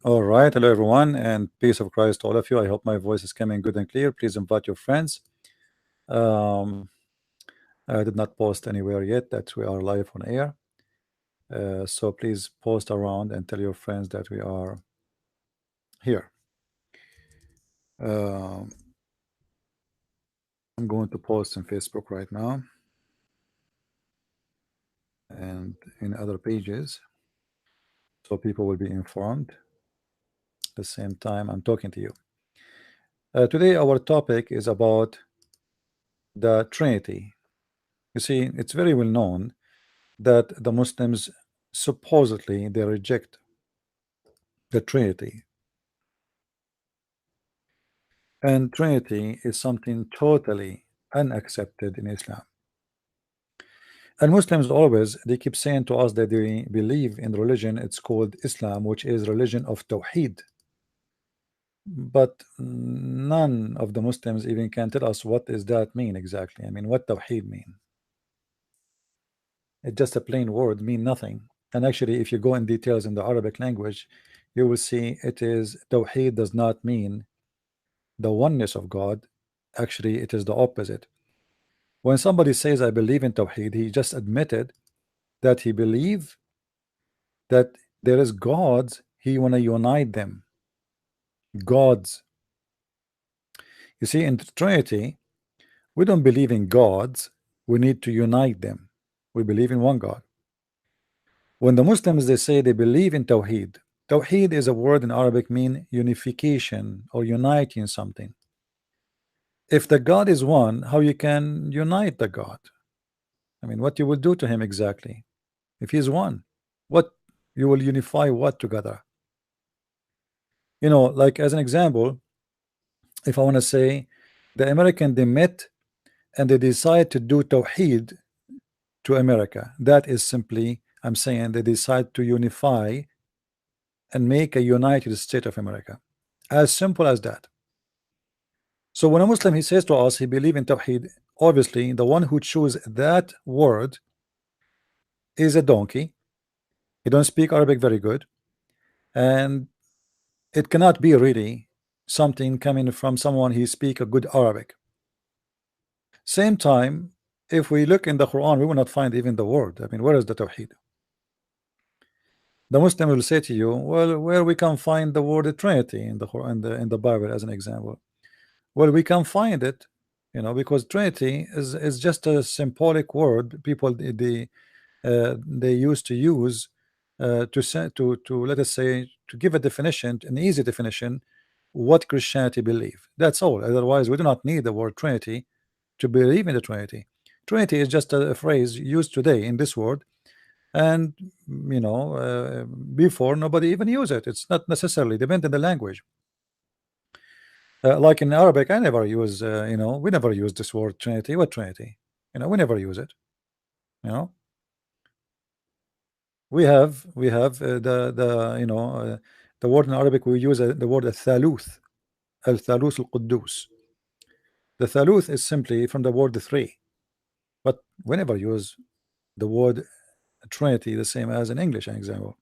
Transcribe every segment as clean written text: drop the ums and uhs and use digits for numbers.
All right, hello everyone, and peace of Christ to all of you. I hope my voice is coming good and clear. Please invite your friends. Um, I did not post anywhere yet that we are live on air, so please post around and tell your friends that we are here. Um, I'm going to post on Facebook right now and in other pages, so people will be informed. At the same time, I'm talking to you. Today, our topic is about the Trinity. You see, it's very well known that the Muslims supposedly they reject the Trinity, and Trinity is something totally unaccepted in Islam. And Muslims always they keep saying to us that they believe in religion. It's called Islam, which is religion of Tawheed. But none of the Muslims even can tell us what does that mean exactly. I mean, what Tawheed mean? It's just a plain word, mean nothing. And actually, if you go in details in the Arabic language, you will see it is Tawheed does not mean the oneness of God. Actually, it is the opposite. When somebody says I believe in Tawheed, he just admitted that he believe that there is gods, he want to unite them. Gods. You see, in the Trinity, we don't believe in gods, we need to unite them. We believe in one God. When the Muslims they say they believe in Tawheed, Tawheed is a word in Arabic mean unification or uniting something. If the God is one, how you can unite the God? I mean, what you will do to him exactly? If he's one, what you will unify what together? Like as an example, if I want to say the American they met and they decide to do Tawheed to America, that is simply I'm saying they decide to unify and make a United States of America. As simple as that. So when a Muslim he says to us he believe in Tawheed, obviously the one who choose that word is a donkey. He don't speak Arabic very good, and it cannot be really something coming from someone he speak a good Arabic. Same time, if we look in the Quran, we will not find even the word. I mean, where is the Tawheed? The Muslim will say to you, well, where we can find the word Trinity in the Quran, in the Bible, as an example. Well, we can find it, because Trinity is just a symbolic word. People they used to use to say to let us say to give a definition, an easy definition, what Christianity believe. That's all. Otherwise, we do not need the word Trinity to believe in the Trinity. Trinity is just a phrase used today in this world, and before nobody even use it. It's not necessarily depend on the language. Like in Arabic, I never use. We never use this word Trinity. What Trinity? We never use it. You know, we have the word in Arabic we use the word al-thaluth al-quddus. The thaluth is simply from the word three, but we never use the word Trinity the same as in English, an example.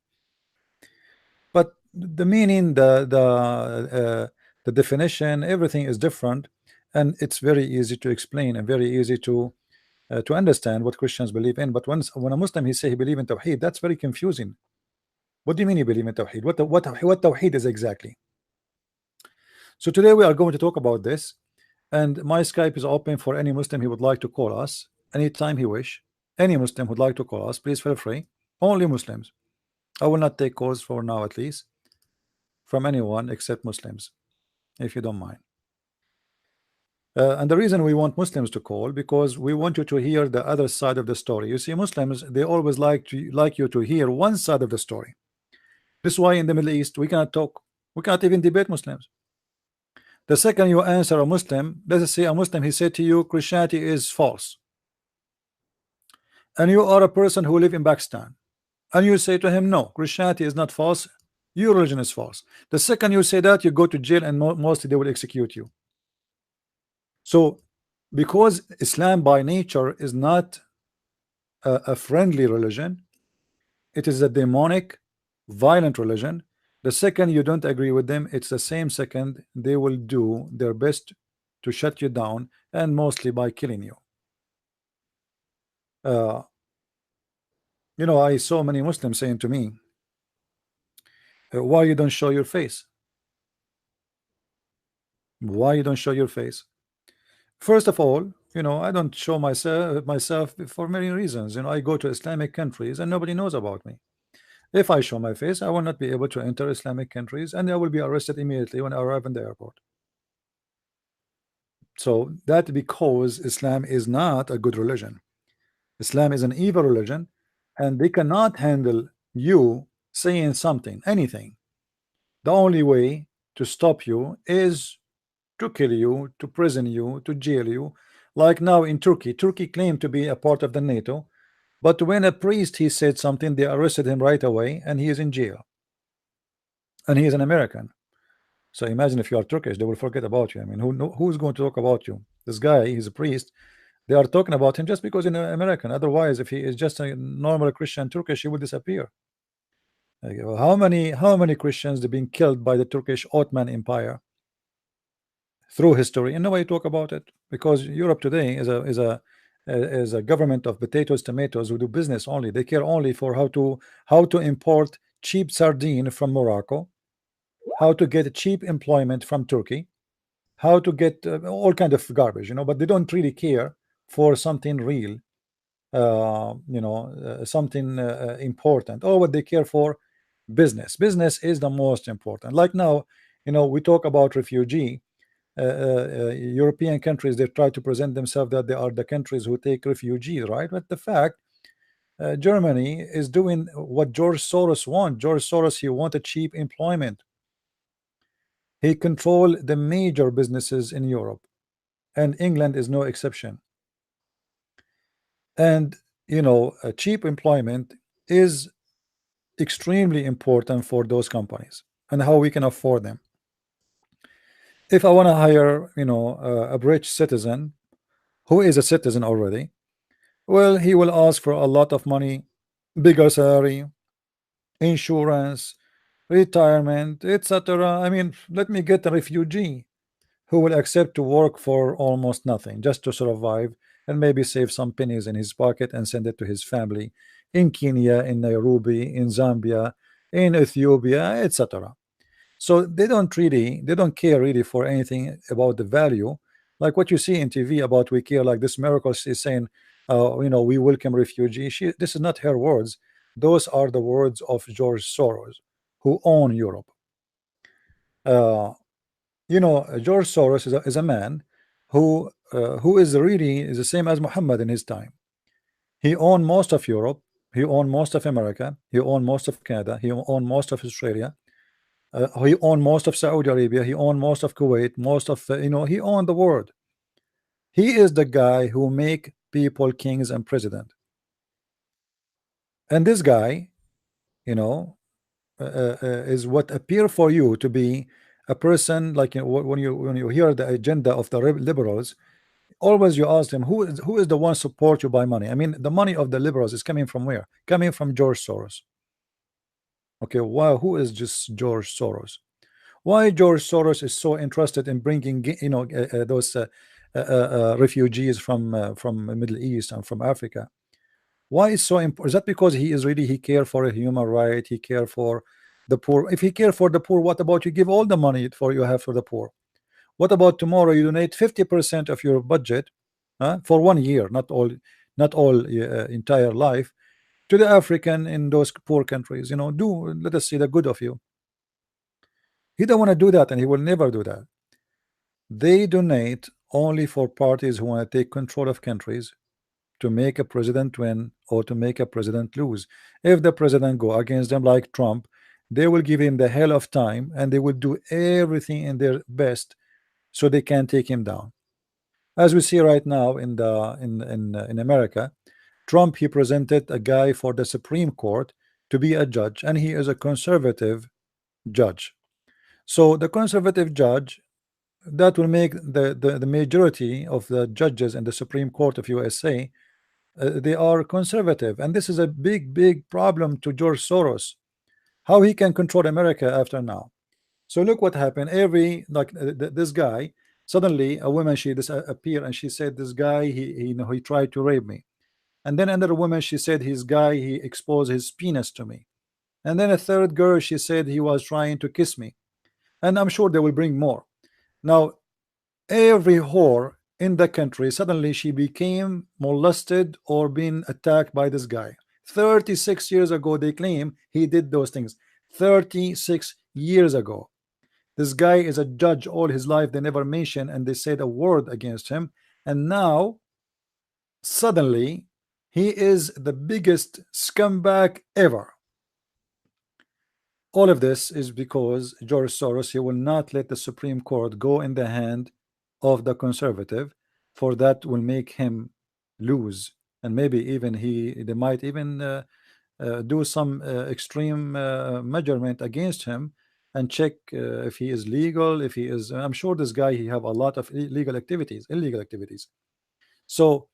But the meaning, the definition, everything is different, and it's very easy to explain and very easy to understand what Christians believe in. But when a Muslim he say he believe in Tawheed, that's very confusing. What do you mean you believe in Tawheed? What Tawheed is exactly? So today we are going to talk about this, and my Skype is open for any Muslim he would like to call us anytime he wish. Any Muslim would like to call us, please feel free. Only Muslims. I will not take calls for now, at least from anyone except Muslims, if you don't mind. And the reason we want Muslims to call, because we want you to hear the other side of the story. You see, Muslims they always like you to hear one side of the story. This is why in the Middle East we cannot talk, we cannot even debate Muslims. The second you answer a Muslim, let's say a Muslim he said to you Christianity is false, and you are a person who live in Pakistan, and you say to him no, Christianity is not false, your religion is false. The second you say that, you go to jail, and mostly they will execute you. So because Islam by nature is not a friendly religion, it is a demonic, violent religion. The second you don't agree with them, it's the same second they will do their best to shut you down, and mostly by killing you. Uh, I saw many Muslims saying to me, why you don't show your face? Why you don't show your face? First of all, I don't show myself for many reasons. I go to Islamic countries and nobody knows about me. If I show my face, I will not be able to enter Islamic countries, and I will be arrested immediately when I arrive in the airport. So that because Islam is not a good religion. Islam is an evil religion, and they cannot handle you saying something, anything. The only way to stop you is to kill you, to prison you, to jail you. Like now in Turkey, Turkey claimed to be a part of the NATO, but when a priest he said something, they arrested him right away, and he is in jail. And he is an American. So imagine if you are Turkish, they will forget about you. I mean, who's going to talk about you? This guy, he's a priest. They are talking about him just because he's an American. Otherwise, if he is just a normal Christian Turkish, he would disappear. Like, well, how many Christians have been killed by the Turkish Ottoman Empire through history, and nobody talk about it because Europe today is a government of potatoes, tomatoes, who do business only. They care only for how to import cheap sardine from Morocco, how to get cheap employment from Turkey, how to get all kind of garbage, but they don't really care for something real, something important. Or what they care for, business is the most important. Like now, we talk about refugee. European countries, they try to present themselves that they are the countries who take refugees, right? But the fact, Germany is doing what George Soros wants. George Soros, he wanted cheap employment. He controlled the major businesses in Europe, and England is no exception. And cheap employment is extremely important for those companies and how we can afford them. If I want to hire, a British citizen who is a citizen already, well, he will ask for a lot of money, bigger salary, insurance, retirement, etc. I mean, let me get a refugee who will accept to work for almost nothing just to survive and maybe save some pennies in his pocket and send it to his family in Kenya, in Nairobi, in Zambia, in Ethiopia, etc. So they don't care really for anything about the value, like what you see in TV about we care, like this miracle is saying, we welcome refugees. This is not her words. Those are the words of George Soros, who own Europe. George Soros is a man who is really is the same as Muhammad in his time. He owned most of Europe. He owned most of America. He owned most of Canada. He owned most of Australia. He owned most of Saudi Arabia. He owned most of Kuwait. Most of he owned the world. He is the guy who make people kings and president. And this guy, is what appear for you to be a person like, when you hear the agenda of the liberals, always you ask them who is the one support you by money. I mean, the money of the liberals is coming from where? Coming from George Soros. Okay, wow, who is just George Soros? Why George Soros is so interested in bringing those refugees from the Middle East and from Africa? Why is so important? Is that because he care for a human right? He care for the poor. If he care for the poor, what about you give all the money for you have for the poor? What about tomorrow you donate 50% of your budget, for 1 year, not all entire life, to the African in those poor countries? Let us see the good of you. He don't want to do that, and he will never do that. They donate only for parties who want to take control of countries, to make a president win or to make a president lose. If the president go against them like Trump, they will give him the hell of time, and they will do everything in their best so they can take him down. As we see right now in America, Trump, he presented a guy for the Supreme Court to be a judge, and he is a conservative judge. So the conservative judge, that will make the majority of the judges in the Supreme Court of USA, they are conservative, and this is a big problem to George Soros. how he can control America after now. So look what happened. Every like this guy, suddenly a woman, she appeared and she said this guy, he tried to rape me. And then another woman, she said his guy, he exposed his penis to me. And then a third girl, she said he was trying to kiss me. And I'm sure they will bring more. Now every whore in the country, suddenly she became molested or being attacked by this guy. 36 years ago they claim he did those things. 36 years ago. This guy is a judge all his life. They never mention and they said a word against him. And now suddenly he is the biggest scumbag ever. All of this is because George Soros, he will not let the Supreme Court go in the hand of the conservative, for that will make him lose. And maybe even they might even do some extreme measurement against him and check if he is legal, if he is, I'm sure this guy, he have a lot of illegal activities. So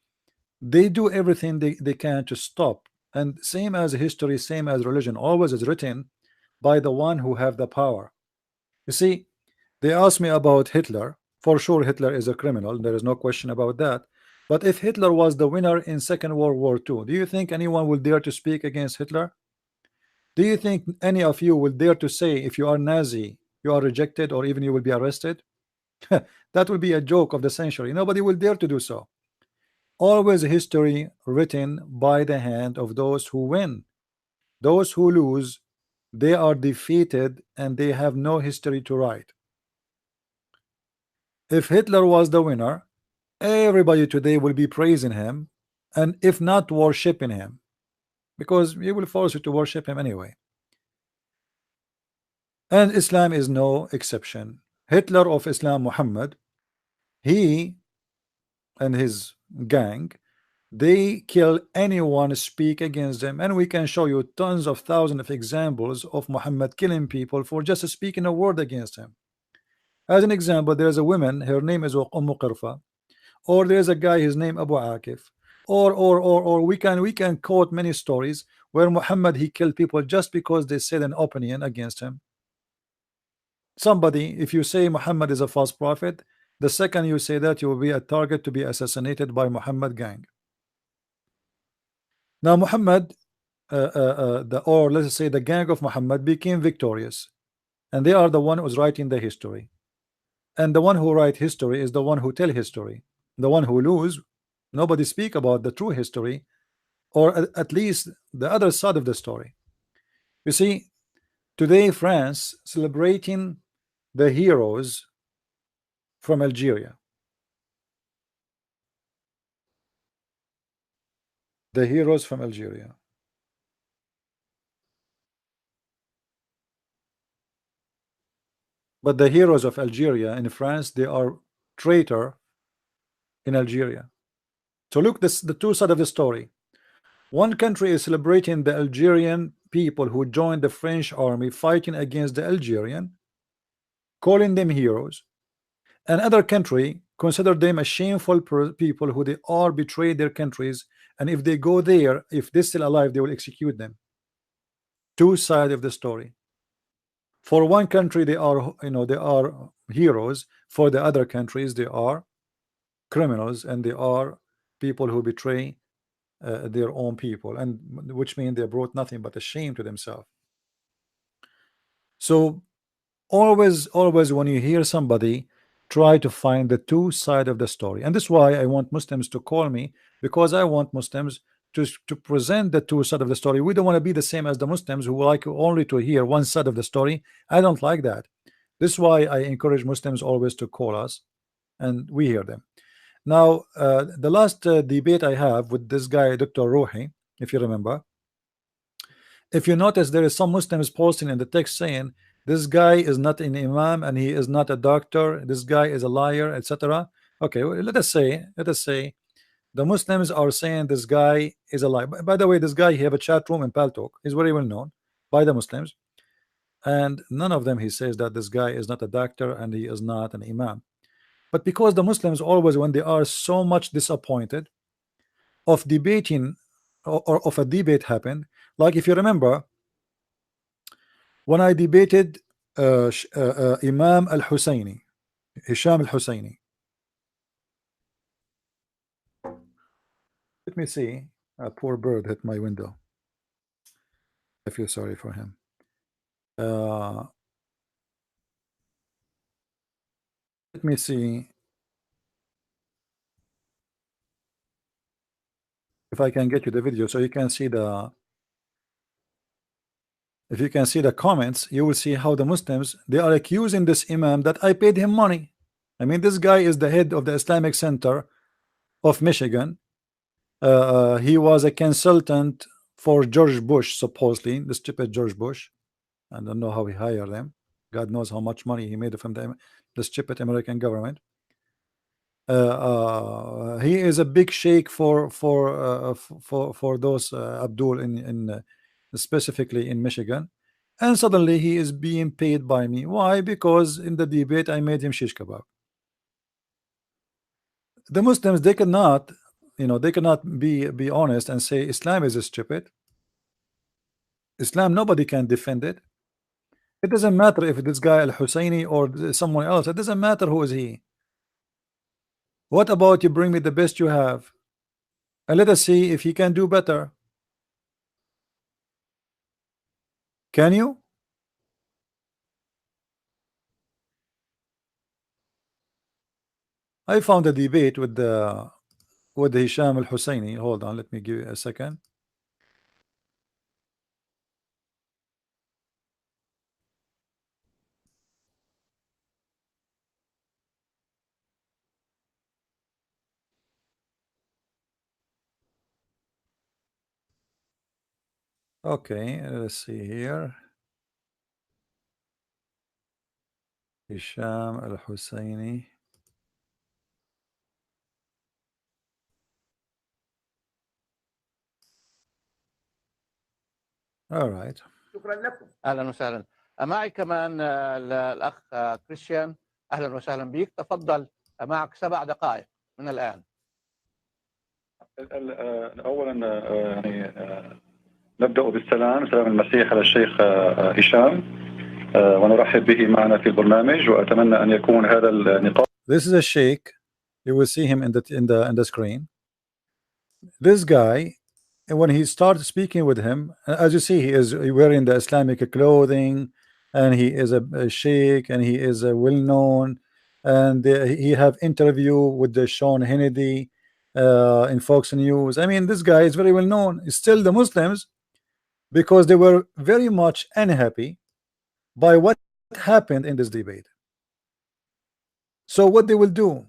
they do everything they can to stop. And same as history, same as religion, always is written by the one who have the power. You see, they asked me about Hitler. For sure Hitler is a criminal, there is no question about that. But if Hitler was the winner in Second World War II, do you think anyone will dare to speak against Hitler? Do you think any of you will dare to say if you are Nazi you are rejected, or even you will be arrested? That will be a joke of the century. Nobody will dare to do so. Always history written by the hand of those who win. Those who lose, they are defeated and they have no history to write. If Hitler was the winner, everybody today will be praising him, and if not worshiping him, because he will force you to worship him anyway. And Islam is no exception. Hitler of Islam, Muhammad, he and his gang, they kill anyone speak against them, and we can show you tons of thousands of examples of Muhammad killing people for just speaking a word against him. As an example, there's a woman, her name is Qirfa, or there's a guy, his name Abu Akif, or we can quote many stories where Muhammad, he killed people just because they said an opinion against him. Somebody, if you say Muhammad is a false prophet, the second you say that, you will be a target to be assassinated by Muhammad gang. Now Muhammad, or let's say the gang of Muhammad, became victorious, and they are the one who's writing the history. And the one who write history is the one who tell history. The one who lose, nobody speak about the true history, or at least the other side of the story. You see, today France celebrating the heroes from Algeria. The heroes from Algeria. But the heroes of Algeria in France, they are traitor in Algeria. So look, this the two sides of the story. One country is celebrating the Algerian people who joined the French army fighting against the Algerian, calling them heroes. Another country consider them a shameful people who they are betrayed their countries, and if they go there, if they're still alive, they will execute them. Two sides of the story. For one country, they are, they are heroes. For the other countries, they are criminals, and they are people who betray their own people, and which means they brought nothing but a shame to themselves. So always when you hear somebody, try to find the two side of the story. And this is why I want Muslims to call me, because I want Muslims to present the two side of the story. We don't want to be the same as the Muslims who like only to hear one side of the story. I don't like that. This is why I encourage Muslims always to call us and we hear them. Now the last debate I have with this guy, Dr. Ruhi, if you remember, if you notice, there is some Muslims posting in the text saying this guy is not an imam and he is not a doctor, this guy is a liar, etc. Okay, well, let us say the Muslims are saying this guy is a liar. By the way, this guy, he have a chat room in Paltalk, he's very well known by the Muslims, and none of them he says that this guy is not a doctor and he is not an imam. But because the Muslims always, when they are so much disappointed of debating, or of a debate happened, like if you remember, when I debated Imam al-Husayni, Hisham al-Husayni. Let me see. A poor bird hit my window. I feel sorry for him. Let me see if I can get you the video so you can see the. If you can see the comments, you will see how the Muslims, they are accusing this Imam that I paid him money. I mean, this guy is the head of the Islamic Center of Michigan. He was a consultant for George Bush, supposedly, the stupid George Bush. I don't know how he hired them. God knows how much money he made from the stupid American government. He is a big sheikh for those Abdul in specifically in Michigan, and suddenly he is being paid by me. Why? Because in the debate I made him shish kebab. The Muslims, they cannot, they cannot be honest and say Islam is stupid. Islam, nobody can defend it. It doesn't matter if this guy Al-Husayni or someone else. It doesn't matter who is he. What about you bring me the best you have and let us see if he can do better. Can you? I found a debate with Hisham al-Husayni. Hold on, let me give you a second. Okay, let's see here. Hisham al-Husayni. All right. شكرا لكم. اهلا وسهلا. معي كمان الاخ كريستيان. اهلا وسهلا بك. تفضل، معك 7 دقائق من الان. اولا يعني نبدا بالسلام، سلام المسيح على الشيخ هشام، ونرحب به معنا في البرنامج، واتمنى ان يكون هذا النقاش. This is a sheikh. You will see him in the screen. This guy, and when he started speaking with him, as you see, he is wearing the Islamic clothing, and he is a sheikh, and he is well known, and he have interview with the Sean Hannity in Fox News. I mean, this guy is very well known. Still, the Muslims, because they were very much unhappy by what happened in this debate. So what they will do?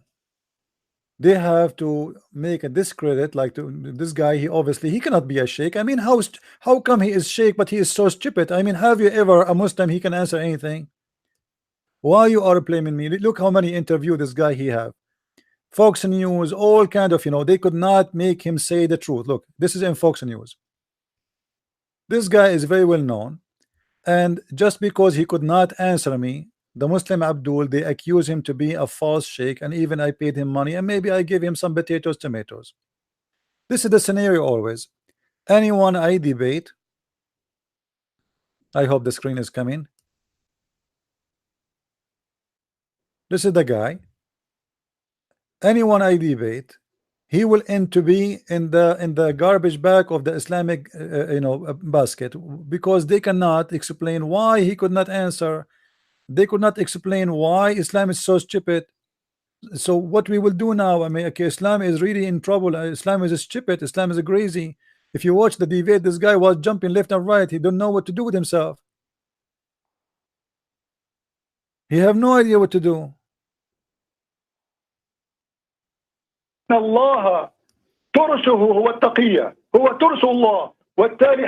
They have to make a discredit like this guy. He obviously he cannot be a sheikh. I mean, how come he is sheikh but he is so stupid? I mean, have you ever a Muslim he can answer anything? Why you are blaming me? Look how many interview this guy he have. Fox News, all kind of, they could not make him say the truth. Look, this is in Fox News. This guy is very well known, and just because he could not answer me, the Muslim Abdul, they accuse him to be a false sheikh, and even I paid him money, and maybe I give him some potatoes, tomatoes. This is the scenario always. Anyone I debate, I hope the screen is coming. This is the guy. Anyone I debate, he will end to be in the garbage bag of the Islamic basket, because they cannot explain why he could not answer. They could not explain why Islam is so stupid. So what we will do now, I mean, okay, Islam is really in trouble. Islam is stupid. Islam is crazy. If you watch the debate, this guy was jumping left and right. He don't know what to do with himself. He have no idea what to do. الله ترسه هو التقية، هو ترس الله، وبالتالي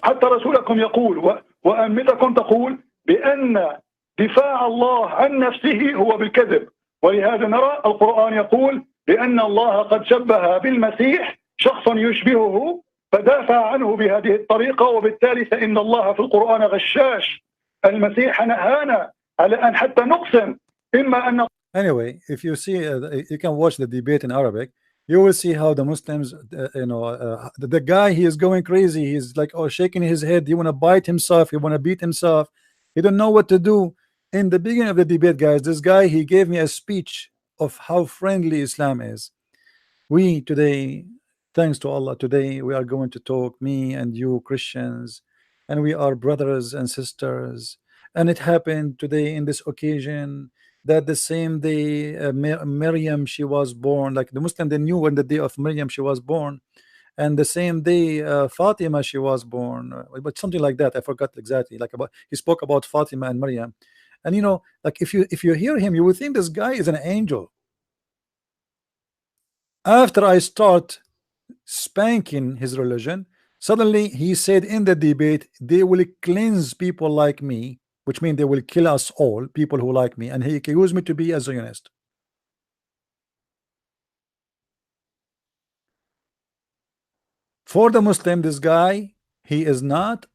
حتى رسولكم يقول وأمتكم تقول بأن دفاع الله عن نفسه هو بالكذب، ولهذا نرى القرآن يقول بأن الله قد شبه بالمسيح شخصا يشبهه فدافع عنه بهذه الطريقة، وبالتالي فإن الله في القرآن غشاش. المسيح نهانا على أن حتى نقسم إما أن. Anyway, if you see, you can watch the debate in Arabic. You will see how the Muslims, the guy, he is going crazy. He's like, shaking his head. He want to bite himself. He want to beat himself. He don't know what to do. In the beginning of the debate, guys, this guy, he gave me a speech of how friendly Islam is. We today, thanks to Allah, today we are going to talk, me and you Christians, and we are brothers and sisters. And it happened today in this occasion that the same day Miriam, she was born, like the Muslim, they knew when the day of Miriam she was born, and the same day Fatima she was born, but something like that, I forgot exactly, like about, he spoke about Fatima and Maryam. And you know, like if you hear him, you would think this guy is an angel. After I start spanking his religion, suddenly he said in the debate, they will cleanse people like me, which means they will kill us all, people who like me, and he accused me to be a Zionist. For the Muslim, this guy, he is not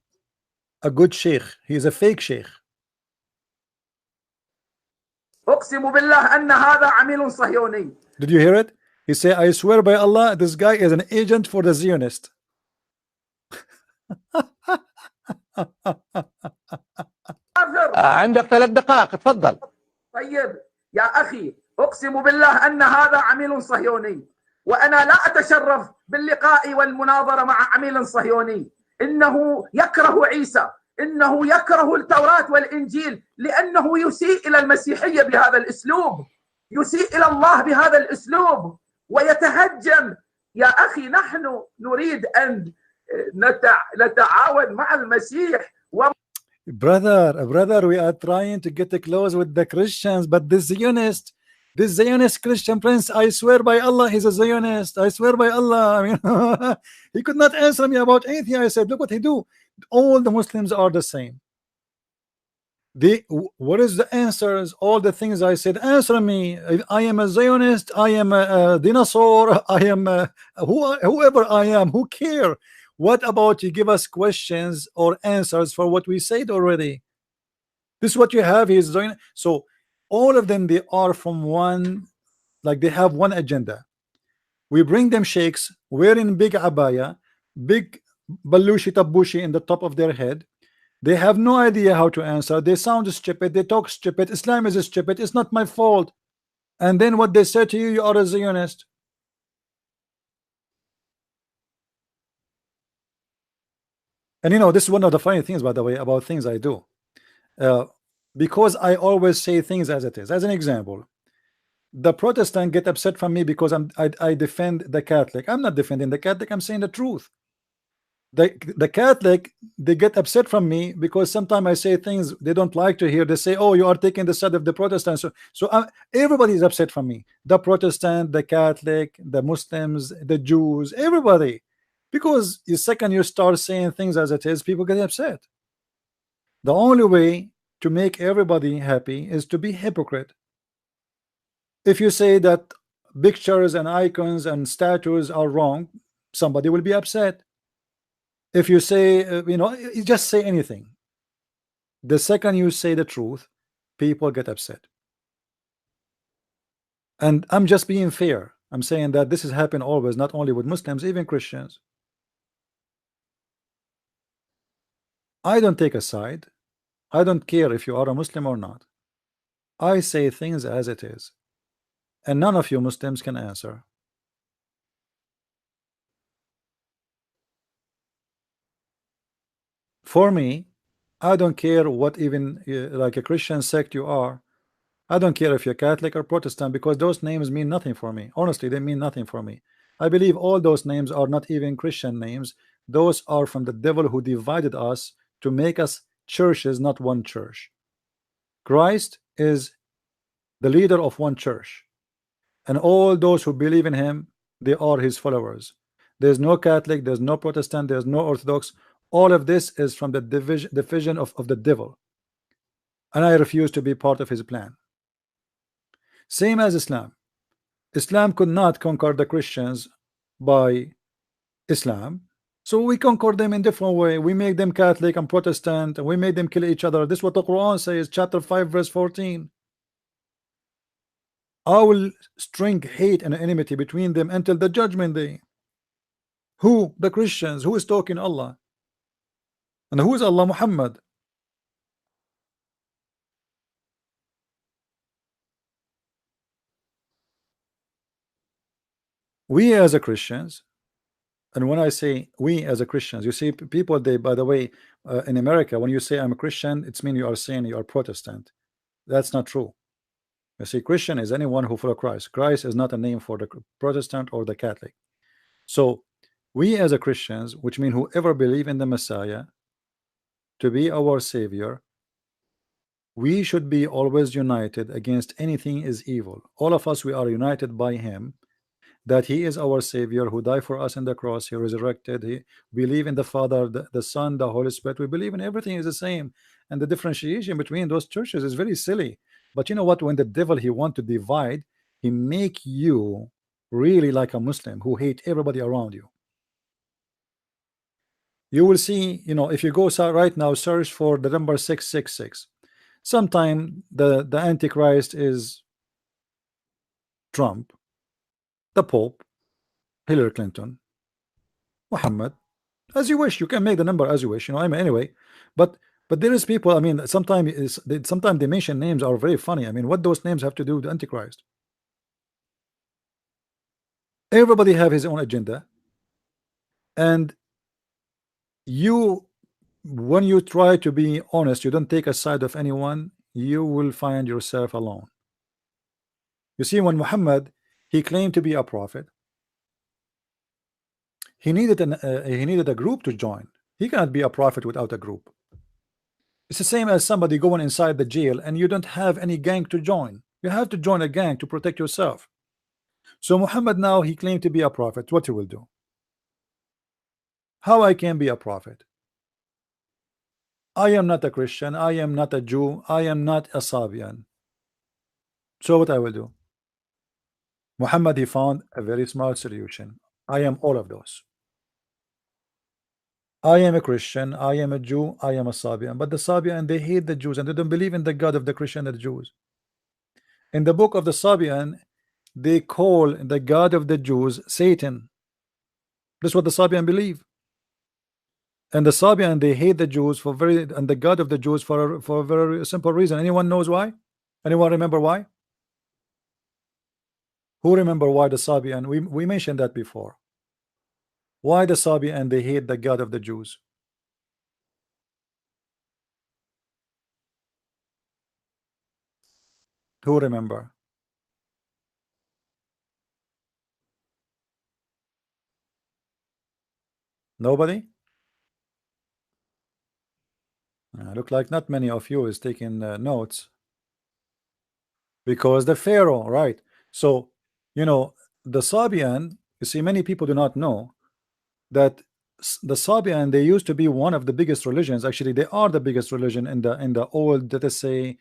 a good sheikh, he is a fake sheikh. أقسم بالله أن هذا عميل صهيوني. Did you hear it? He said, I swear by Allah, this guy is an agent for the Zionist. عندك 3 دقائق تفضل. طيب يا أخي أقسم بالله أن هذا عميل صهيوني، وأنا لا أتشرف باللقاء والمناظرة مع عميل صهيوني. إنه يكره عيسى، إنه يكره التوراة والإنجيل، لأنه يسيء إلى المسيحية بهذا الأسلوب، يسيء إلى الله بهذا الأسلوب ويتهجم. يا أخي نحن نريد أن نتعاون مع المسيح. Brother, we are trying to get close with the Christians, but this Zionist Christian prince, I swear by Allah, he's a Zionist. I swear by Allah. I mean, he could not answer me about anything. I said, look what he do. All the Muslims are the same. What is the answers? All the things I said, answer me. I am a Zionist. I am a dinosaur. I am whoever I am. Who care? What about you give us questions or answers for what we said already? This is what you have. He's doing. So all of them, they are from one, like they have one agenda. We bring them sheikhs wearing big abaya, big balushi tabushi in the top of their head. They have no idea how to answer. They sound stupid. They talk stupid. Islam is stupid. It's not my fault. And then what they say to you, you are a Zionist. And you know, this is one of the funny things, by the way, about things I do. Because I always say things as it is. As an example, the Protestant get upset from me because I defend the Catholic. I'm not defending the Catholic. I'm saying the truth. The Catholic, they get upset from me because sometimes I say things they don't like to hear. They say, oh, you are taking the side of the Protestants. So everybody is upset from me. The Protestant, the Catholic, the Muslims, the Jews, everybody. Because the second you start saying things as it is, people get upset. The only way to make everybody happy is to be hypocrite. If you say that pictures and icons and statues are wrong, somebody will be upset. If you say, you know, you just say anything. The second you say the truth, people get upset. And I'm just being fair. I'm saying that this has happened always, not only with Muslims, even Christians. I don't take a side. I don't care if you are a Muslim or not. I say things as it is. And none of you Muslims can answer. For me, I don't care what even like a Christian sect you are. I don't care if you're Catholic or Protestant, because those names mean nothing for me. Honestly, they mean nothing for me. I believe all those names are not even Christian names. Those are from the devil who divided us to make us churches, not one church. Christ is the leader of one church, and all those who believe in him, they are his followers. There's no Catholic, there's no Protestant, there's no Orthodox. All of this is from the division of the devil, and I refuse to be part of his plan. Same as Islam. Islam could not conquer the Christians by Islam, so we conquer them in different way. We make them Catholic and Protestant, and we make them kill each other. This is what the Quran says, chapter 5 verse 14. I will string hate and enmity between them until the judgment day. Who? The Christians. Who is talking? Allah. And who is Allah? Muhammad. we as a Christians, and when I say we as a Christians, you see people, they, by the way, in America, when you say I'm a Christian, it's mean you are saying you are Protestant. That's not true. You see, Christian is anyone who follow Christ. Christ is not a name for the Protestant or the Catholic. So we as a Christians, which mean whoever believe in the Messiah to be our Savior, we should be always united against anything is evil. All of us, we are united by him, that he is our Savior who died for us in the cross. He resurrected. He believe in the Father, the Son, the Holy Spirit. We believe in everything is the same, and the differentiation between those churches is very silly. But you know what, when the devil, he want to divide, he make you really like a Muslim who hate everybody around you. You will see, you know, if you go right now, search for the number 666. Sometime the Antichrist is Trump, the Pope, Hillary Clinton, Muhammad, as you wish. You can make the number as you wish, you know. I mean, anyway, but there is people. I mean, sometimes they mention names are very funny. I mean, what those names have to do with the Antichrist? Everybody have his own agenda, and you, when you try to be honest, you don't take a side of anyone, you will find yourself alone. You see, when Muhammad, he claimed to be a prophet, he needed a group to join. He cannot be a prophet without a group. It's the same as somebody going inside the jail and you don't have any gang to join. You have to join a gang to protect yourself. So Muhammad, now he claimed to be a prophet. What he will do? How I can be a prophet? I am not a Christian, I am not a Jew, I am not a Sabian. So what I will do? Muhammad, he found a very smart solution. I am all of those. I am a Christian, I am a Jew, I am a Sabian. But the Sabian, they hate the Jews and they don't believe in the God of the Christian and the Jews. In the book of the Sabian, they call the God of the Jews Satan. That's what the Sabian believe. And the Sabian, they hate the Jews and the God of the Jews for a very simple reason. Anyone knows why? Anyone remember why? Who remember why the Sabian? We mentioned that before. Why the Sabian, they hate the God of the Jews? Who remember? Nobody? Look like not many of you is taking notes. Because the Pharaoh, right? So, you know, the Sabian, you see, many people do not know that the Sabian, they used to be one of the biggest religions. Actually, they are the biggest religion in the old, let us say,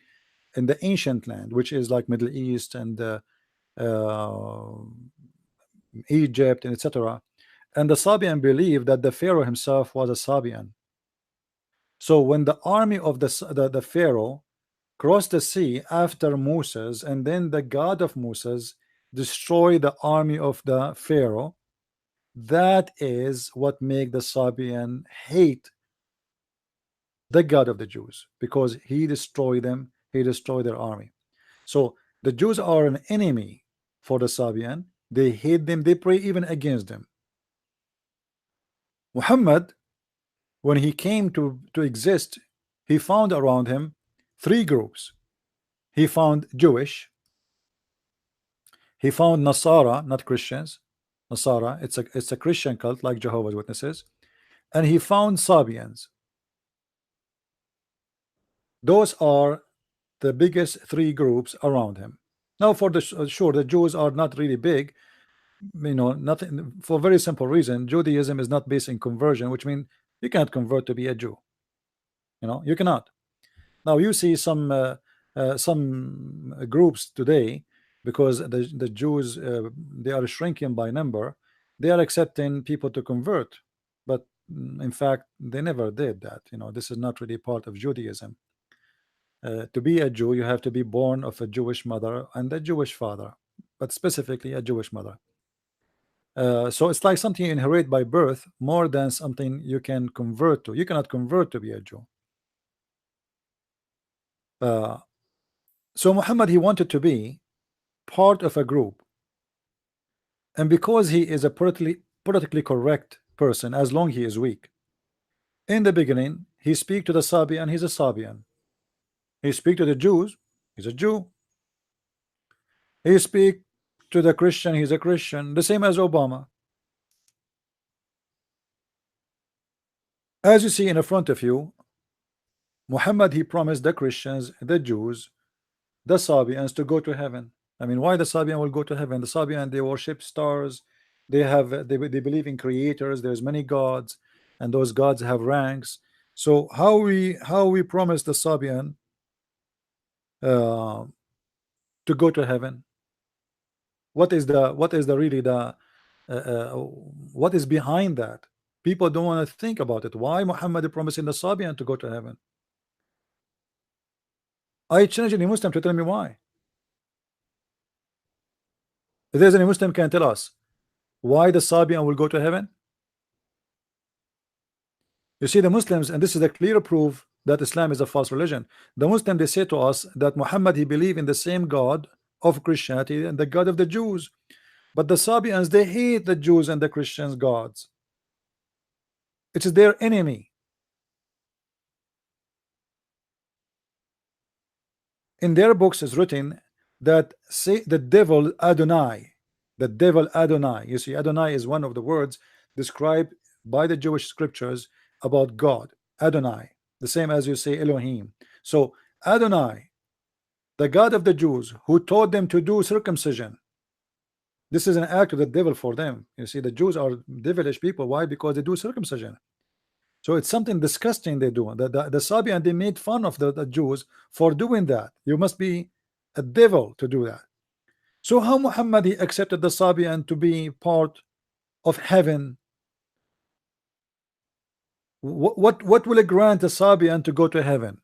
in the ancient land, which is like Middle East and Egypt and etc. And the Sabian believed that the Pharaoh himself was a Sabian. So when the army of the Pharaoh crossed the sea after Moses, and then the God of Moses destroyed the army of the Pharaoh, that is what make the Sabian hate the God of the Jews, because he destroyed them, he destroyed their army. So the Jews are an enemy for the Sabian. They hate them, they pray even against them. Muhammad, when he came to exist, he found around him three groups. He found Jewish, he found Nasara, not Christians. Nasara, it's a Christian cult like Jehovah's Witnesses, and he found Sabians. Those are the biggest three groups around him. Now, for the sure, the Jews are not really big, you know, nothing, for a very simple reason. Judaism is not based in conversion, which means you cannot convert to be a Jew. You know, you cannot. Now you see some groups today, because the Jews, they are shrinking by number, they are accepting people to convert, but in fact they never did that. You know, this is not really part of Judaism. To be a Jew, you have to be born of a Jewish mother and a Jewish father, but specifically a Jewish mother. So it's like something you inherit by birth more than something you can convert to. You cannot convert to be a Jew. So Muhammad, he wanted to be part of a group, and because he is a politically correct person, as long he is weak. In the beginning, he speak to the Sabian, he's a Sabian. He speak to the Jews, he's a Jew. He speak to the Christian, he's a Christian. The same as Obama. As you see in front of you, Muhammad, he promised the Christians, the Jews, the Sabians to go to heaven. I mean, why the Sabian will go to heaven? The Sabian, they worship stars, they believe in creators, there's many gods, and those gods have ranks. So how we promise the Sabian to go to heaven? What is the really the what is behind that? People don't want to think about it. Why Muhammad is promising the Sabian to go to heaven? I challenge any Muslim to tell me why. If there's any Muslim can tell us why the Sabian will go to heaven. You see, the Muslims, and this is a clear proof that Islam is a false religion. The Muslim, they say to us that Muhammad, he believe in the same God of Christianity and the God of the Jews, but the Sabians, they hate the Jews and the Christians gods. It is their enemy. In their books is written that say the devil Adonai, you see, Adonai is one of the words described by the Jewish scriptures about God. Adonai, the same as you say Elohim. So Adonai, the God of the Jews, who taught them to do circumcision, this is an act of the devil for them. You see, the Jews are devilish people. Why? Because they do circumcision. So it's something disgusting they do. The Sabian, they made fun of the Jews for doing that. You must be a devil to do that. So how Muhammad, he accepted the Sabian to be part of heaven? What will it grant a Sabian to go to heaven?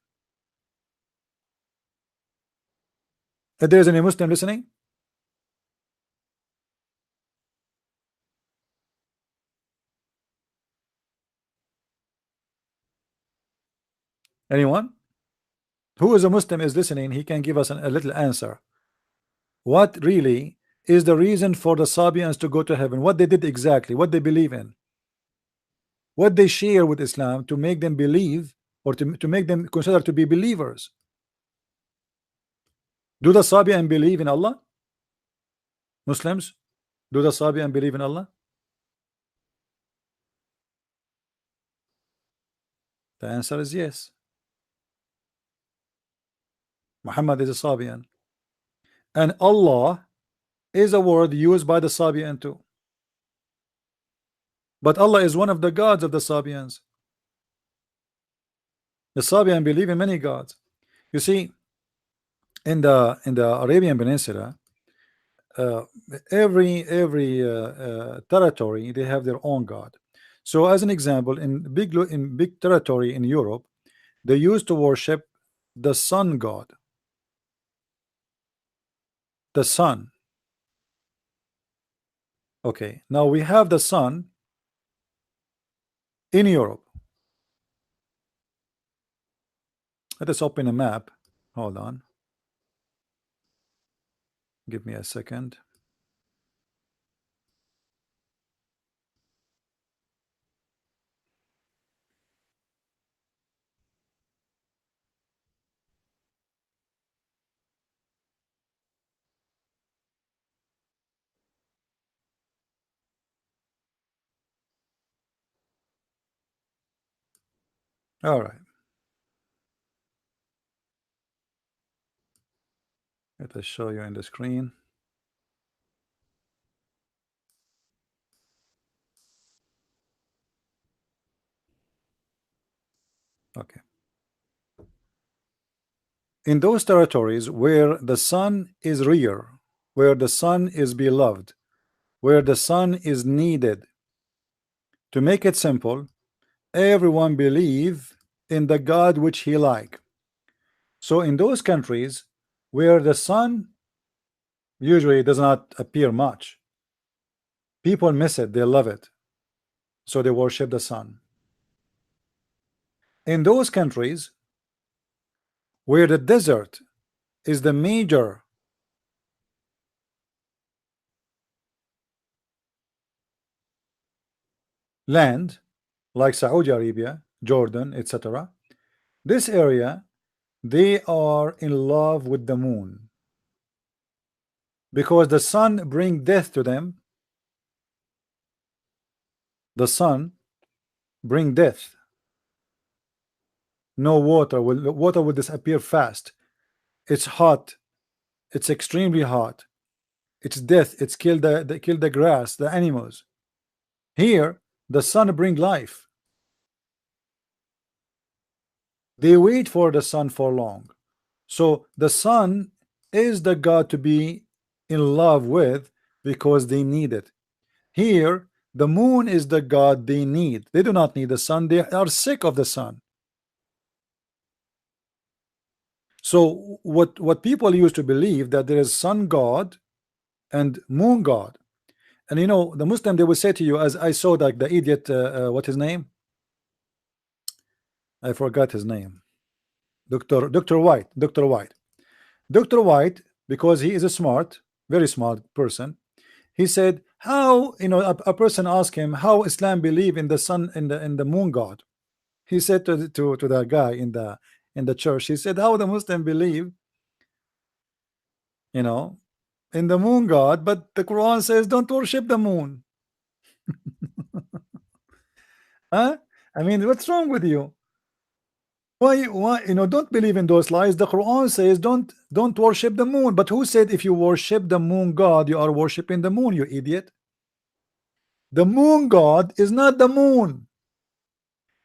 If there's any Muslim listening, anyone who is a Muslim is listening, he can give us a little answer. What really is the reason for the Sabians to go to heaven? What they did exactly, what they believe in, what they share with Islam to make them believe, or to make them consider to be believers. Do the Sabian believe in Allah? Muslims, do the Sabian believe in Allah? The answer is yes. Muhammad is a Sabian, and Allah is a word used by the Sabian too. But Allah is one of the gods of the Sabians. The Sabian believe in many gods. You see, in the Arabian Peninsula, every territory, they have their own god. So as an example, in big territory in Europe, they used to worship the sun god. The sun. Okay, now we have the sun in Europe. Let us open a map. Hold on. Give me a second. All right. Let us show you in the screen. Okay. In those territories where the sun is real, where the sun is beloved, where the sun is needed, to make it simple, everyone believe in the God which he like. So in those countries where the sun usually does not appear much, people miss it, they love it, so they worship the sun. In those countries where the desert is the major land like Saudi Arabia, Jordan, etc., this area, they are in love with the moon because the sun bring death to them. The sun bring death. No water will disappear fast. It's hot. It's extremely hot. It's death. It's kill the grass, the animals. Here, the sun bring life. They wait for the sun for long. So the sun is the God to be in love with because they need it. Here, the moon is the God they need. They do not need the sun. They are sick of the sun. So what people used to believe that there is sun God and moon God. And you know, the Muslim, they will say to you, as I saw like the idiot, what his name? I forgot his name. Dr. White. Dr. White, because he is a smart, very smart person, he said, how, you know, a person asked him how Islam believe in the sun, in the moon God. He said to the guy in the church, he said, how the Muslim believe, you know, in the moon God, but the Quran says don't worship the moon. Huh? I mean, what's wrong with you? Why, you know, don't believe in those lies. The Quran says don't worship the moon. But who said if you worship the moon God, you are worshiping the moon, you idiot? The moon God is not the moon.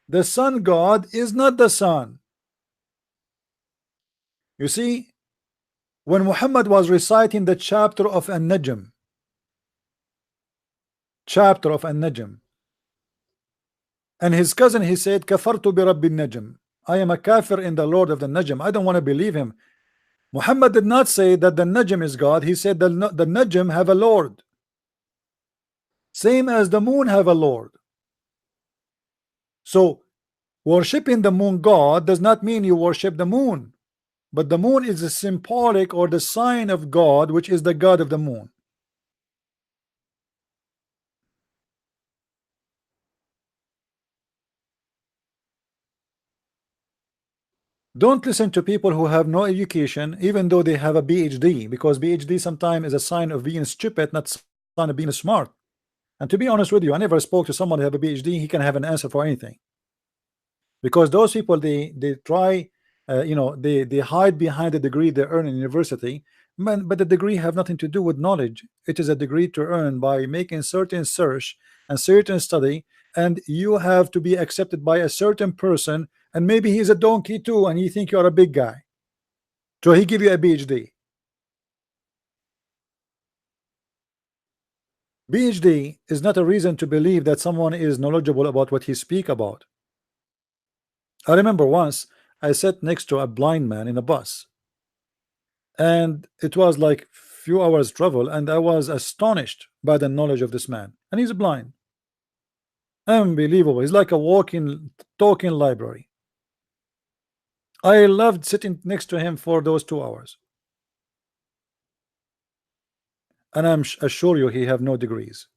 The sun God is not the sun. You see, when Muhammad was reciting the chapter of An-Najm, and his cousin, he said, Kafartu bi Rabbi Najm. I am a kafir in the Lord of the Najm. I don't want to believe him. Muhammad did not say that the Najm is God. He said the Najm have a Lord. Same as the moon have a Lord. So worshiping the moon God does not mean you worship the moon. But the moon is a symbolic or the sign of God, which is the God of the moon. Don't listen to people who have no education, even though they have a PhD, because PhD sometimes is a sign of being stupid, not sign of being smart. And to be honest with you, I never spoke to someone who have a PhD. He can have an answer for anything, because those people they try, you know, they hide behind the degree they earn in university. But the degree have nothing to do with knowledge. It is a degree to earn by making certain search and certain study, and you have to be accepted by a certain person, and maybe he's a donkey too, and you think you're a big guy, so he give you a PhD. PhD is not a reason to believe that someone is knowledgeable about what he speak about. I remember once I sat next to a blind man in a bus, and it was like few hours travel, and I was astonished by the knowledge of this man, and he's blind. Unbelievable. He's like a walking, talking library. I loved sitting next to him for those 2 hours, and I'm assure you he have no degrees.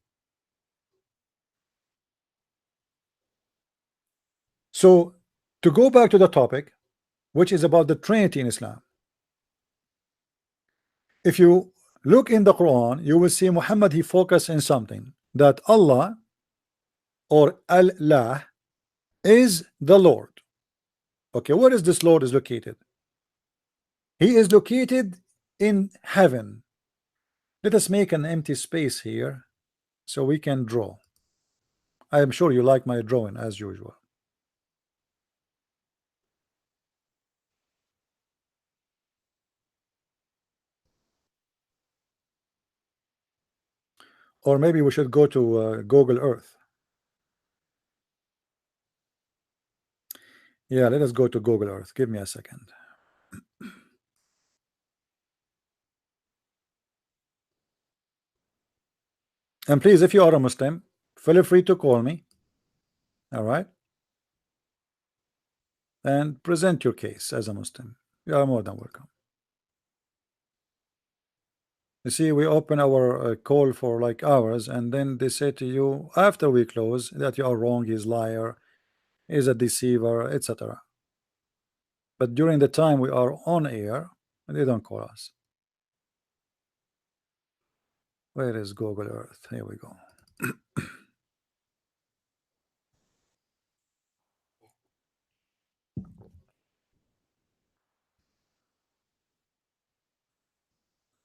So to go back to the topic, which is about the Trinity in Islam, if you look in the Quran, you will see Muhammad, he focused on something, that Allah or Allah is the Lord. Okay, where is this Lord is located? He is located in heaven. Let us make an empty space here so we can draw. I am sure you like my drawing as usual. Or maybe we should go to Google Earth. Yeah, let us go to Google Earth. Give me a second. And please, if you are a Muslim, feel free to call me. All right. And present your case as a Muslim. You are more than welcome. You see, we open our call for like hours, and then they say to you after we close that you are wrong, he's liar, he's a deceiver, etc. But during the time we are on air, they don't call us. Where is Google Earth? Here we go.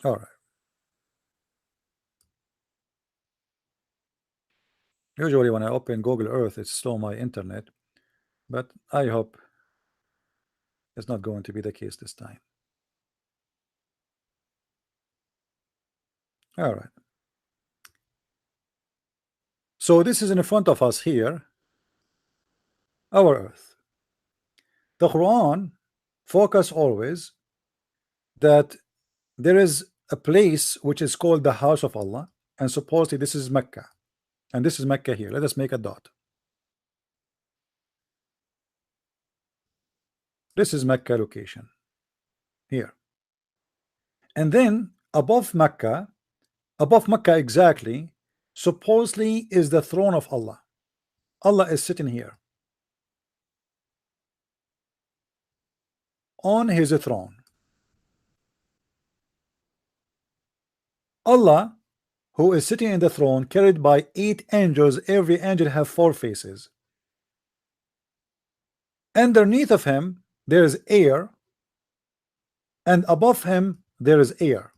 All right. Usually when I open Google Earth, it's slow my internet, but I hope it's not going to be the case this time. All right. So this is in front of us here, our Earth. The Quran focus always that there is a place which is called the house of Allah, and supposedly this is Mecca, and this is Mecca here. Let us make a dot. This is Mecca location here, and then above Mecca exactly, supposedly is the throne of Allah. Allah is sitting here on his throne. Allah, who is sitting in the throne, carried by 8 angels. Every angel have 4 faces. Underneath of him there is air, and above him there is air,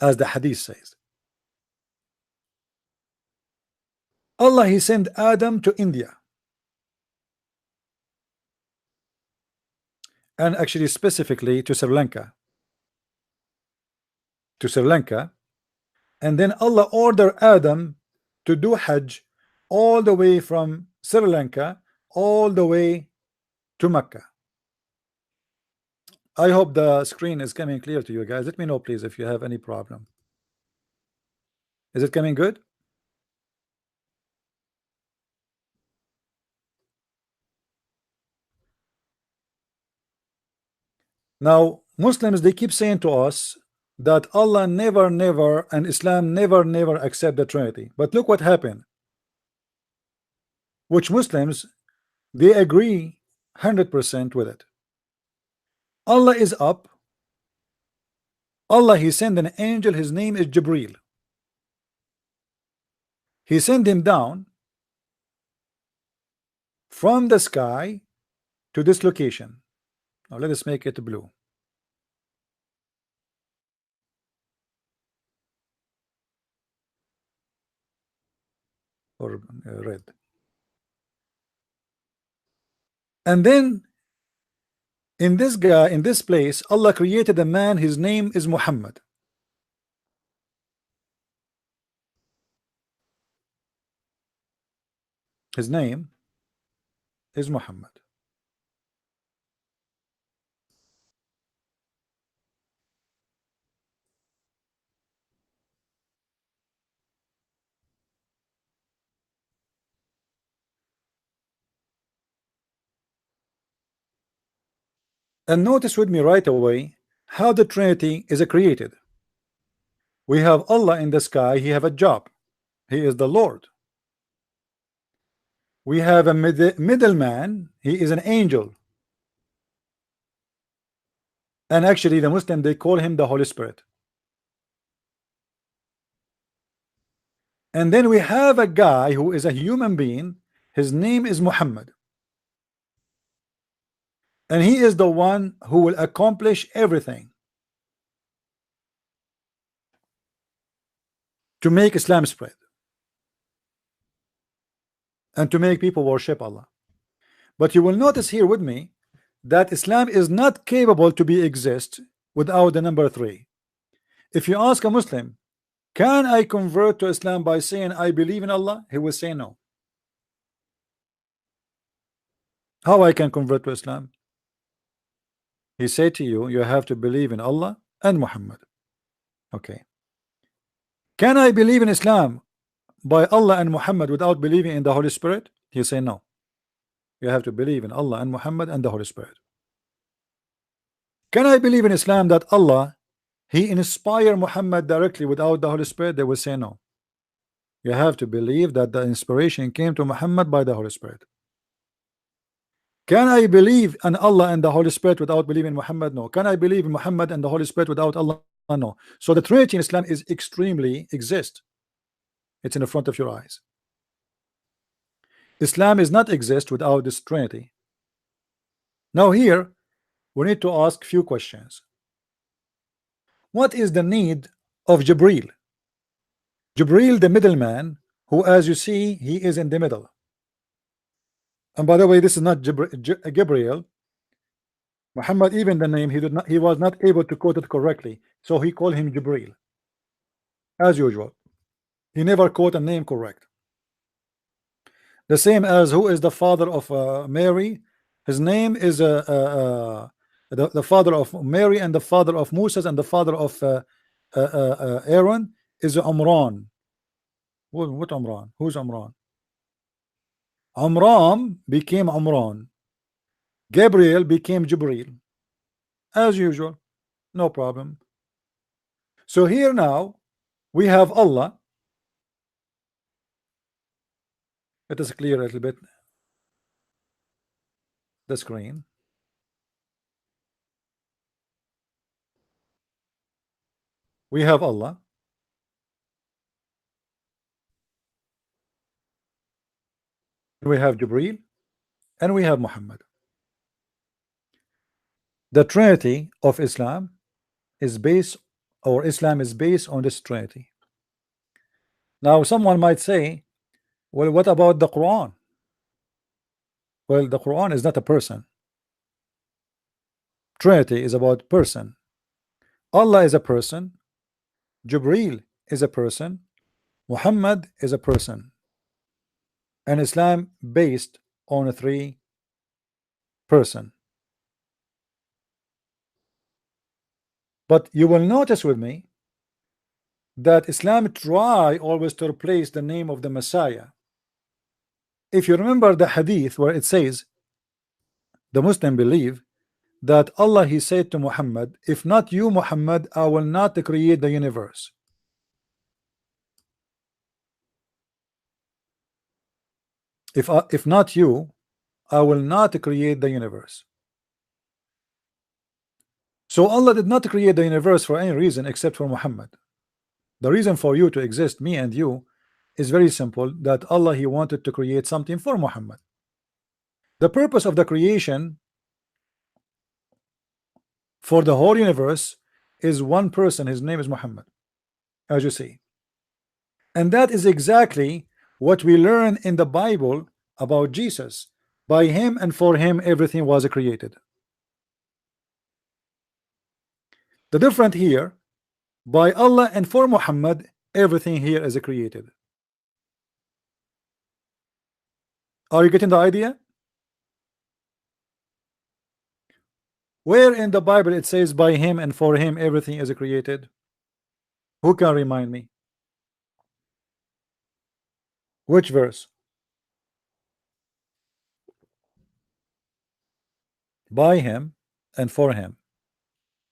as the hadith says. Allah, he sent Adam to India, and actually specifically to Sri Lanka. And then Allah ordered Adam to do Hajj all the way from Sri Lanka all the way to Mecca. I hope the screen is coming clear to you guys. Let me know please if you have any problem. Is it coming good? Now Muslims, they keep saying to us that Allah never and Islam never accept the Trinity. But look what happened. Which Muslims, they agree 100% with it. Allah is up. Allah, he sent an angel, his name is Jibreel. He sent him down from the sky to this location. Now let us make it blue. Or red. And then in this guy, in this place, Allah created a man, his name is Muhammad. His name is Muhammad. And notice with me right away how the Trinity is created. We have Allah in the sky, he have a job, he is the Lord. We have a middleman, he is an angel. And actually the Muslim, they call him the Holy Spirit. And then we have a guy who is a human being, his name is Muhammad. And he is the one who will accomplish everything to make Islam spread and to make people worship Allah. But you will notice here with me that Islam is not capable to be exist without the number 3. If you ask a Muslim, can I convert to Islam by saying I believe in Allah? He will say no. How I can convert to Islam? He said to you, you have to believe in Allah and Muhammad. Okay. Can I believe in Islam by Allah and Muhammad without believing in the Holy Spirit? He say no. You have to believe in Allah and Muhammad and the Holy Spirit. Can I believe in Islam that Allah, he inspired Muhammad directly without the Holy Spirit, they will say no. You have to believe that the inspiration came to Muhammad by the Holy Spirit. Can I believe in Allah and the Holy Spirit without believing Muhammad? No. Can I believe in Muhammad and the Holy Spirit without Allah? No. So the Trinity in Islam is extremely exist. It's in the front of your eyes. Islam is not exist without this Trinity. Now here we need to ask few questions. What is the need of Jibril? Jibril, the middleman, who, as you see, he is in the middle. And by the way, this is not Gabriel. Muhammad, even the name, he was not able to quote it correctly, so he called him Jibril. As usual, he never quote a name correct. The same as who is the father of Mary. His name is the father of Mary and the father of Moses and the father of Aaron is Amran. What Amran? Who's Amran? Amram became Amran. Gabriel became Jibril. As usual, no problem. So here now we have Allah. Let us clear a little bit the screen. We have Allah. We have Jibril and we have Muhammad. The Trinity of Islam is based, or Islam is based on this Trinity. Now someone might say, well, what about the Quran? Well, the Quran is not a person. Trinity is about person. Allah is a person, Jibril is a person, Muhammad is a person, and Islam based on a three person. But you will notice with me that Islam try always to replace the name of the Messiah. If you remember the hadith where it says the Muslim believe that Allah, he said to Muhammad, if not you Muhammad, I will not create the universe. If not you, I will not create the universe. So Allah did not create the universe for any reason except for Muhammad. The reason for you to exist, me and you, is very simple, that Allah, he wanted to create something for Muhammad. The purpose of the creation for the whole universe is one person, his name is Muhammad, as you see. And that is exactly what we learn in the Bible about Jesus. By him and for him everything was created. The difference here, by Allah and for Muhammad, everything here is created. Are you getting the idea? Where in the Bible it says by him and for him everything is created? Who can remind me? Which verse? By him and for him.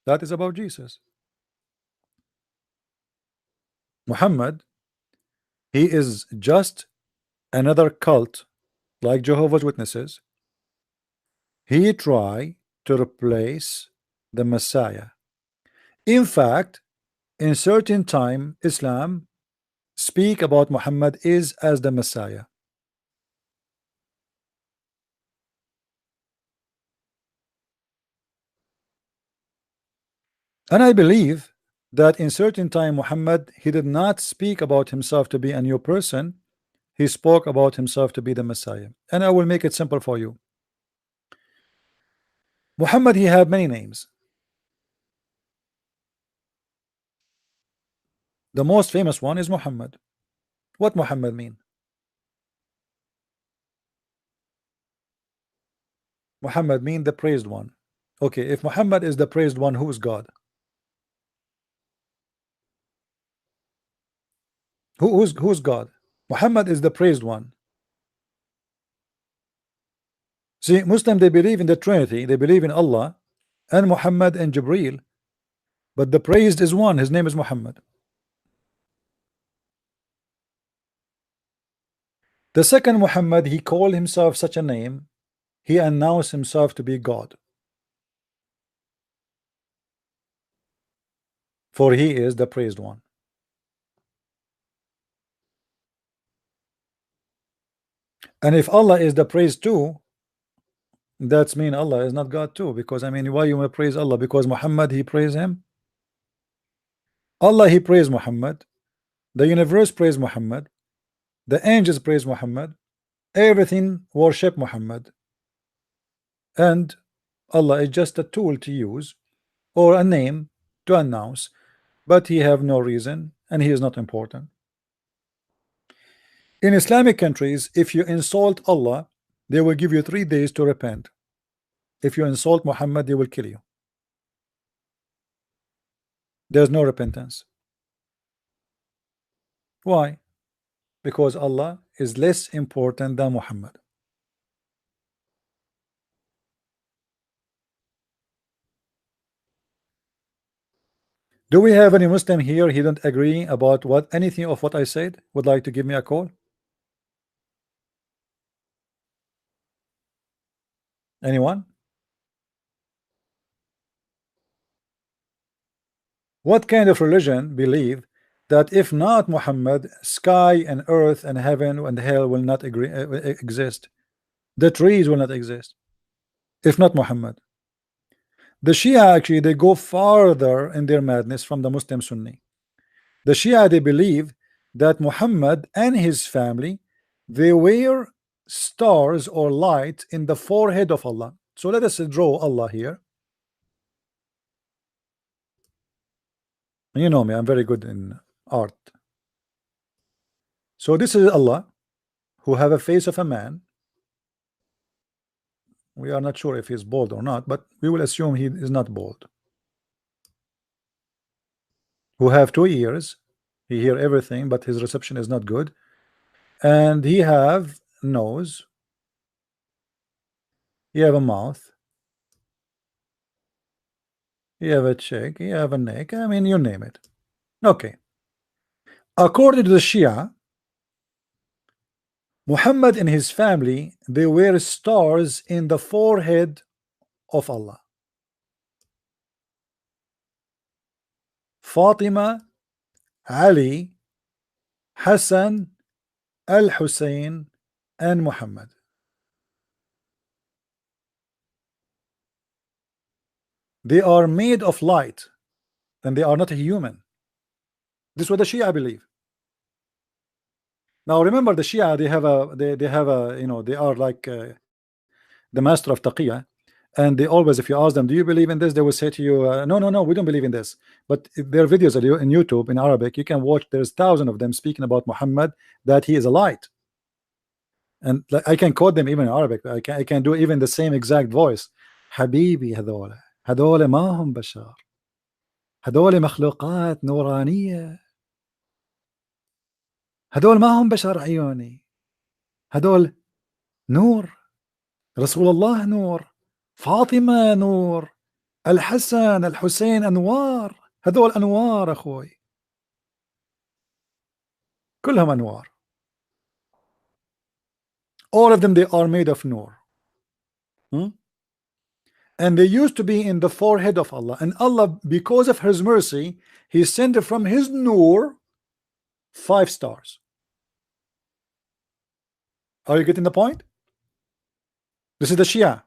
That is about Jesus. Muhammad, he is just another cult like Jehovah's Witnesses. He tried to replace the Messiah. In fact, in certain time, Islam speak about Muhammad is as the Messiah. And I believe that in certain time Muhammad, he did not speak about himself to be a new person. He spoke about himself to be the Messiah. And I will make it simple for you. Muhammad, he had many names. The most famous one is Muhammad. What Muhammad mean? Muhammad mean the praised one. Okay, if Muhammad is the praised one, who is God? Who's God? Muhammad is the praised one. See, Muslim, they believe in the Trinity. They believe in Allah and Muhammad and Jibril. but the praised is one. His name is Muhammad. The second Muhammad, he called himself such a name. He announced himself to be God, for he is the praised one. And if Allah is the praised too, that's mean Allah is not God too, because I mean, why you may praise Allah? Because Muhammad, he praised him. Allah, he praised Muhammad. The universe praised Muhammad. The angels praise Muhammad. Everything worship Muhammad. And Allah is just a tool to use, or a name to announce, but he have no reason and he is not important. In Islamic countries, if you insult Allah, they will give you 3 days to repent. If you insult Muhammad, they will kill you. There's no repentance. Why? Because Allah is less important than Muhammad. Do we have any Muslim here? He don't agree about anything of what I said? Would like to give me a call? Anyone? What kind of religion believe that if not Muhammad, sky and earth and heaven and hell will not exist? The trees will not exist if not Muhammad. The Shia, actually, they go farther in their madness from the Muslim Sunni. The Shia, they believe that Muhammad and his family, they wear stars or light in the forehead of Allah. So let us draw Allah here. You know me, I'm very good in art. So this is Allah, who have a face of a man. We are not sure if he's bald or not, but we will assume he is not bald. Who have 2 ears, he hear everything, but his reception is not good. And he have nose, he have a mouth, he have a cheek, he have a neck. I mean, you name it. Okay. According to the Shia, Muhammad and his family, they wear stars in the forehead of Allah. Fatima, Ali, Hassan, Al-Hussein, and Muhammad. They are made of light, and they are not a human. This is what the Shia believe. Now remember, the Shia, they have a, you know, they are like the master of taqiyya, and they always, if you ask them, do you believe in this, they will say to you, no, we don't believe in this. But their videos are in YouTube in Arabic, you can watch. There's thousands of them speaking about Muhammad, that he is a light. And like, I can quote them even in Arabic. I can do even the same exact voice. حبيبي هذول ما هم بشر, هذول مخلوقات نورانية, هذول ما هم بشر عيوني, هذول نور, رسول الله نور, فاطمة نور, الحسن الحسين أنوار, هذول أنوار أخوي, كلهم أنوار. All of them, they are made of nur. And they used to be in the forehead of Allah, and Allah, because of his mercy, he sent from his nur 5 stars. Are you getting the point? This is the Shia.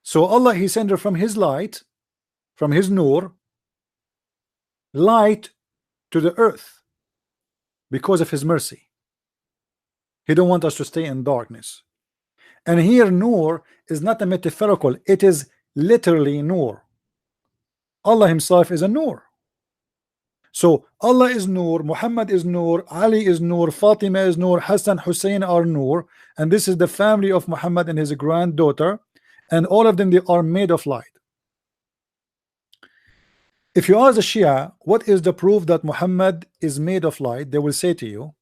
So Allah, he sent from his light, from his nur, light to the earth because of his mercy. He don't want us to stay in darkness. And here nur is not a metaphorical, it is literally nur. Allah himself is a nur. So Allah is nur, Muhammad is nur, Ali is nur, Fatima is nur, Hassan, Hussein are nur, and this is the family of Muhammad and his granddaughter, and all of them, they are made of light. If you ask the Shia, what is the proof that Muhammad is made of light, they will say to you,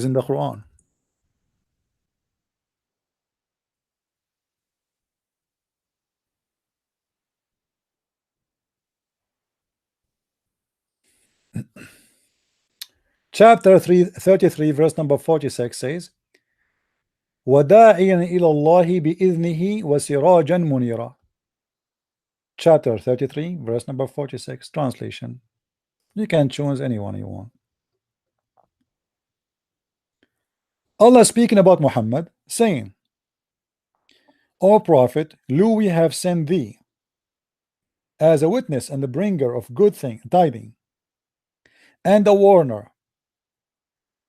is in the Quran. Chapter 33 verse number 46 says, وَدَاعِيًا إِلَى اللَّهِ بِإِذْنِهِ وَسِرَاجًا مُنِيرًا. Chapter 33 verse number 46. Translation. You can choose anyone you want. Allah speaking about Muhammad, saying, O Prophet, lo, we have sent thee as a witness and the bringer of good tidings, and a warner,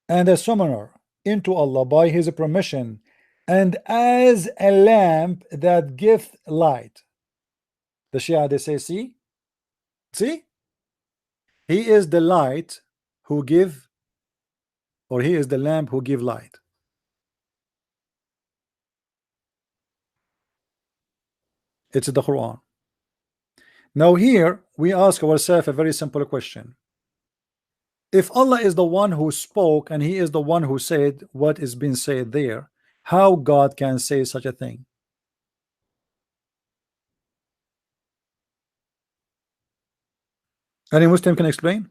and a summoner into Allah by his permission, and as a lamp that giveth light. The Shia, they say, see, he is the light who give, or he is the lamp who give light. It's the Quran. Now here we ask ourselves a very simple question. If Allah is the one who spoke and he is the one who said what is being said there, how God can say such a thing? Any Muslim can explain?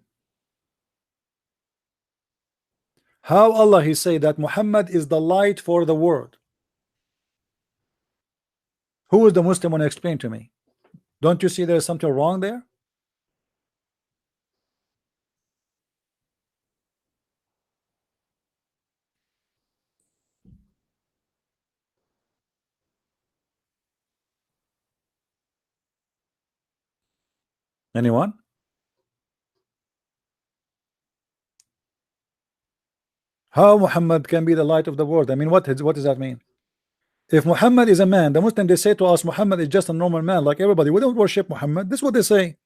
How Allah he say that Muhammad is the light for the world? Who is the Muslim want to explain to me? Don't you see there's something wrong there? Anyone? How Muhammad can be the light of the world? I mean, what does that mean? If Muhammad is a man, the Muslim they say to us, Muhammad is just a normal man like everybody. We don't worship Muhammad. This is what they say.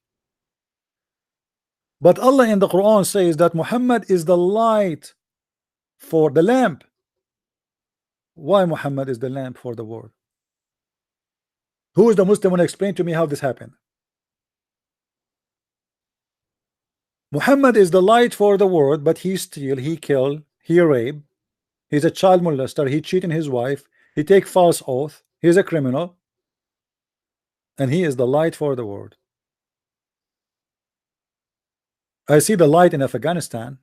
But Allah in the Quran says that Muhammad is the light for the lamp. Why Muhammad is the lamp for the world? Who is the Muslim want to explain to me how this happened? Muhammad is the light for the world, but he steal, he kill, he rape, he's a child molester, he cheating his wife, he take false oath, he's a criminal, and he is the light for the world. I see the light in Afghanistan.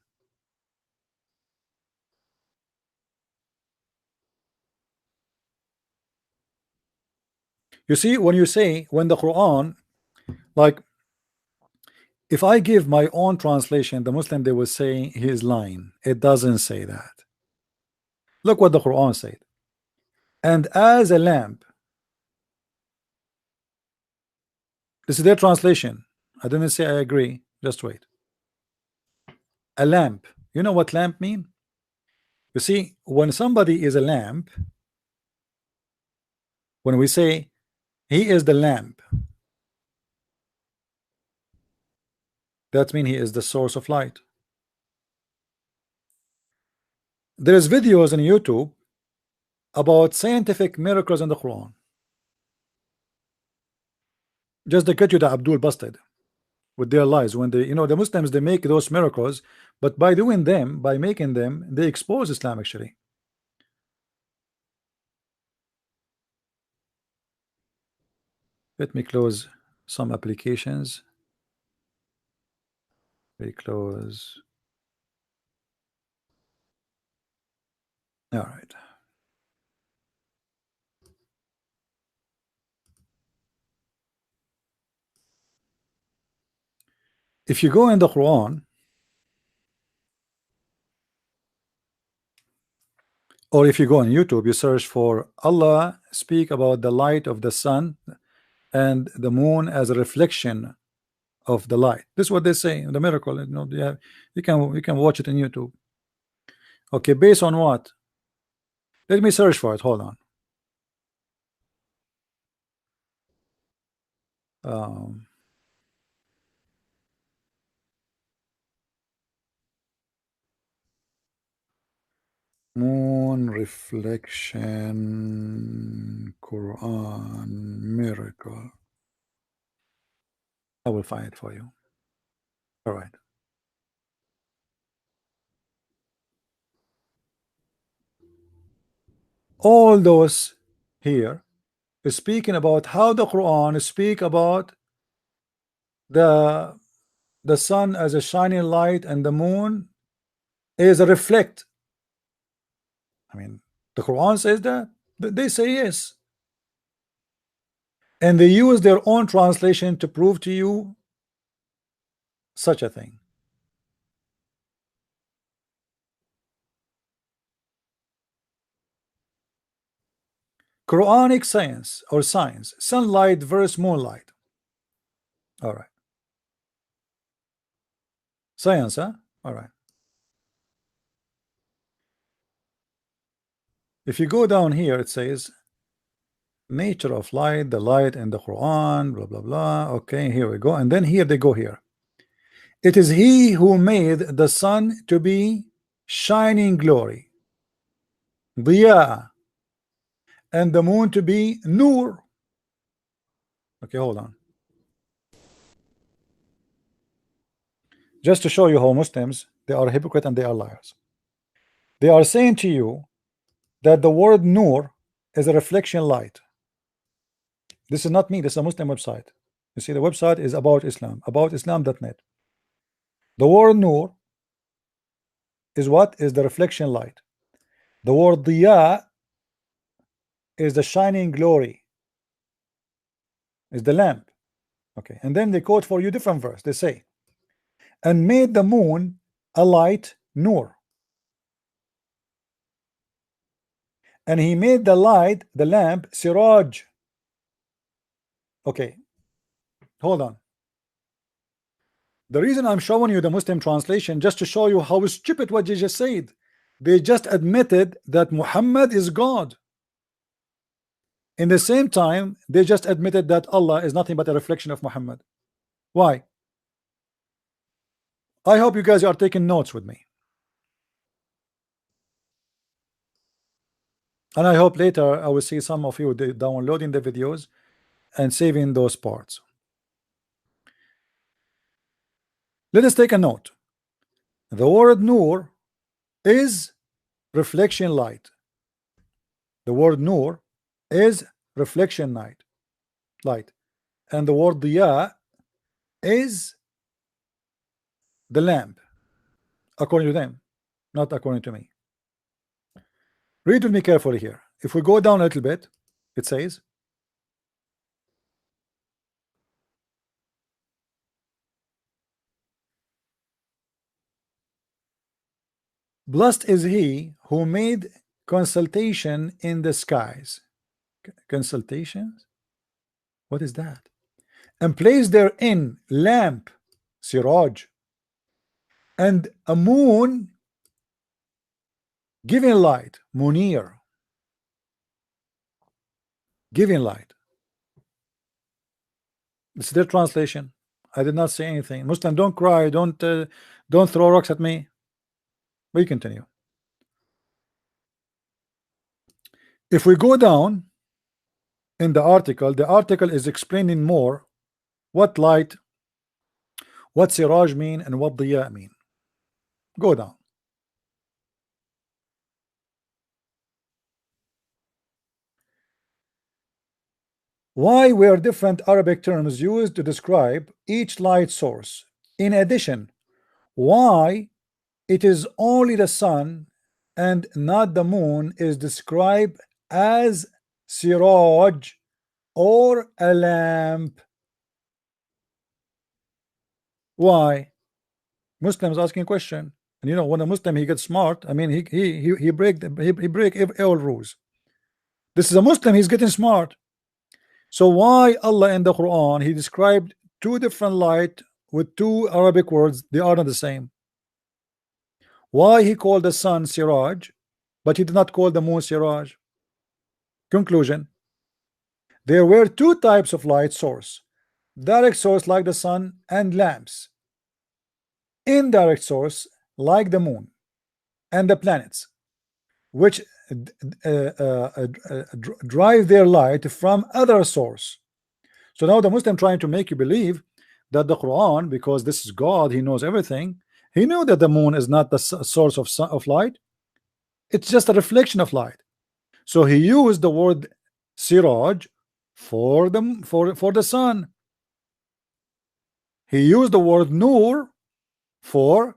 You see, when you say, when the Quran, like, if I give my own translation, the Muslim they will say he is lying. It doesn't say that. Look what the Quran said. And as a lamp. This is their translation. I didn't say I agree. Just wait. A lamp. You know what lamp mean? You see, when somebody is a lamp, when we say he is the lamp, that means he is the source of light. There is videos on YouTube about scientific miracles in the Quran. Just to get you the Abdul busted with their lies. When they, the Muslims, they make those miracles, but by doing them, by making them, they expose Islam actually. Let me close some applications. We close. All right. If you go in the Quran, or if you go on YouTube, you search for Allah speak about the light of the sun and the moon as a reflection of the light. This is what they say in the miracle. You can watch it on YouTube. Okay, based on what? Let me search for it. Hold on. Moon reflection Quran miracle. I will find it for you. All right. All those here is speaking about how the Quran speak about the sun as a shining light and the moon is a reflect. I mean, the Quran says that, they say yes, and they use their own translation to prove to you such a thing. Quranic science or science, sunlight versus moonlight. All right, science, huh? All right. If you go down here, it says nature of light, the light in the Quran, blah blah blah. Okay, here we go, and then here they go here. It is he who made the sun to be shining glory, diya, and the moon to be nur. Okay, hold on. Just to show you how Muslims, they are hypocrite and they are liars. They are saying to you that the word nur is a reflection light. This is not me, this is a Muslim website. You see, the website is about Islam, aboutislam.net. The word nur is what? Is the reflection light. The word diya is the shining glory, is the lamp. Okay, and then they quote for you different verse. They say, and made the moon a light, nur, and he made the light, the lamp, siraj. Okay, hold on. The reason I'm showing you the Muslim translation, just to show you how stupid what you just said. They just admitted that Muhammad is God. In the same time, they just admitted that Allah is nothing but a reflection of Muhammad. Why? I hope you guys are taking notes with me. And I hope later I will see some of you downloading the videos and saving those parts. Let us take a note. The word nur is reflection light. The word nur is reflection light, and the word diya is the lamp, according to them, not according to me. Read with me carefully here. If we go down a little bit, it says, blessed is he who made consultation in the skies. Consultations? What is that? And placed therein lamp, siraj, and a moon giving light, munir, giving light. It's their translation. I did not say anything. Muslim, don't cry, don't throw rocks at me. We continue. If we go down in the article is explaining more what light, what siraj mean, and what diya mean. Go down. Why were different Arabic terms used to describe each light source? In addition, why it is only the sun and not the moon is described as siraj or a lamp? Why? Muslims asking a question, and you know, when a Muslim he gets smart, I mean he break all rules. This is a Muslim, he's getting smart. So why Allah in the Quran he described two different light with two Arabic words, they are not the same? Why he called the sun siraj but he did not call the moon siraj? Conclusion: there were two types of light source: direct source like the sun and lamps, indirect source like the moon and the planets, which drive their light from other source. So now the Muslim trying to make you believe that the Quran, because this is God, he knows everything, he knew that the moon is not the source of light, it's just a reflection of light. So he used the word siraj for the sun. He used the word nur for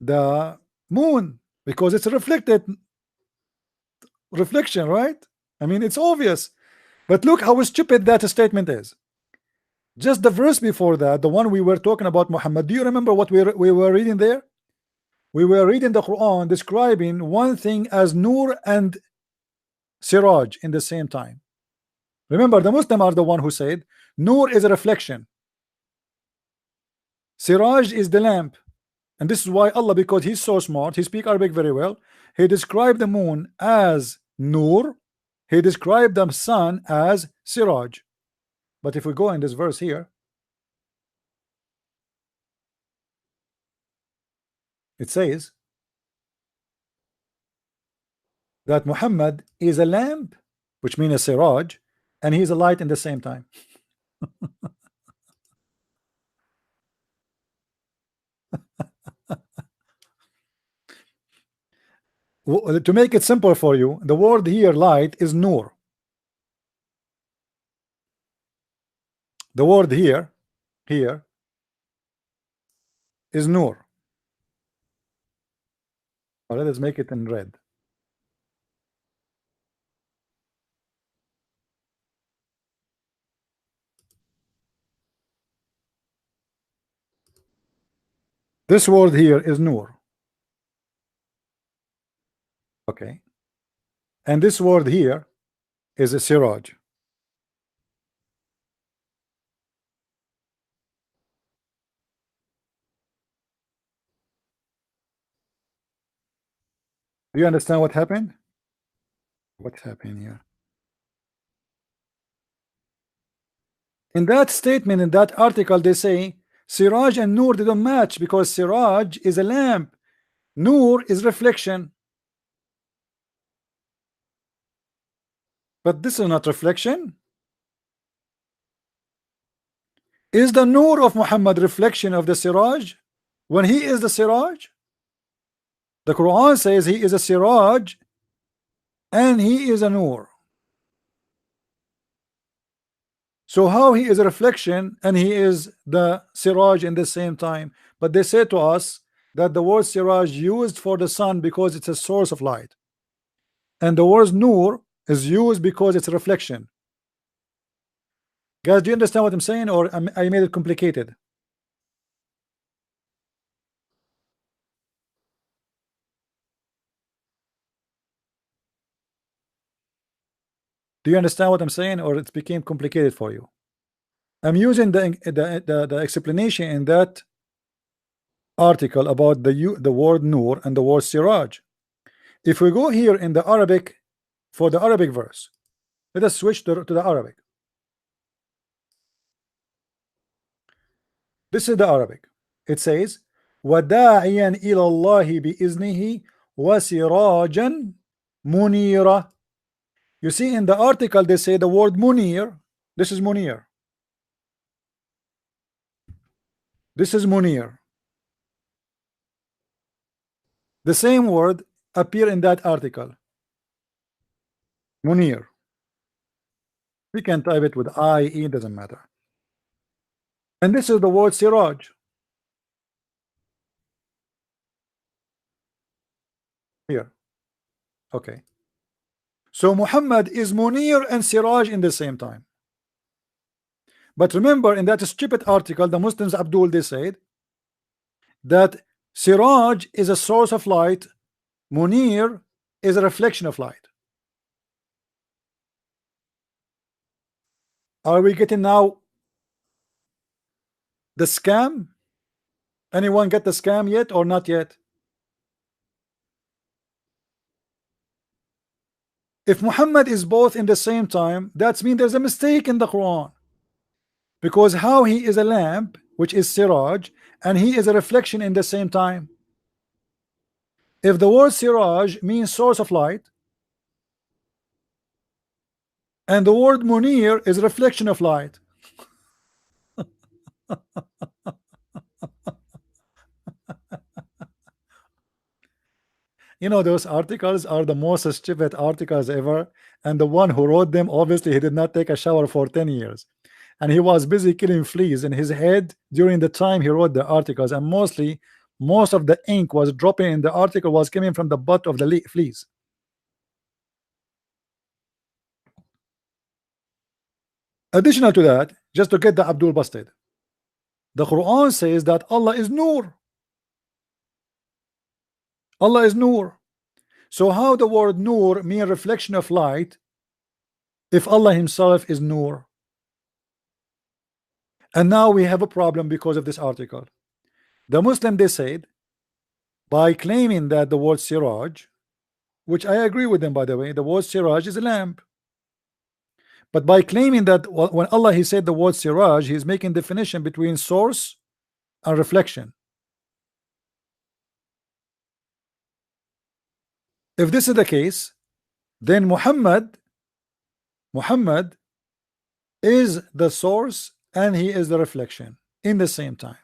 the moon because it's a reflection, right? I mean, it's obvious. But look how stupid that statement is. Just the verse before that, the one we were talking about Muhammad, do you remember what we were reading there? We were reading the Quran describing one thing as Nur and Siraj in the same time. Remember, the Muslim are the one who said Nur is a reflection, Siraj is the lamp. And this is why Allah, because he's so smart, he speaks Arabic very well, he described the moon as Nur, he described the sun as Siraj. But if we go in this verse here, it says that Muhammad is a lamp, which means a Siraj, and he's a light in the same time. To make it simple for you, the word here light is Nur. The word here is Nur. Let us make it in red. This word here is Nur. Okay. And this word here is a Siraj. Do you understand what happened? What's happening here? In that statement, in that article, they say Siraj and Nur, they don't match because Siraj is a lamp, Nur is reflection. But this is not reflection. Is the Nur of Muhammad reflection of the Siraj when he is the Siraj? The Quran says he is a Siraj and he is a Nur. So how he is a reflection and he is the Siraj in the same time? But they say to us that the word Siraj used for the sun because it's a source of light, and the word Nur is used because it's a reflection. Guys, do you understand what I'm saying, or I made it complicated? Do you understand what I'm saying, or it became complicated for you? I'm using the explanation in that article about the word Nur and the word Siraj. If we go here in the Arabic, for the Arabic verse, let us switch to the Arabic. This is the Arabic. It says وَدَاعِيًا إِلَى اللَّهِ بِإِذْنِهِ وَسِرَاجًا مُنِيرًا. You see, in the article they say the word Munir. This is Munir. This is Munir. The same word appear in that article. Munir. We can type it with IE, doesn't matter. And this is the word Siraj. Here. Okay. So Muhammad is Munir and Siraj in the same time. But remember, in that stupid article, the Muslims, Abdul, they said that Siraj is a source of light, Munir is a reflection of light. Are we getting now the scam? Anyone get the scam yet or not yet? If Muhammad is both in the same time, that means there's a mistake in the Quran. Because how he is a lamp, which is Siraj, and he is a reflection in the same time. If the word Siraj means source of light, and the word Munir is reflection of light. You know, those articles are the most stupid articles ever, and the one who wrote them, obviously he did not take a shower for 10 years, and he was busy killing fleas in his head during the time he wrote the articles. And mostly most of the ink was dropping in the article was coming from the butt of the fleas. Additional to that, just to get the Abdul busted, the Quran says that Allah is Nur. Allah is Nur. So how the word Nur mean reflection of light if Allah himself is Nur? And now we have a problem because of this article. The Muslim, they said, by claiming that the word Siraj, which I agree with them, by the way, the word Siraj is a lamp. But by claiming that when Allah he said the word Siraj, he's making definition between source and reflection. If this is the case, then Muhammad is the source and he is the reflection in the same time.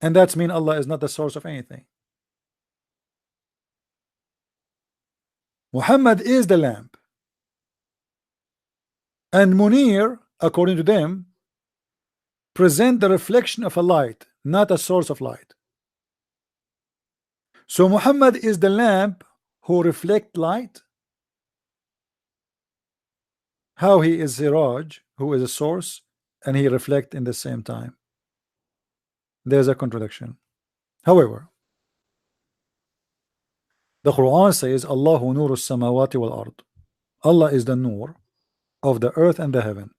And that's mean Allah is not the source of anything. Muhammad is the lamp, and Munir, according to them, present the reflection of a light, not a source of light. So Muhammad is the lamp who reflect light. How he is Siraj, who is a source, and he reflect in the same time. There's a contradiction. However, the Quran says Allahu nuru samawati wal ard. Allah is the nur of the earth and the heaven.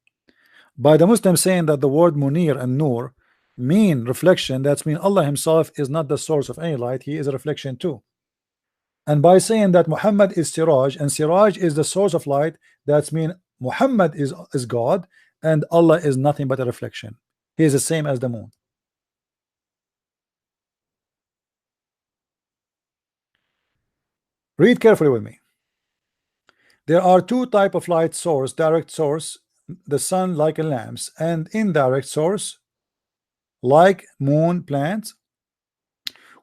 By the Muslim saying that the word Munir and Nur mean reflection, that's mean Allah himself is not the source of any light, he is a reflection too. And by saying that Muhammad is Siraj and Siraj is the source of light, that's mean Muhammad is God and Allah is nothing but a reflection. He is the same as the moon. Read carefully with me. There are two types of light source: direct source, the sun like a lamps, and indirect source like moon, plants,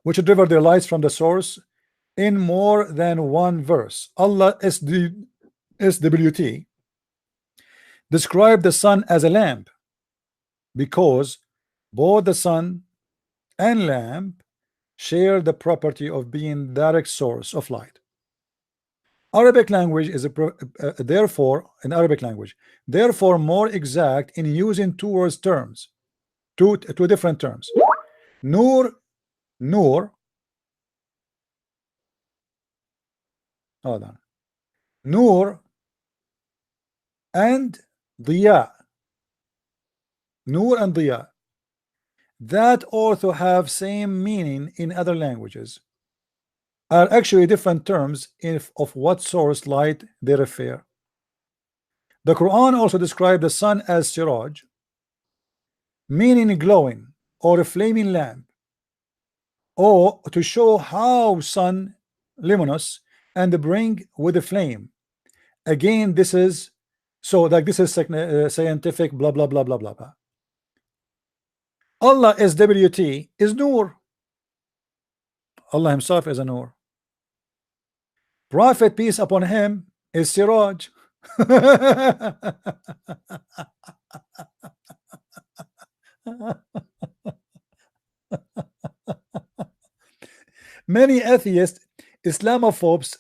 which deliver their lights from the source. In more than one verse, Allah SWT described the sun as a lamp because both the sun and lamp share the property of being direct source of light. Arabic language is therefore more exact in using two different terms. Nur, hold on. Nur and Diya. Nur and Diya. That also have same meaning in other languages, are actually different terms of what source light they refer. The Quran also described the sun as Siraj, meaning glowing or a flaming lamp, or to show how sun luminous and bring with a flame. Again, this is so like this is scientific blah blah blah blah blah blah. Allah SWT is Nur. Allah himself is a Nur. Prophet, peace upon him, is Siraj. Many atheists, Islamophobes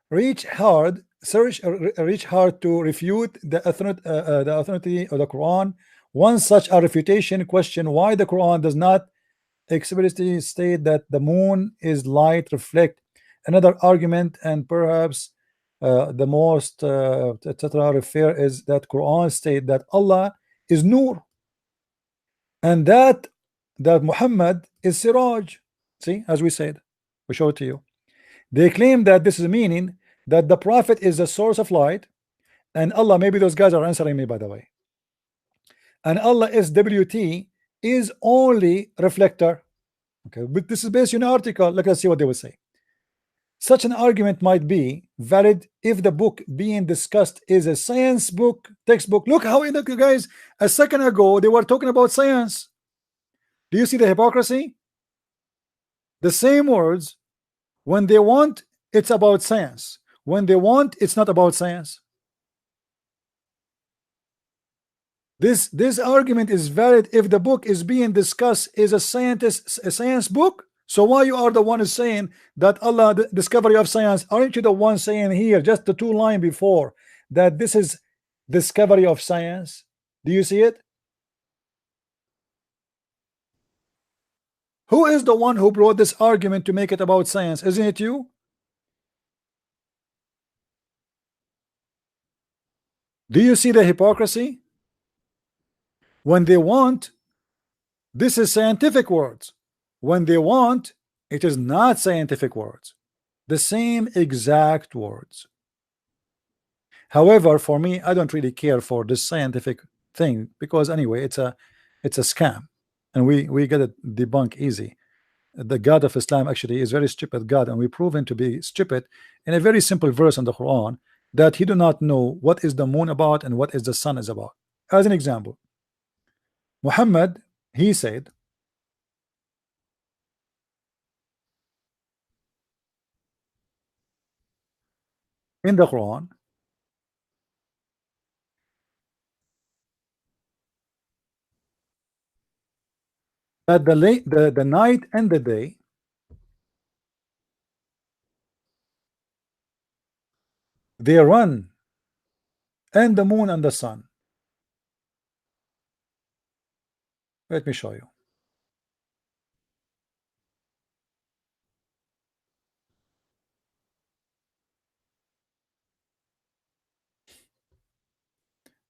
reach hard to refute the authority of the Quran. One such a refutation question why the Quran does not explicitly state that the moon is light reflect. Another argument, and perhaps the most etc. refer is that Quran state that Allah is Nur and that Muhammad is Siraj. See, as we said, we show it to you. They claim that this is meaning that the Prophet is the source of light, and Allah, maybe those guys are answering me by the way, and Allah SWT is only reflector. Okay, but this is based on an article. Let's see what they will say. Such an argument might be valid if the book being discussed is a science book, textbook. Look how, guys, a second ago they were talking about science. Do you see the hypocrisy? The same words, when they want, it's about science. When they want, it's not about science. This argument is valid if the book is being discussed is a science book. So why you are the one is saying that Allah, the discovery of science? Aren't you the one saying here just the 2 lines before that this is discovery of science? Do you see it? Who is the one who brought this argument to make it about science? Isn't it you? Do you see the hypocrisy? When they want, this is scientific words. When they want, it is not scientific words. The same exact words. However, for me, I don't really care for this scientific thing because anyway, it's a scam, and we get it debunked easy. The God of Islam actually is very stupid God, and we prove him to be stupid in a very simple verse in the Quran that he do not know what is the moon about and what is the sun is about. As an example, Muhammad, he said in the Quran that the night and the day they run, and the moon and the sun. Let me show you.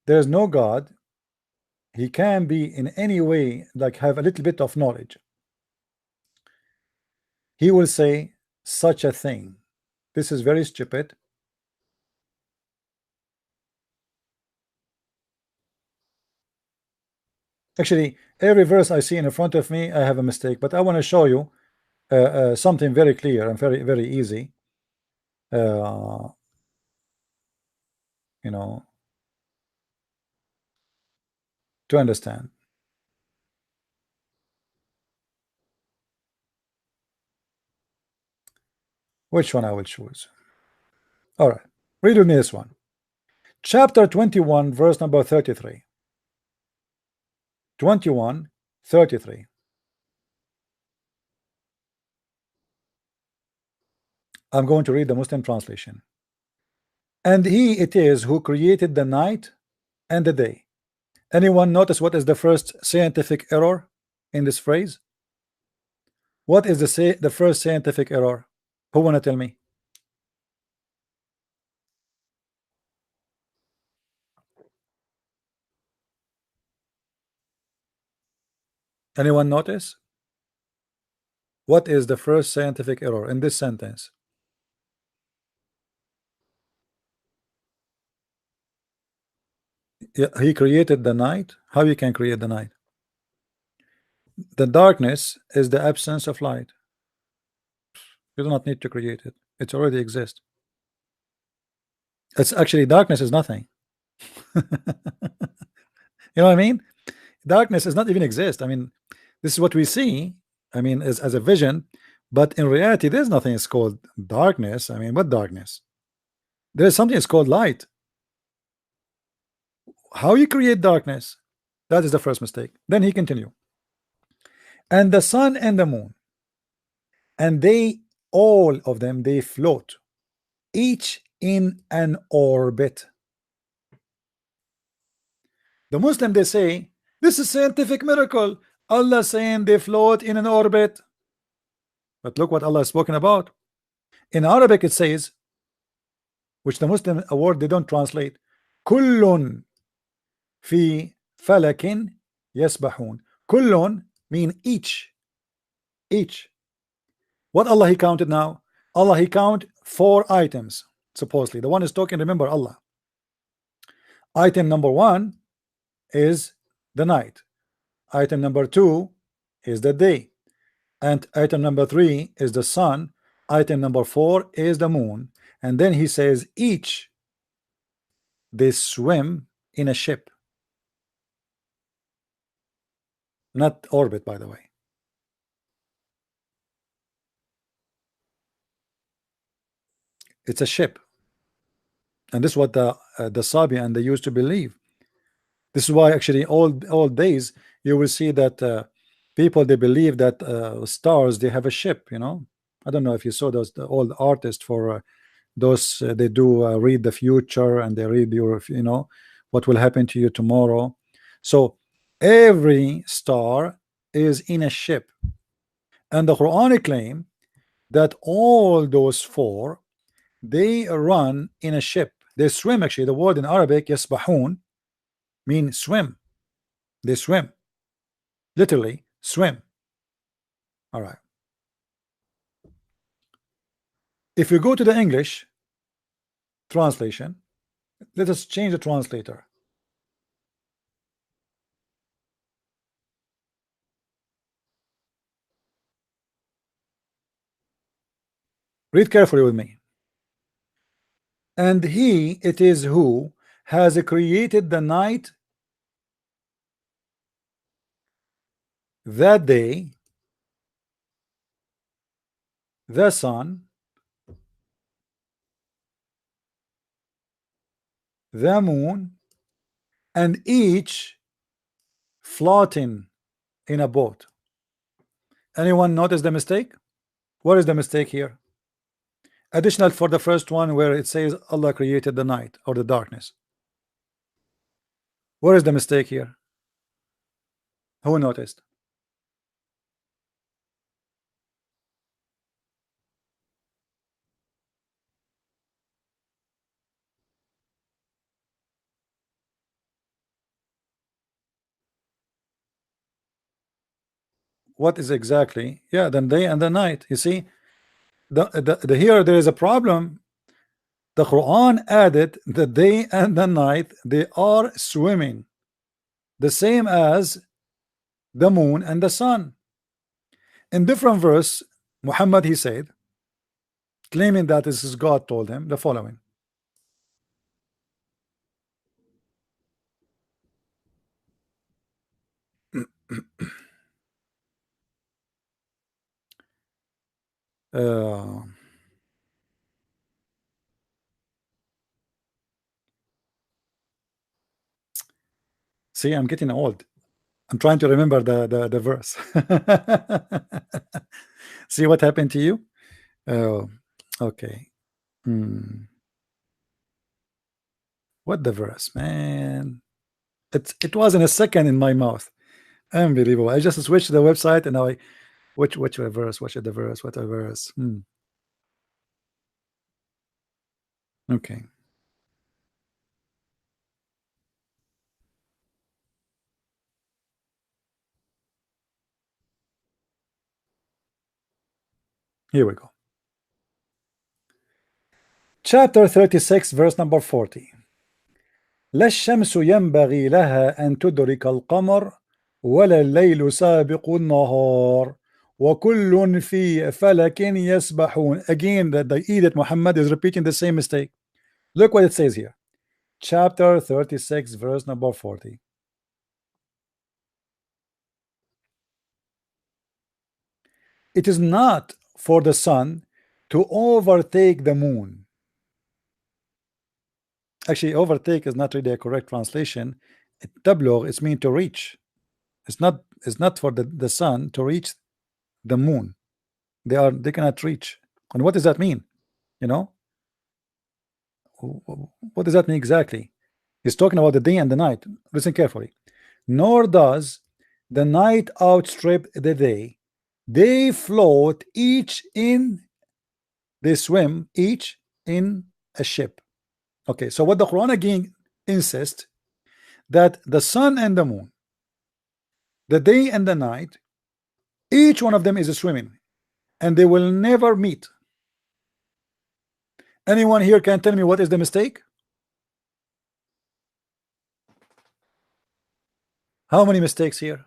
There is no God. He can be in any way like have a little bit of knowledge. He will say such a thing. This is very stupid. Actually, every verse I see in front of me, I have a mistake, but I want to show you something very clear and very easy. You know, to understand. Which one I will choose? All right, read with me this one. Chapter 21, verse number 33. 21:33. I'm going to read the Muslim translation. And he it is who created the night and the day. Anyone notice what is the first scientific error in this phrase? What is the first scientific error? Who wanna tell me? Anyone notice? What is the first scientific error in this sentence? Yeah, he created the night. How you can create the night? The darkness is the absence of light. You do not need to create it. It already exists. It's actually darkness is nothing. You know what I mean? Darkness does not even exist. I mean, this is what we see. I mean, as a vision, but in reality, there's nothing is called darkness. I mean, what darkness? There's something is called light. How you create darkness? That is the first mistake. Then he continue. And the sun and the moon, and they all of them they float, each in an orbit. The Muslim they say this is scientific miracle. Allah saying they float in an orbit. But look what Allah has spoken about. In Arabic it says, which the Muslim a word they don't translate, kullun fi falakin yasbahun. Kullun mean each. What Allah he counted now? Allah he count 4 items supposedly. The one is talking, remember Allah. Item number 1 is the night. Item number 2 is the day. And item number 3 is the sun. Item number 4 is the moon. And then he says each they swim in a ship, not orbit, by the way. It's a ship, and this is what the Sabi and they used to believe This is why actually all days you will see that people, they believe that stars, they have a ship, you know. I don't know if you saw those, the old artists for those they do read the future, and they read your, you know, what will happen to you tomorrow. So every star is in a ship, and the Quran claim that all those four, they run in a ship, they swim. Actually, the word in Arabic yasbahun mean swim. They swim, literally swim. All right, if you go to the English translation, let us change the translator. Read carefully with me. And he it is who has created the night, that day, the sun, the moon, and each floating in a boat. Anyone notice the mistake? What is the mistake here? Additional for the first one, where it says Allah created the night or the darkness. What is the mistake here? Who noticed? What is exactly? Yeah, the day and the night. You see, the here there is a problem. The Quran added the day and the night, they are swimming, the same as the moon and the sun. In different verse, Muhammad, he said, claiming that this is God, told him the following. Uh, see, I'm getting old. I'm trying to remember the verse. See what happened to you? Okay. What the verse, man? It wasn't a second in my mouth. Unbelievable. I just switched the website, and now I which verse? What the verse? What a verse? Okay. Here we go. Chapter 36, verse number 40. لا الشمس ينبغي لها أن تدرك القمر ولا الليل سابق النهار وكل في فلك يسبحون. Again, the idiot Muhammad is repeating the same mistake. Look what it says here. Chapter 36, verse number 40. It is not for the sun to overtake the moon. Actually, overtake is not really a correct translation. Tablugh is mean to reach. It's not for the sun to reach the moon. They cannot reach. And what does that mean? You know, what does that mean exactly? He's talking about the day and the night. Listen carefully. Nor does the night outstrip the day. They float they swim each in a ship. Okay, so what the Quran again insists, that the sun and the moon, the day and the night, each one of them is a swimming, and they will never meet. Anyone here can tell me what is the mistake? How many mistakes here?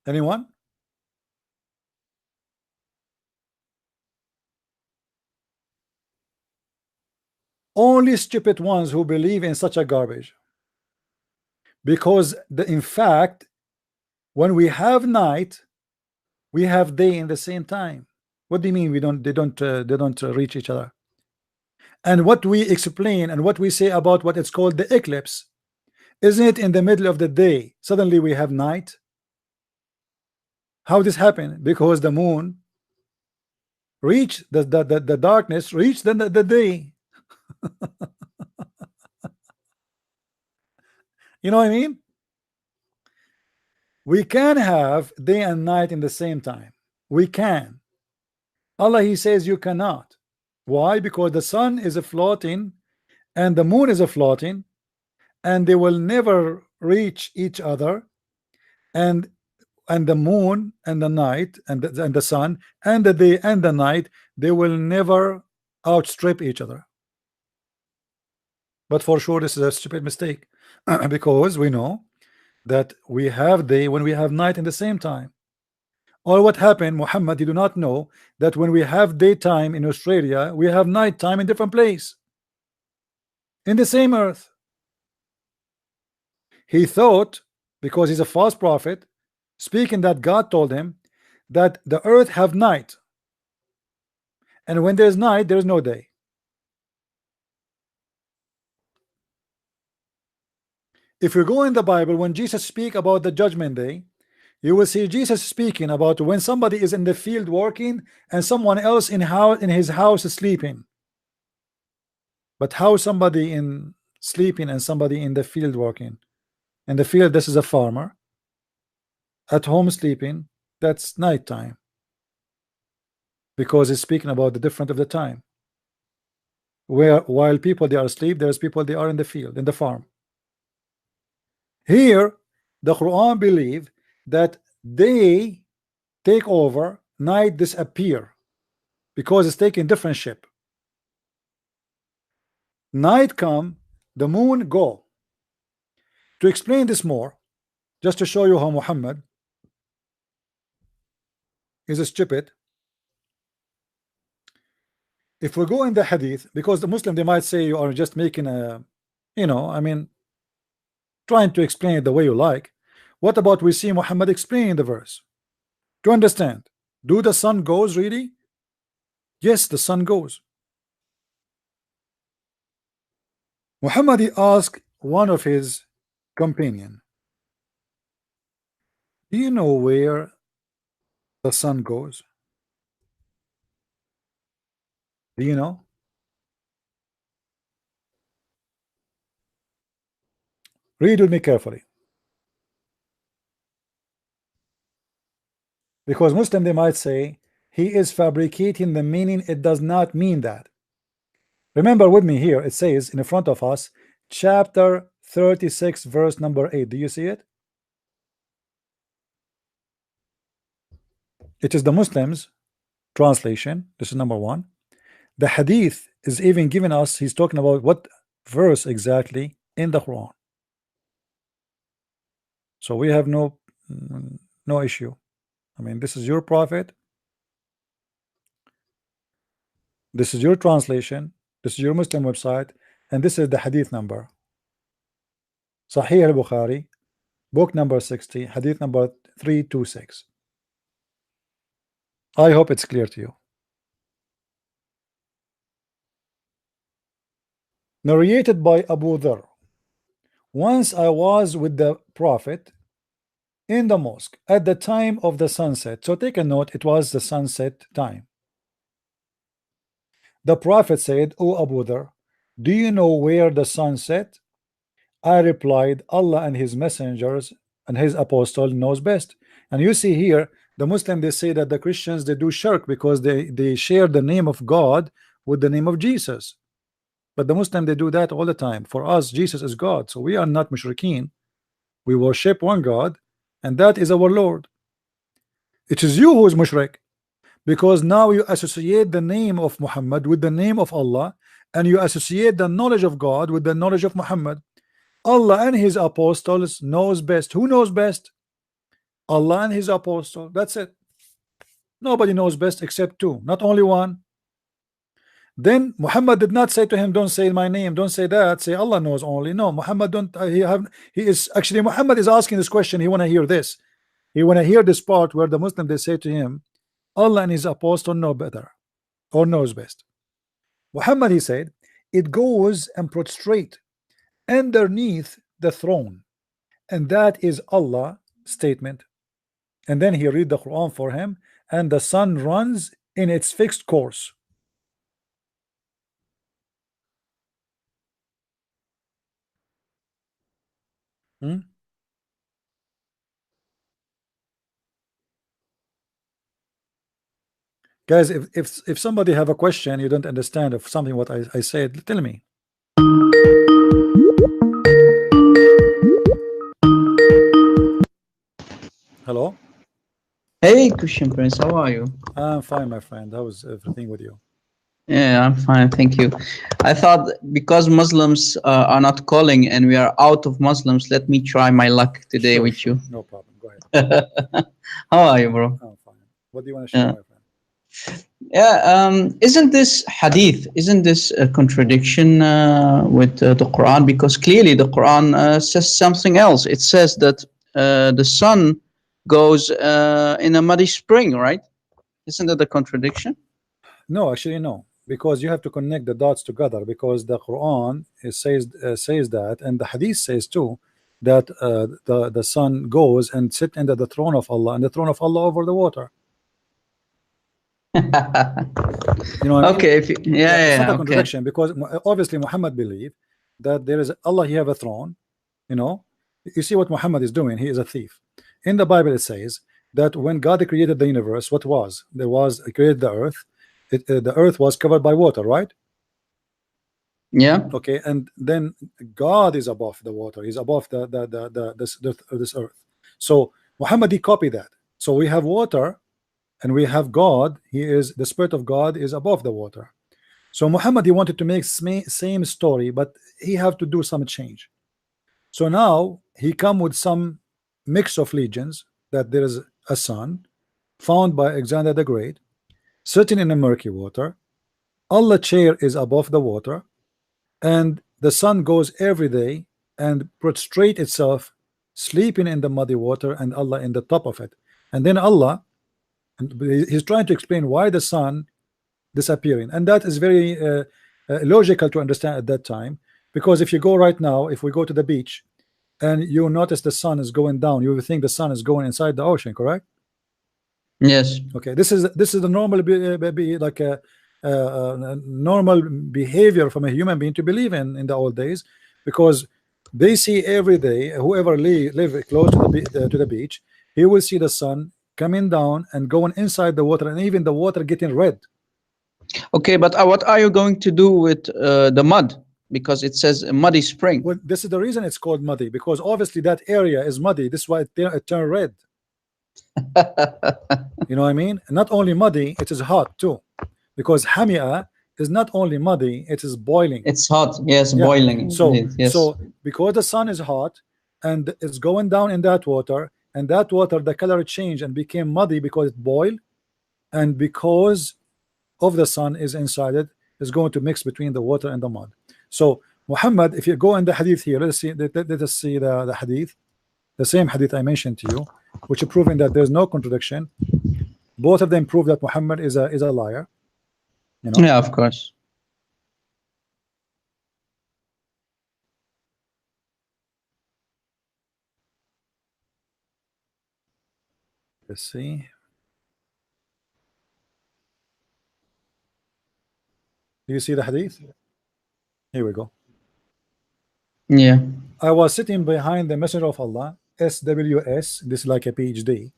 Anyone? Only stupid ones who believe in such a garbage. Because in fact, when we have night, we have day in the same time. What do you mean they don't reach each other? And what we explain and what we say about what it's called the eclipse, isn't it in the middle of the day suddenly we have night? How this happen? Because the moon reach the darkness reach the day. You know what I mean? We can have day and night in the same time. We can. Allah, he says you cannot. Why? Because the sun is a floating and the moon is a floating, and they will never reach each other, and the moon and the night and the sun and the day and the night, they will never outstrip each other. But for sure this is a stupid mistake because we know that we have day when we have night in the same time. Or what happened, Muhammad, you do not know that when we have daytime in Australia, we have nighttime in different place in the same earth. He thought, because he's a false prophet, speaking that God told him that the earth have night, and when there's night there's no day. If you go in the Bible, when Jesus speak about the judgment day, you will see Jesus speaking about when somebody is in the field working and someone else in his house is sleeping. But how somebody in sleeping and somebody in the field working? In the field, this is a farmer. At home sleeping, that's nighttime, because it's speaking about the difference of the time. Where while people they are asleep, there's people they are in the field, in the farm. Here the Quran believe that they take over, night disappear, because it's taking different shape. Night come, the moon go. To explain this more, just to show you how Muhammad is a stupid, if we go in the hadith, because the Muslim they might say you are just making a, you know, I mean, trying to explain it the way you like. What about we see Muhammad explaining the verse to understand? Do the sun goes really? Yes, the sun goes. Muhammad he asked one of his companion, do you know where the sun goes? Do you know? Read with me carefully, because Muslim they might say he is fabricating the meaning. It does not mean that. Remember with me here, it says in front of us, chapter 36 verse number 8. Do you see it? It is the Muslims translation. This is number one. The hadith is even giving us, he's talking about what verse exactly in the Quran. So we have no issue. I mean, this is your prophet, this is your translation, this is your Muslim website, and this is the hadith number. Sahih al-Bukhari, book number 60, hadith number 326. I hope it's clear to you. Narrated by Abu Dhar. Once I was with the Prophet in the mosque at the time of the sunset. So take a note, it was the sunset time. The Prophet said, O Abu Dhar, do you know where the sun set? I replied, Allah and his messengers and his apostle knows best. And you see here, the Muslim they say that the Christians they do shirk because they share the name of God with the name of Jesus. But the Muslim they do that all the time. For us, Jesus is God, so we are not mushrikeen. We worship one God, and that is our Lord. It is you who is mushrik, because now you associate the name of Muhammad with the name of Allah, and you associate the knowledge of God with the knowledge of Muhammad. Allah and his apostles knows best. Who knows best? Allah and his apostle. That's it. Nobody knows best except two, not only one. Then Muhammad did not say to him, don't say my name, don't say that, say Allah knows only. No, Muhammad don't he is actually, Muhammad is asking this question. He want to hear this. He want to hear this part where the Muslim they say to him, Allah and his apostle know better or knows best. Muhammad he said, it goes and prostrate underneath the throne, and that is Allah statement. And then he read the Quran for him, and the sun runs in its fixed course. Guys, if somebody have a question, you don't understand of something what I said, tell me. Hello. Hey, Christian Prince, how are you? I'm fine, my friend. How's everything with you? Yeah, I'm fine, thank you. I thought because Muslims are not calling and we are out of Muslims, let me try my luck today with you. No problem. Go ahead. How are you, bro? I'm fine. What do you want to share, my friend? Yeah, isn't this hadith, isn't this a contradiction with the Quran? Because clearly the Quran says something else. It says that the sun goes in a muddy spring, right? Isn't that a contradiction? No, actually, no, because you have to connect the dots together, because the Quran says that, and the Hadith says too, that the sun goes and sit under the throne of Allah, and the throne of Allah over the water. You know what I mean? Okay, it's not a okay. contradiction, because obviously Muhammad believed that there is Allah, he have a throne. You know, you see what Muhammad is doing, he is a thief. In the Bible it says that when God created the universe, what was? There was created the earth. The earth was covered by water, right? Yeah. Okay, and then God is above the water. He's above this earth. So Muhammad, he copied that. So we have water, and we have God. He is the Spirit of God is above the water. So Muhammad, he wanted to make same story, but he have to do some change. So now he come with some mix of legends that there is a sun found by Alexander the Great, sitting in a murky water. Allah chair is above the water, and the sun goes every day and prostrate itself, sleeping in the muddy water, and Allah in the top of it. And then Allah, and he's trying to explain why the sun disappearing, and that is very logical to understand at that time, because if you go right now, if we go to the beach and you notice the sun is going down, you will think the sun is going inside the ocean, correct? Yes. Okay, this is the normal like a normal behavior from a human being to believe in the old days, because they see every day, whoever live close to the beach, he will see the sun coming down and going inside the water, and even the water getting red. Okay, but what are you going to do with the mud? Because it says a muddy spring. Well, this is the reason it's called muddy, because obviously that area is muddy. This is why it turned red. You know what I mean? Not only muddy, it is hot too, because hamia is not only muddy, it is boiling. It's hot, yes, Yeah. boiling. Yes. So because the sun is hot and it's going down in that water, and that water, the color changed and became muddy because it boiled, and because of the sun is inside it, is going to mix between the water and the mud. So Muhammad, if you go in the hadith here, let us see the hadith, the same hadith I mentioned to you, which are proving that there's no contradiction. Both of them prove that Muhammad is a liar. You know? Yeah, of course. Let's see. Do you see the hadith? Here we go. Yeah. I was sitting behind the Messenger of Allah, SWS, this is like a PhD,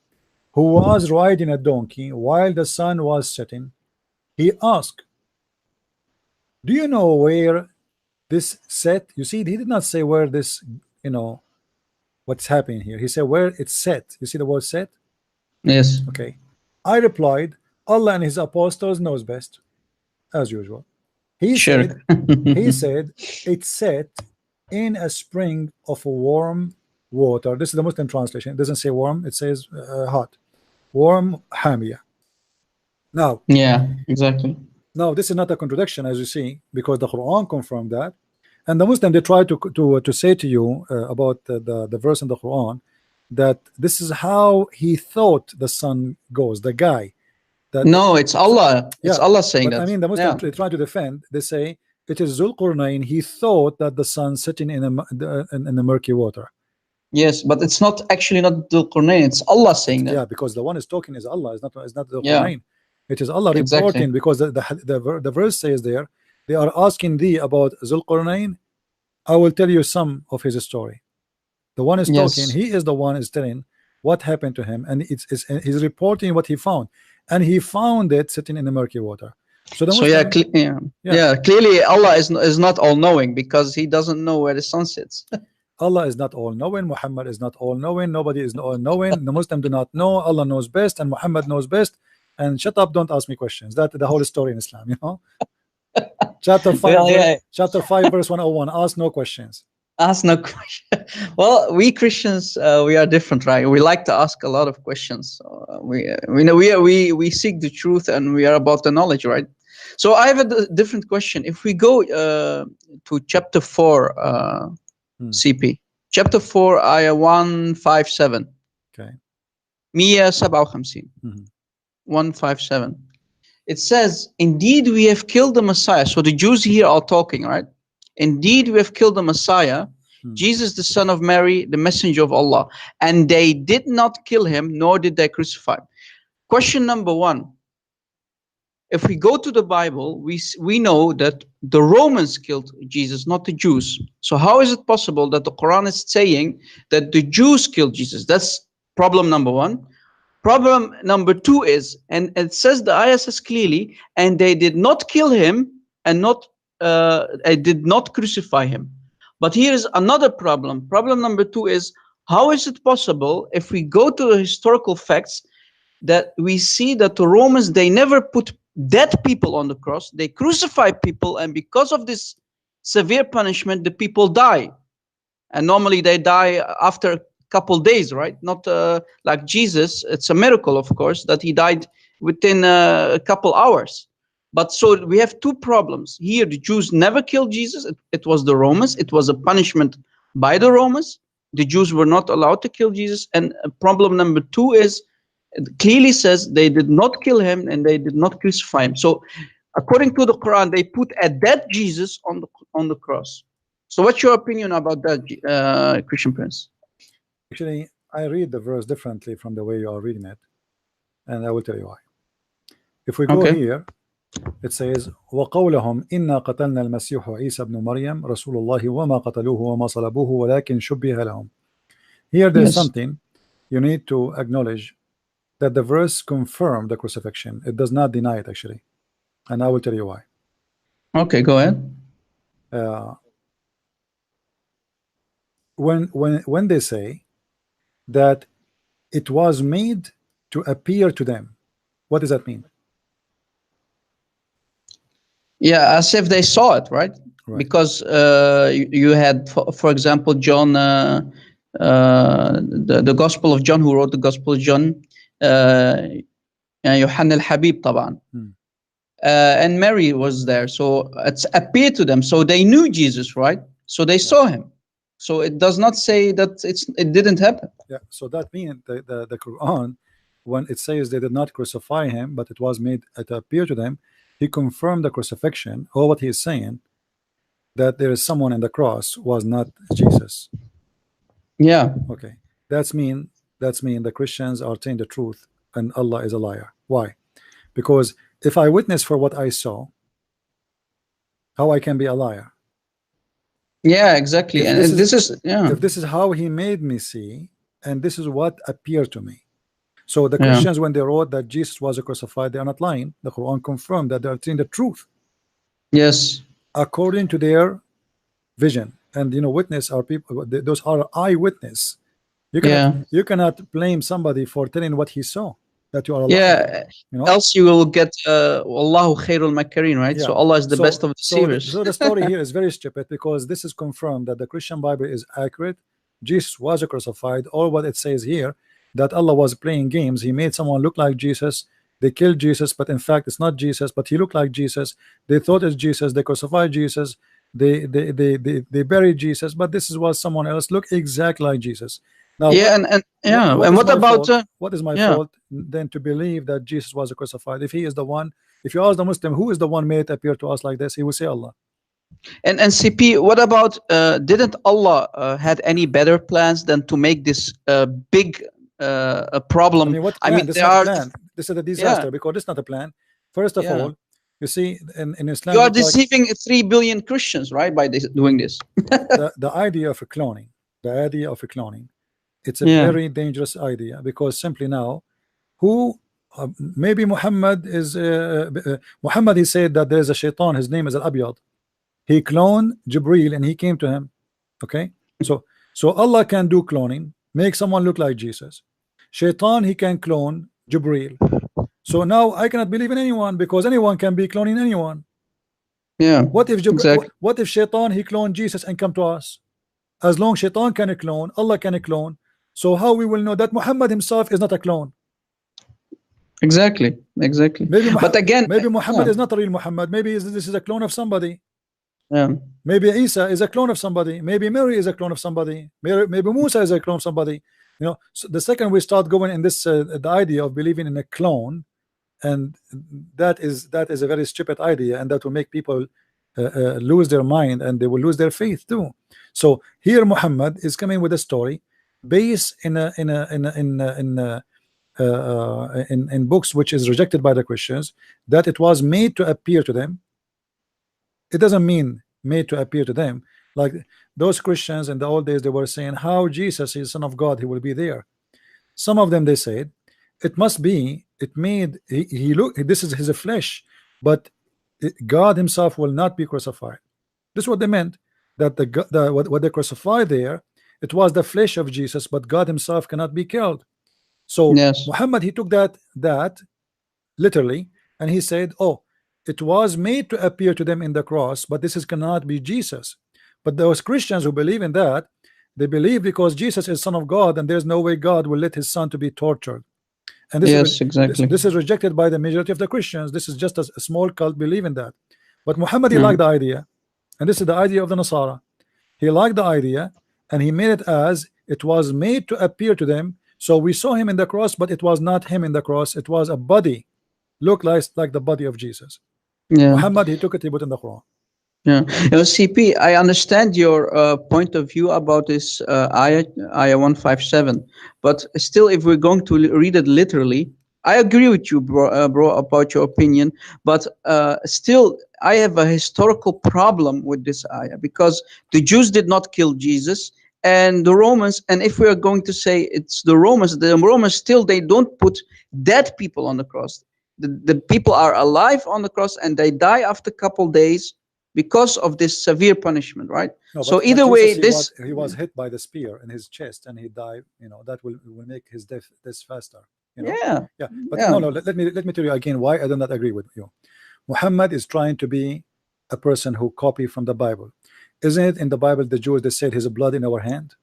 who was riding a donkey while the sun was setting. He asked, do you know where this set? You see, he did not say where this, you know, what's happening here. He said where it's set. You see the word set? Yes. Okay. I replied, Allah and his apostles knows best, as usual. He said it's set in a spring of warm water. This is the Muslim translation. It doesn't say warm, it says hot. Warm hamia. Now, yeah, exactly. Now, this is not a contradiction, as you see, because the Quran confirmed that, and the Muslim, they try to say to you about the verse in the Quran, that this is how he thought the sun goes. The guy that no, it's Allah. It's Allah saying that. I mean, the Muslims try to defend. They say it is Zul Qurnayn. He thought that the sun sitting in the murky water. Yes, but it's not actually not Dhul Qurnayn. It's Allah saying that. Yeah, because the one is talking is Allah. It's not Zul Yeah. Qurnayn. It is Allah Exactly. reporting, because the verse says there, they are asking thee about Zul Qurnayn. I will tell you some of his story. The one is Yes. talking. He is the one is telling what happened to him, and he's reporting what he found, and he found it sitting in the murky water. So the Muslim, yeah, clearly Allah is not all knowing, because he doesn't know where the sun sits. Allah is not all knowing. Muhammad is not all knowing. Nobody is all knowing. The Muslim do not know. Allah knows best, and Muhammad knows best. And shut up! Don't ask me questions. That's the whole story in Islam. You know. Chapter 5, chapter 5, verse 101. Ask no questions. Ask no question. Well, we Christians, we are different, right? We like to ask a lot of questions. We seek the truth, and we are about the knowledge, right? So I have a different question. If we go to chapter 4, CP, chapter 4, ayah 157. Okay. 157. 157. It says, "Indeed, we have killed the Messiah." So the Jews here are talking, right? "Indeed, we have killed the Messiah, Jesus, the son of Mary, the messenger of Allah, and they did not kill him, nor did they crucify him." Question number 1. If we go to the Bible, we know that the Romans killed Jesus, not the Jews. So how is it possible that the Quran is saying that the Jews killed Jesus? That's problem number 1. Problem number 2 is, and it says, the ayah says clearly, "And they did not kill him, and did not crucify him." But here is another problem. Problem number 2 is, how is it possible, if we go to the historical facts, that we see that the Romans, they never put dead people on the cross, they crucify people, and because of this severe punishment, the people die. And normally they die after a couple days, right? Not like Jesus. It's a miracle, of course, that he died within a couple hours. But so we have 2 problems. Here, the Jews never killed Jesus. It was the Romans. It was a punishment by the Romans. The Jews were not allowed to kill Jesus. And problem number 2 is, it clearly says they did not kill him and they did not crucify him. So according to the Quran, they put a dead Jesus on the cross. So what's your opinion about that, Christian Prince? Actually, I read the verse differently from the way you are reading it, and I will tell you why. If we go here, it says, وَقَوْلَهُمْ إِنَّا قَتَلْنَا الْمَسِيحُ عِيسَى بْنُ مَرْيَمْ رَسُولُ اللَّهِ وَمَا قَتَلُوهُ وَمَا صَلَبُوهُ وَلَكِنْ شُبِّهَ لَهُمْ. Here there's something you need to acknowledge, that the verse confirmed the crucifixion. It does not deny it, actually. And I will tell you why. Okay, go ahead. When they say that it was made to appear to them, what does that mean? Yeah, as if they saw it, right? Because you had, for example, John, the Gospel of John, who wrote the Gospel of John, Yohanna al-Habib, طبعا. And Mary was there, so it's appeared to them, so they knew Jesus, right? So they saw him. So it does not say that it didn't happen. Yeah, so that means the Quran, when it says they did not crucify him, but it was made to appear to them, he confirmed the crucifixion, or what he is saying, that there is someone in the cross was not Jesus. Yeah. Okay. That's mean the Christians are telling the truth and Allah is a liar. Why? Because if I witness for what I saw, how I can be a liar? Yeah, exactly. And this is if this is how he made me see, and this is what appeared to me. So the Christians, when they wrote that Jesus was crucified, they are not lying. The Quran confirmed that they are telling the truth. Yes. According to their vision. And witness are people, those are eyewitness. You cannot blame somebody for telling what he saw, that you are a liar. Else you will get Allahu khairul makirin, right? So Allah is the best of deceivers. So the story here is very stupid, because this is confirmed that the Christian Bible is accurate. Jesus was crucified. All what it says here, that Allah was playing games. He made someone look like Jesus. They killed Jesus, but in fact it's not Jesus, but he looked like Jesus. They thought it's Jesus. They crucified Jesus. They buried Jesus, but this was someone else. Look exactly like Jesus. Now, what is my fault then to believe that Jesus was crucified? If he is the one, if you ask the Muslim who is the one made appear to us like this, he will say Allah. And CP, what about didn't Allah had any better plans than to make this big a problem? I mean, what I plan? mean, This is there not a are plan. This is a yeah, disaster because this is not a plan. First of yeah. all, you see, in You Islam, are like deceiving 3 billion Christians, right, by this, doing this. the idea of cloning, it's a Yeah. very dangerous idea because simply now, who maybe Muhammad is Muhammad, he said that there's a shaitan, his name is Al-Abyad. He cloned Jibril and he came to him. Okay, so Allah can do cloning, make someone look like Jesus. Shaitan, he can clone Jibril. So now I cannot believe in anyone because anyone can be cloning anyone. Yeah. What if exactly. what if Shaitan, he cloned Jesus and come to us? As long Shaitan can clone, Allah can clone. So how we will know that Muhammad himself is not a clone? Exactly. But again, maybe Muhammad yeah, is not a real Muhammad. Maybe this is a clone of somebody. yeah. Maybe Isa is a clone of somebody. Maybe Mary is a clone of somebody. Maybe Musa is a clone of somebody. You know, so the second we start going in this the idea of believing in a clone, and that is a very stupid idea, and that will make people lose their mind, and they will lose their faith too. So here Muhammad is coming with a story based in books which is rejected by the Christians, that it was made to appear to them. It doesn't mean made to appear to them. Like those Christians in the old days, they were saying how Jesus is Son of God, he will be there. Some of them, they said it must be, it made he look, this is his flesh, but God himself will not be crucified. This is what they meant, that what they crucified there, it was the flesh of Jesus, but God himself cannot be killed. So Yes. Muhammad, he took that literally, and he said, oh, it was made to appear to them in the cross, but this is cannot be Jesus. But those Christians who believe in that, they believe because Jesus is Son of God, and there's no way God will let his son to be tortured. And this Yes, is exactly. this is rejected by the majority of the Christians. This is just a small cult believe in that. But Muhammad, he Mm. liked the idea, and this is the idea of the Nasara. He liked the idea, and he made it as it was made to appear to them. So we saw him in the cross, but it was not him in the cross. It was a body, looked like the body of Jesus. Yeah. Muhammad, he took it, he put in the Quran. Yeah, CP, I understand your point of view about this ayah 157, but still, if we're going to read it literally, I agree with you, bro, about your opinion. But still, I have a historical problem with this ayah because the Jews did not kill Jesus, and the Romans. And if we are going to say it's the Romans still, they don't put dead people on the cross. The people are alive on the cross, and they die after a couple days because of this severe punishment, right? No, So but either Jesus, way, he was hit by the spear in his chest and he died. You know, that will make his death faster. You know? yeah. But Yeah. no, let me tell you again why I do not agree with you. Muhammad is trying to be a person who copy from the Bible. Isn't it in the Bible the Jews, they said his blood in our hand?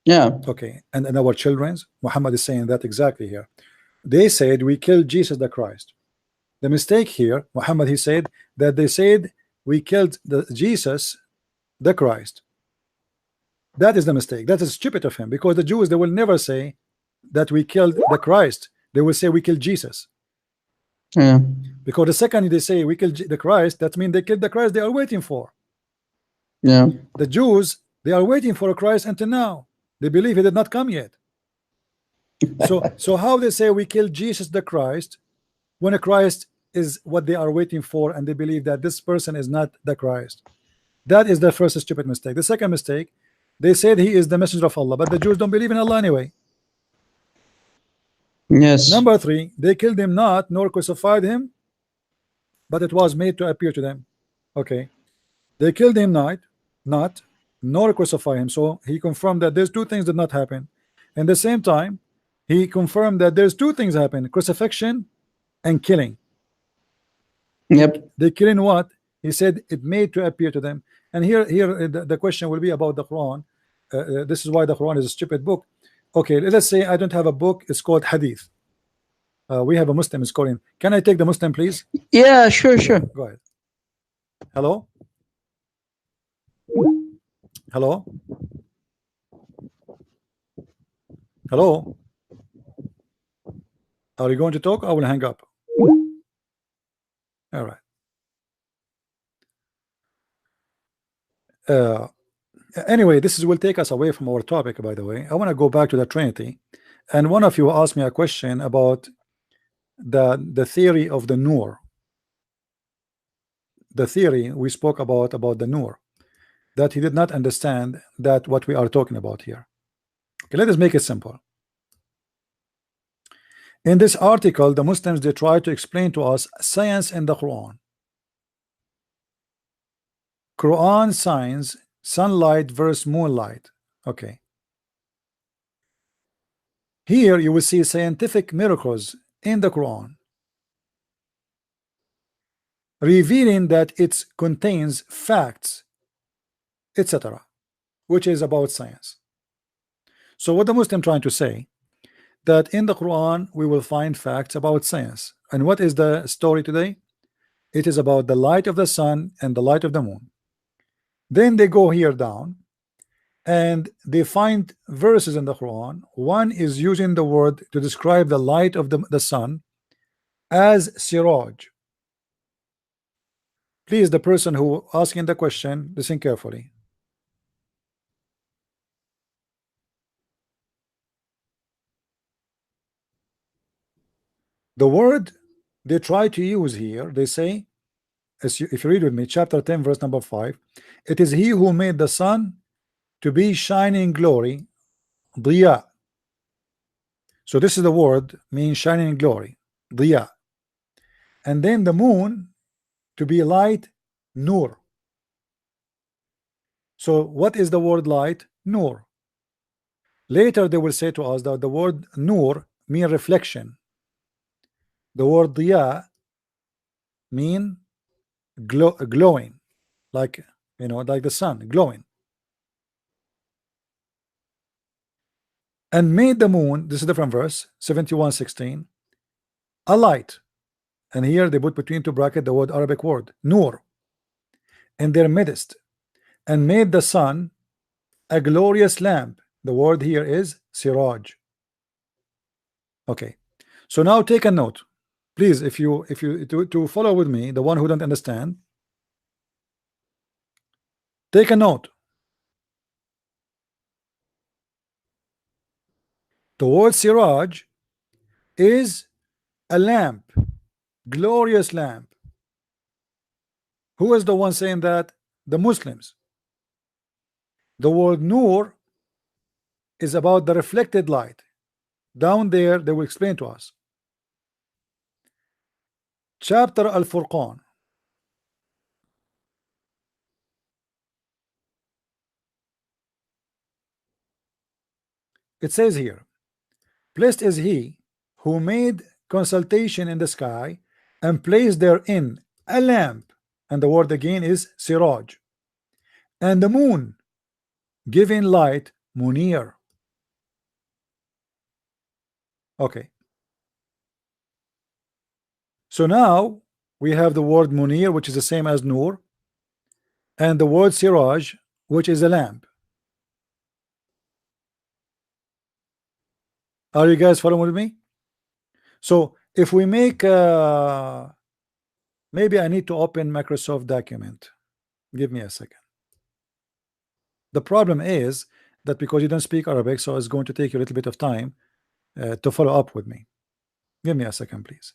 Yeah. Okay, and our children's, Muhammad is saying that exactly here. They said we killed Jesus the Christ. The mistake here, Muhammad, he said that they said we killed Jesus the Christ. That is the mistake. That is stupid of him, because the Jews, they will never say that we killed the Christ. They will say we killed Jesus. Yeah. Because the second they say we killed the Christ, that means they killed the Christ they are waiting for. Yeah. The Jews, they are waiting for a Christ until now. They believe he did not come yet. So how they say we killed Jesus the Christ when a Christ is what they are waiting for, and they believe that this person is not the Christ? That is the first stupid mistake. The second mistake, they said he is the messenger of Allah, but the Jews don't believe in Allah anyway. Yes. Number three, they killed him not, nor crucified him, but it was made to appear to them. Okay, they killed him not, nor crucified him. So he confirmed that there's two things did not happen. And the same time, he confirmed that there's two things happen: crucifixion and killing. Yep. They killing what? He said it made to appear to them. And here the question will be about the Quran. This is why the Quran is a stupid book. Okay, let's say I don't have a book. It's called Hadith. We have a Muslim is calling. Can I take the Muslim, please? Yeah, sure. Go ahead. Hello? Hello? Hello? Are you going to talk? I will hang up. All right. uh, anyway, this will take us away from our topic. By the way, I want to go back to the Trinity, and one of you asked me a question about the theory of the Nur. The theory we spoke about the Nur, that he did not understand that what we are talking about here. Okay, let us make it simple. In this article, the Muslims, they try to explain to us science in the Quran. Quran science, sunlight versus moonlight. Okay. Here you will see scientific miracles in the Quran, revealing that it contains facts, etc., which is about science. So what the Muslim trying to say, that in the Quran we will find facts about science. And what is the story today? It is about the light of the sun and the light of the moon. Then they go here down and they find verses in the Quran. One is using the word to describe the light of the sun as siraj. Please, the person who asking the question, listen carefully. The word they try to use here, they say, if you read with me, chapter 10, verse number 5, it is he who made the sun to be shining glory, diya. So this is the word means shining glory, diya. And then the moon to be light, nur. So what is the word light? Nur. Later they will say to us that the word nur mean reflection. The word diya mean glowing, like, you know, like the sun glowing. And made the moon, this is a different verse, 71:16, a light. And here they put between two brackets the word Arabic word nur in their midst, and made the sun a glorious lamp. The word here is siraj. Okay, so now take a note, please, if you to follow with me, the one who don't understand, take a note. The word siraj is a lamp, glorious lamp. Who is the one saying that? The Muslims. The word nur is about the reflected light. Down there they will explain to us. Chapter Al-Furqan. It says here, blessed is he who made consultation in the sky and placed therein a lamp, and the word again is siraj, and the moon giving light, munir. Okay, so now we have the word munir, which is the same as nur, and the word siraj, which is a lamp. Are you guys following with me? So if we make maybe I need to open Microsoft document. Give me a second. The problem is that because you don't speak Arabic, so it's going to take you a little bit of time to follow up with me. Give me a second, please.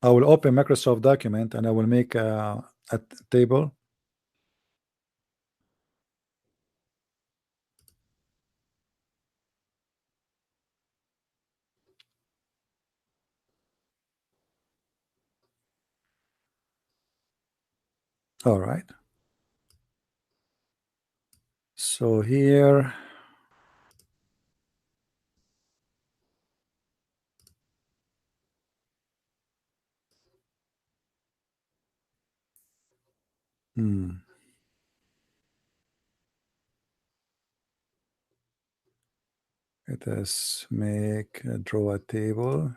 I will open Microsoft document and I will make a table. All right. So here, let us draw a table.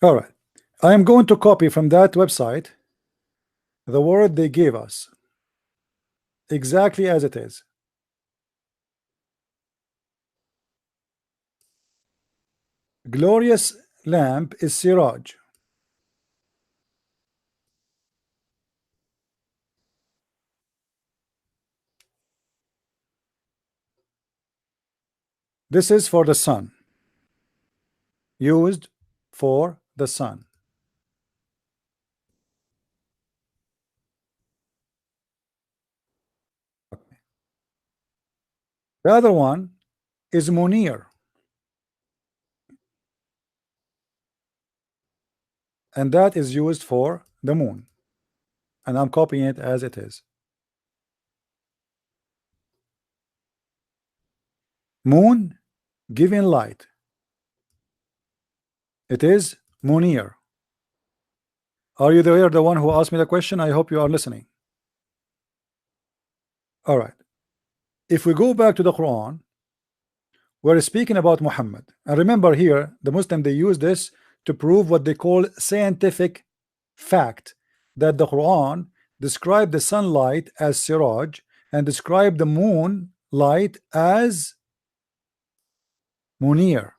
All right. I am going to copy from that website the word they gave us exactly as it is. Glorious lamp is siraj. This is for the sun, used for the sun. The other one is munir, and that is used for the moon, and I'm copying it as it is. Moon giving light, it is munir. Are you the one who asked me the question? I hope you are listening. All right. If we go back to the Quran, we're speaking about Muhammad, and remember here the Muslim, they use this to prove what they call scientific fact, that the Quran described the sunlight as siraj and described the moon light as munir.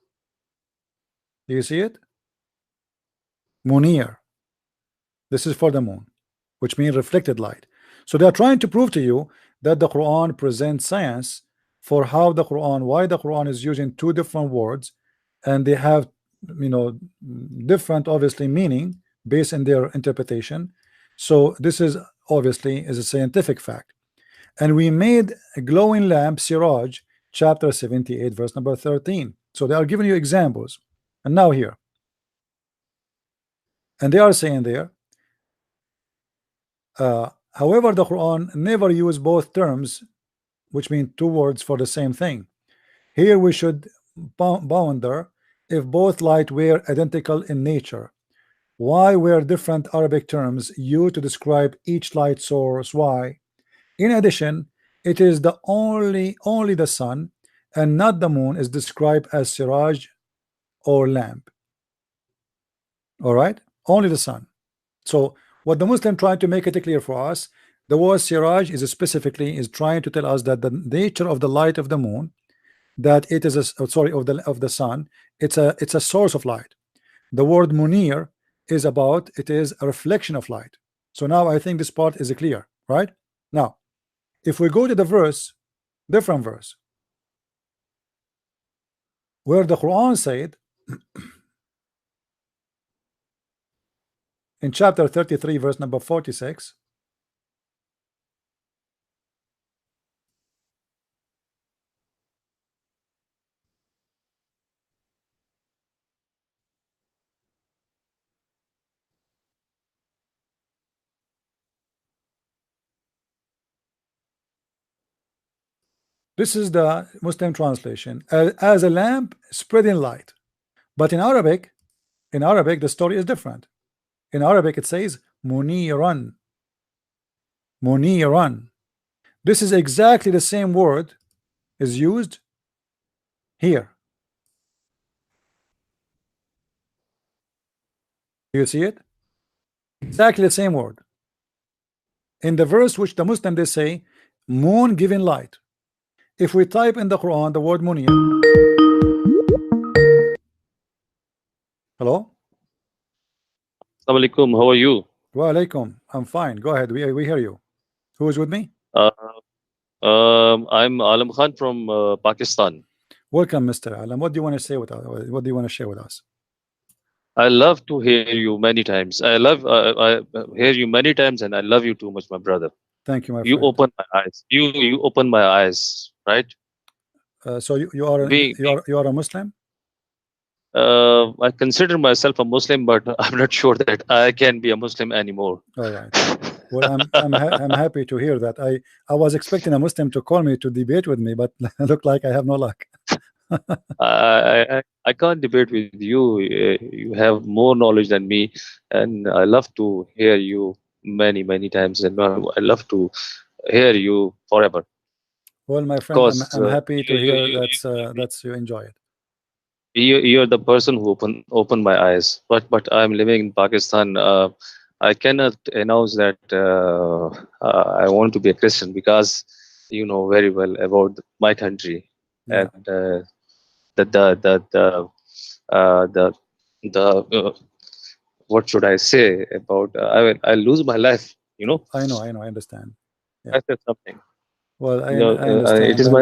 Do you see it? Munir. This is for the moon, which means reflected light. So they are trying to prove to you that the Quran presents science for how the Quran, why the Quran is using two different words, and they have, you know, different obviously meaning based on their interpretation. So this is obviously is a scientific fact. And we made a glowing lamp siraj, chapter 78 verse number 13. So they are giving you examples. And now here, and they are saying there, however, the Quran never use both terms, which mean two words for the same thing. Here we should ponder if both light were identical in nature, why were different Arabic terms used to describe each light source? Why? In addition, it is the only the sun and not the moon is described as siraj or lamp. All right, only the sun. So what the Muslim trying to make it clear for us, the word siraj is specifically is trying to tell us that the nature of the light of the moon, that it is a of the sun, it's a source of light. The word munir is about, it is a reflection of light. So now I think this part is clear, right? Now if we go to the verse, different verse, where the Quran said in chapter 33 verse number 46, this is the Muslim translation, as a lamp spreading light. But in Arabic the story is different. In Arabic it says muniran, muniran. This is exactly the same word is used here. Do you see it? Exactly the same word in the verse which the Muslim they say moon giving light. If we type in the Quran the word munir. Hello. Assalamu alaikum. How are you? Wa alaikum. I'm fine. Go ahead. We hear you. Who is with me? I'm Alam Khan from Pakistan. Welcome, Mr. Alam. What do you want to say with us? What do you want to share with us? I love to hear you many times. I hear you many times, and I love you too much, my brother. Thank you, my You friend. open my eyes. You open my eyes, right? So you are a Muslim? I consider myself a Muslim, but I'm not sure that I can be a Muslim anymore. All right. Well, I'm happy to hear that. I was expecting a Muslim to call me to debate with me, but look like I have no luck. I can't debate with you. You have more knowledge than me, and I love to hear you many times, and I love to hear you forever. Well, my friend, I'm happy to hear that's you enjoy it. you're the person who opened my eyes. But I'm living in Pakistan. I cannot announce that I want to be a Christian, because you know very well about my country. Yeah, And the the what should I say about I lose my life. You know, I know, I understand. Yeah. I said something. Well, You know, I it understand, is my.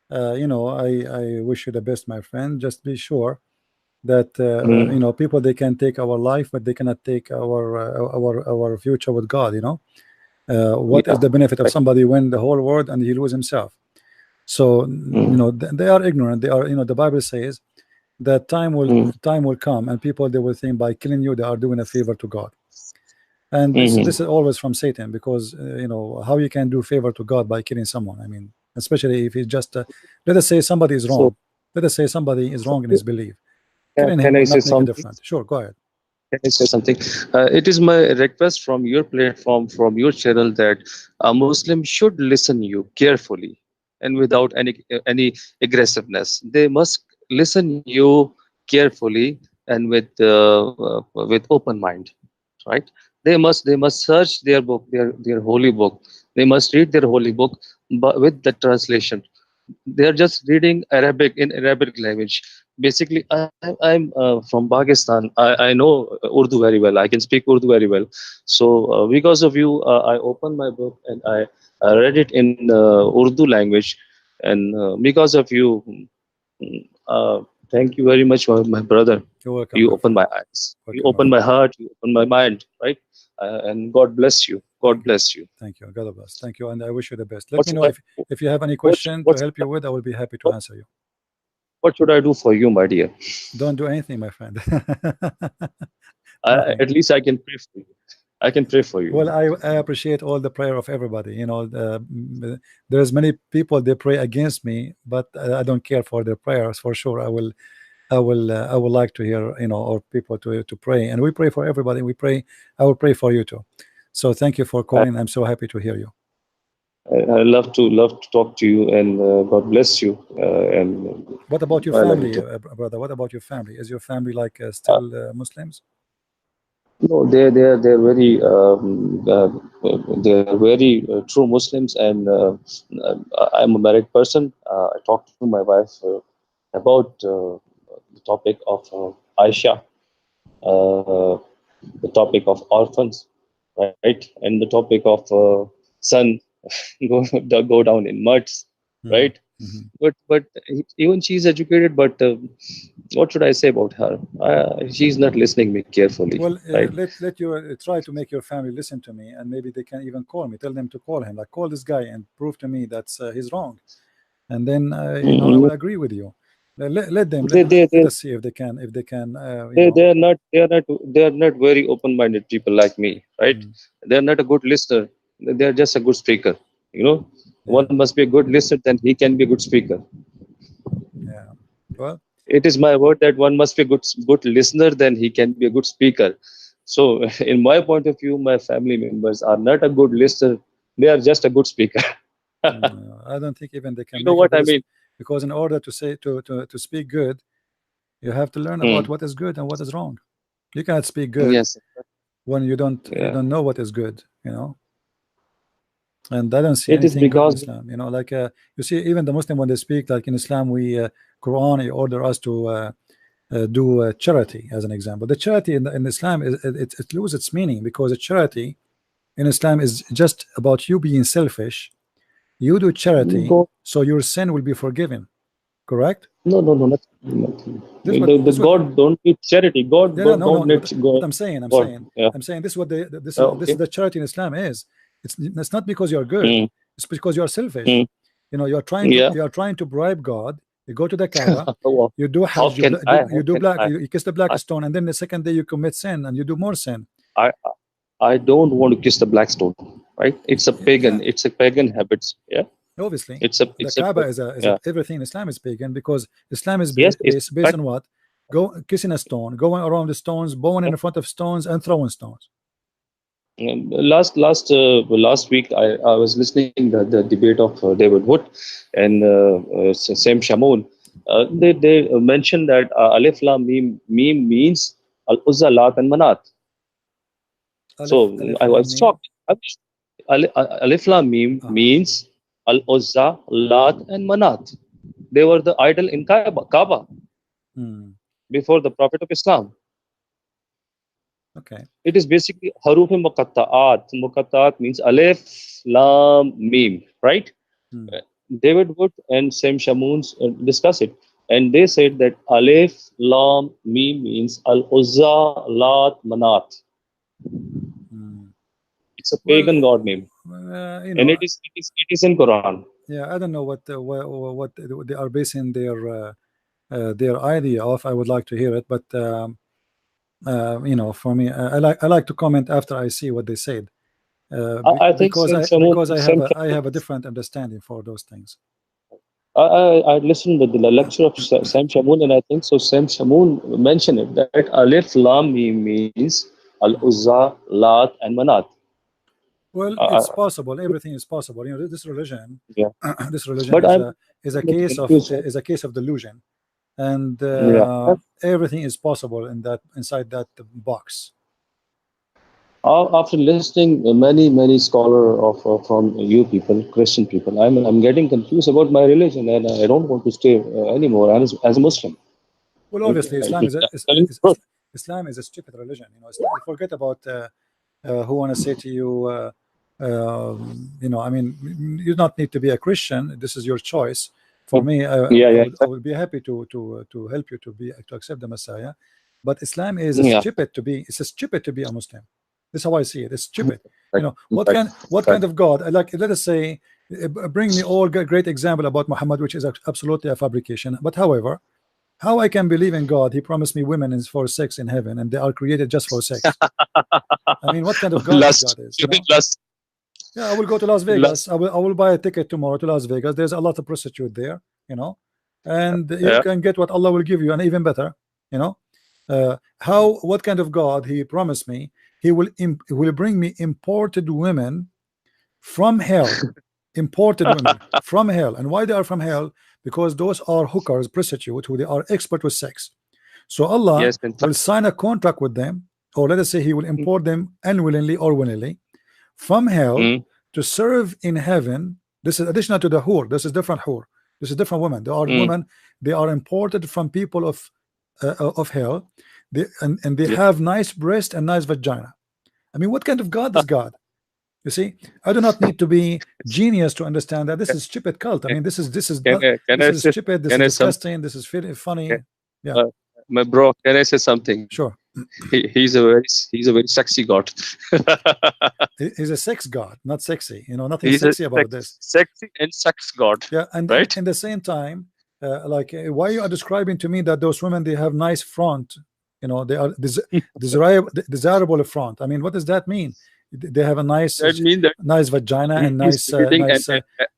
and you know, I wish you the best, my friend. Just be sure that you Mm, know, people, they can take our life, but they cannot take our future with God. You know, what is yeah. the benefit of Right. somebody win the whole world and he lose himself? So you Mm, know, they are ignorant. They are, you know, the Bible says that mm, time will come, and people, they will think by killing you they are doing a favor to God. And this mm. is always from Satan, because you know, how you can do favor to God by killing someone? I mean, especially if he's just let us say somebody is So, wrong. Let us say somebody is wrong in his belief. Killing him can I will say not make a something? difference. Sure, go ahead. Can I say something? It is my request from your platform, from your channel, that a Muslim should listen you carefully and without any aggressiveness. They must listen you carefully and with open mind, right? They must search their book, their holy book. They must read their holy book, but with the translation. They are just reading Arabic in Arabic language. Basically, I'm from Pakistan. I know Urdu very well. I can speak Urdu very well. So because of you, I opened my book and I read it in Urdu language. And because of you, thank you very much, my brother. You're welcome, You my opened friend. my eyes. You Welcome, my opened my friend. heart. You opened my mind. Right? And God bless you. God Thank you. bless you. Thank you. God bless. Thank you, and I wish you the best. Let What me should know I? if you have any What question to what help you with. I will be happy to what, answer you. what should I do for you, my dear? Don't do anything, my friend. I, Nothing. at least I can pray for you. I can pray for you. Well, I appreciate all the prayer of everybody. You know, there's many people, they pray against me, but I don't care for their prayers. For sure, I will like to hear, you know, or people to pray, and we pray for everybody. We pray. I will pray for you too. So thank you for I, calling. I'm so happy to hear you. I love to talk to you, and God bless you. And What about your I love you family, too. brother? What about your family? Is your family like Uh, still Muslims? no, they're very they're very true Muslims, and I'm a married person. I talked to my wife about the topic of Aisha, uh, the topic of orphans, right, and the topic of son go down in muds, Hmm. right? Hmm. But even she's educated, but what should I say about her? She's not listening me carefully, Well, right? let you try to make your family listen to me, and maybe they can even call me. Tell them to call him, like call this guy and prove to me that he's wrong, and then you know, I Mm, will agree with you. Let them they they let they us see if they can you they know. they are not very open-minded people like me, right? Mm, They're not a good listener. They're just a good speaker. You know, yeah, one must be a good listener, then he can be a good speaker. yeah. Well, It is my word that one must be a good listener, then he can be a good speaker. So in my point of view, my family members are not a good listener. They are just a good speaker. I don't think even they can You know make a what good I list, mean? because in order to say to speak good, you have to learn Hmm. about what is good and what is wrong. You cannot speak good Yes. when you Yeah. don't know what is good, you know. And I don't see It is anything good in because. Islam, you know, like you see, even the Muslim, when they speak, like in Islam, we Quran, he order us to do charity, as an example. The charity in Islam is it loses its meaning, because a charity in Islam is just about you being selfish. You do charity God. so your sin will be forgiven, correct? No, nothing. This what The this what God don't need charity. God, Yeah, no, God no, don't no. need What God. I'm saying, God. Yeah. I'm saying this is what this is Okay. the charity in Islam is. It's not because you're good. Mm, It's because you're selfish. mm, You know, yeah. you're trying to bribe God. You go to the Kaaba, How you do how Hajj, can I? How you do can black, I? you kiss the black I stone, and then the second day you commit sin and you do more sin. I I don't want to kiss the black stone. Right? It's a Yeah, pagan. It's a pagan habits. Yeah. obviously. It's The a Kaaba is yeah. everything in Islam is pagan, because Islam is Yes. It's based fact. on what? Go kissing a stone, going around the stones, bowing in front of stones, and throwing stones. Last week, I was listening the debate of David Wood and Sam Shamoun. they mention that Alif Lam Mim means Al Uzza, Lat, and Manat. So Alif I Lam was Mim. shocked. Alif Lam Mim means Al Uzza, Lat, and Manat. They were the idol in Kaaba Hmm. before the Prophet of Islam. Okay. It is basically Haruf Muqatta'at. Muqatta'at means Alif, Lam, Mim, right? Hmm. David Wood and Sam Shamoon discuss it. And they said that Alif, Lam, Mim means Al Uzza, Lat, Manat. Hmm. It's a Well, pagan god name. you And know, it is in Quran. yeah, I don't know what they are basing their idea off. I would like to hear it, but you know, for me, I like to comment after I see what they said, I think because Sam I have a Shamoon, different understanding for those things. I listened to the lecture of Sam Shamoon, and I think so. Sam Shamoon mentioned it that Alif Lam Mim means Al Uzza, Lat, and Manat. Well, Uh, it's possible. Everything is possible. You know, this religion, yeah, this religion but I'm is a bit confused. a case of delusion, and Yeah. everything is possible in that inside that box. After listening many scholar of from you people, Christian people, I'm getting confused about my religion, and I don't want to stay anymore as a Muslim. Well, obviously, Islam is Telling the truth. Islam is a stupid religion. You know, forget about who want to say to you, you know, I mean, you do not need to be a Christian. This is your choice. For me, Yeah, I would be happy to help you to accept the Messiah. But Islam is yeah. stupid to be. It's stupid to be a Muslim. This is how I see it. It's stupid. You know, Right. what kind of God? Like, let us say, bring me all great example about Muhammad, which is absolutely a fabrication. But however, how I can believe in God? He promised me women is for sex in heaven, and they are created just for sex. I mean, what kind of God this Lust. God is? You You mean know? lust? Yeah, I will go to Las Vegas. Lust. I will buy a ticket tomorrow to Las Vegas. There's a lot of prostitute there, you know, and you Yeah. can get what Allah will give you, and even better, you know. What kind of God He promised me? He will bring me imported women from hell, imported women from hell. And why they are from hell? Because those are hookers, prostitute, who they are expert with sex. So Allah Yes, in will fact. sign a contract with them, or let us say He will import them unwillingly or willingly from hell Mm, to serve in heaven. This is additional to the whore. This is different whore. This is different women. They are mm, women. They are imported from people of hell. And they yeah. have nice breast and nice vagina. I mean, what kind of God is God? You see, I do not need to be genius to understand that this is stupid cult. I mean, this is not, Can this I is say stupid. This can is I some disgusting. This is funny. can, Yeah, uh, my bro? Can I say something? sure. He's a very sexy god. He's a sex god, not sexy. You know, nothing He's a sexy about this. sexy and sex god, Yeah, and right? in the same time, like, why you are describing to me that those women, they have nice front, you know, they are desirable front. I mean, what does that mean? They have a That means that nice vagina and he's nice creating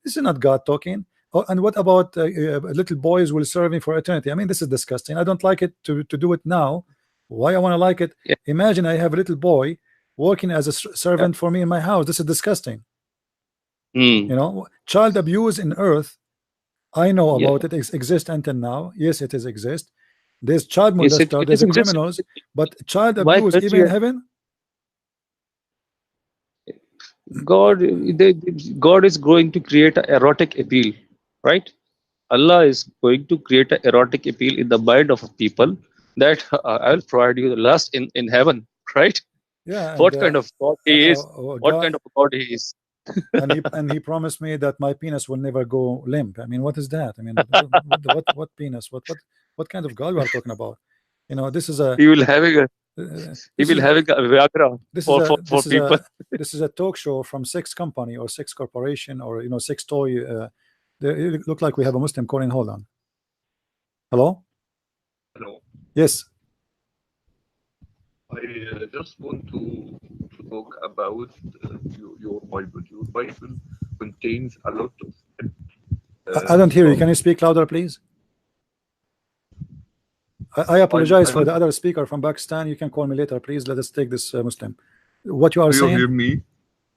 this is not God talking. Oh, and what about little boys will serve me for eternity? I mean, this is disgusting. I don't like it to do it now. Why I want to like it? yeah, Imagine I have a little boy working as a yeah. servant for me in my house. This is disgusting. Mm, You know, child abuse in earth, I know yeah. about it. It exists until now. Yes, it is exist. There's child Yes, molester, it there's is a existing. criminals, but child Why abuse can't even in you? heaven. God, God is going to create an erotic appeal, right? Allah is going to create an erotic appeal in the mind of people that I will provide you the lust in heaven, right? Yeah, and What kind of God he is? What kind God, of God he is? and he promised me that my penis will never go limp. I mean, what is that? I mean, what penis? What kind of God we are talking about? You know, this is a He will having a he this will is having a Viagra this is a for people. this is a talk show from Sex Company or Sex Corporation, or you know, sex toy. It look like we have a Muslim calling. Hold on. Hello. Hello. Yes. I just want to talk about your Bible. Your Bible contains a lot of I don't hear you. stuff. Can you speak louder, please? I apologize I for the don't. other speaker from Pakistan. You can call me later, please. Let us take this Muslim. What you are Do you saying? hear me?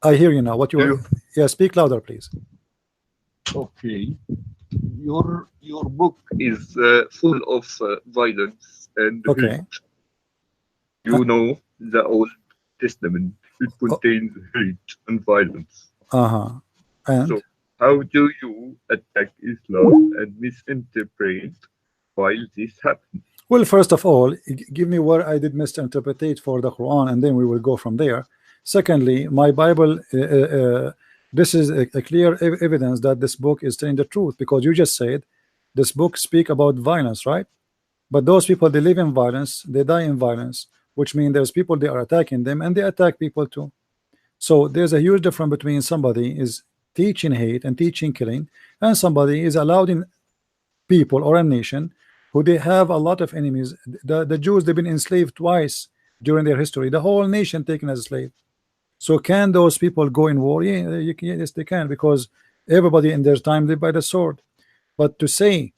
I hear you now. What you Do are? you? Yeah, speak louder, please. Okay. your book is full of violence and Okay. hate. You know, the Old Testament, it contains hate and violence. And So how do you attack Islam and misinterpret while this happens? well, first of all, give me where I did misinterpret for the Quran, and then we will go from there. Secondly, my Bible, this is a clear evidence that this book is telling the truth, because you just said this book speak about violence, right? But those people, they live in violence, they die in violence, which means there's people, they are attacking them, and they attack people too. So there's a huge difference between somebody is teaching hate and teaching killing, and somebody is allowing people or a nation who they have a lot of enemies. The Jews, they've been enslaved twice during their history, the whole nation taken as a slave. So can those people go in war? Yeah, yes, they can, because everybody in their time lived by the sword. But to say,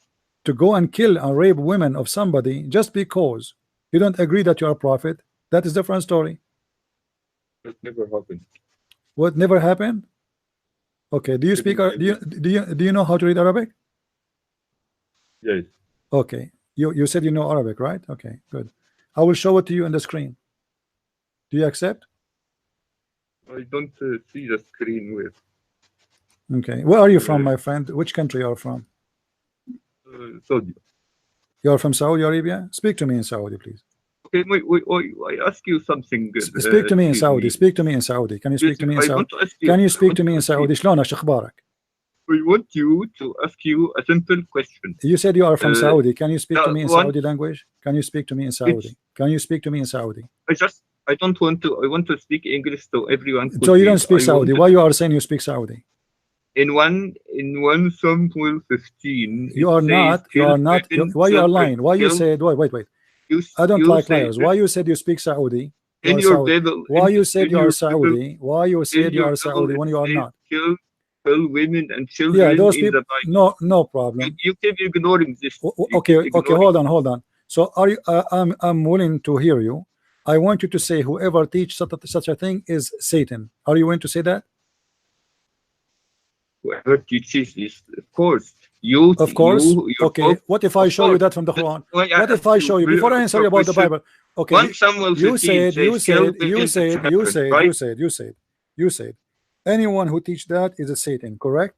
to go and kill and rape women of somebody just because you don't agree that you're a prophet, that is a different story. It never happened. What never happened? Okay, do you speak, do you know how to read Arabic? Yes. Okay, you said you know Arabic, right? Okay, good. I will show it to you on the screen. Do you accept? I don't see the screen with Okay, where are you from, my friend? Which country you are from? Saudi. You are from Saudi Arabia? Speak to me in Saudi, please. Okay, I ask you something. Speak to me in Saudi. Speak to me in Saudi. Can you speak to me in Saudi? Can you speak to me in Saudi? شلونك شخبارك? We want you to ask you a simple question. You said you are from Saudi. Can you speak to me in one- Saudi language? Can you speak to me in Saudi? Can you speak to me in Saudi? I don't want to. I want to speak English so everyone. Could So you don't read. speak I Saudi. wanted- Why you are saying you speak Saudi? In one Samuel 15. You are not. You are not. Why you are lying? Why you said? Wait. I don't like liars. Why you said you speak Saudi? You In are your Saudi. Bible. Why you said in you your are Saudi? Why you in said you your are Saudi Bible when it you are says not? Kill women and children Yeah, those in people. the Bible. No problem. You keep ignoring this. Okay, hold on. So are you? I'm willing to hear you. I want you to say whoever teach such a thing is Satan. Are you willing to say that? Whoever teaches this, of course. You. Of course. You, Okay. What if I show you that from the Quran? What if I show you before I answer you about the Bible? Okay. 1 Samuel 15 You said anyone who teach that is a Satan, correct?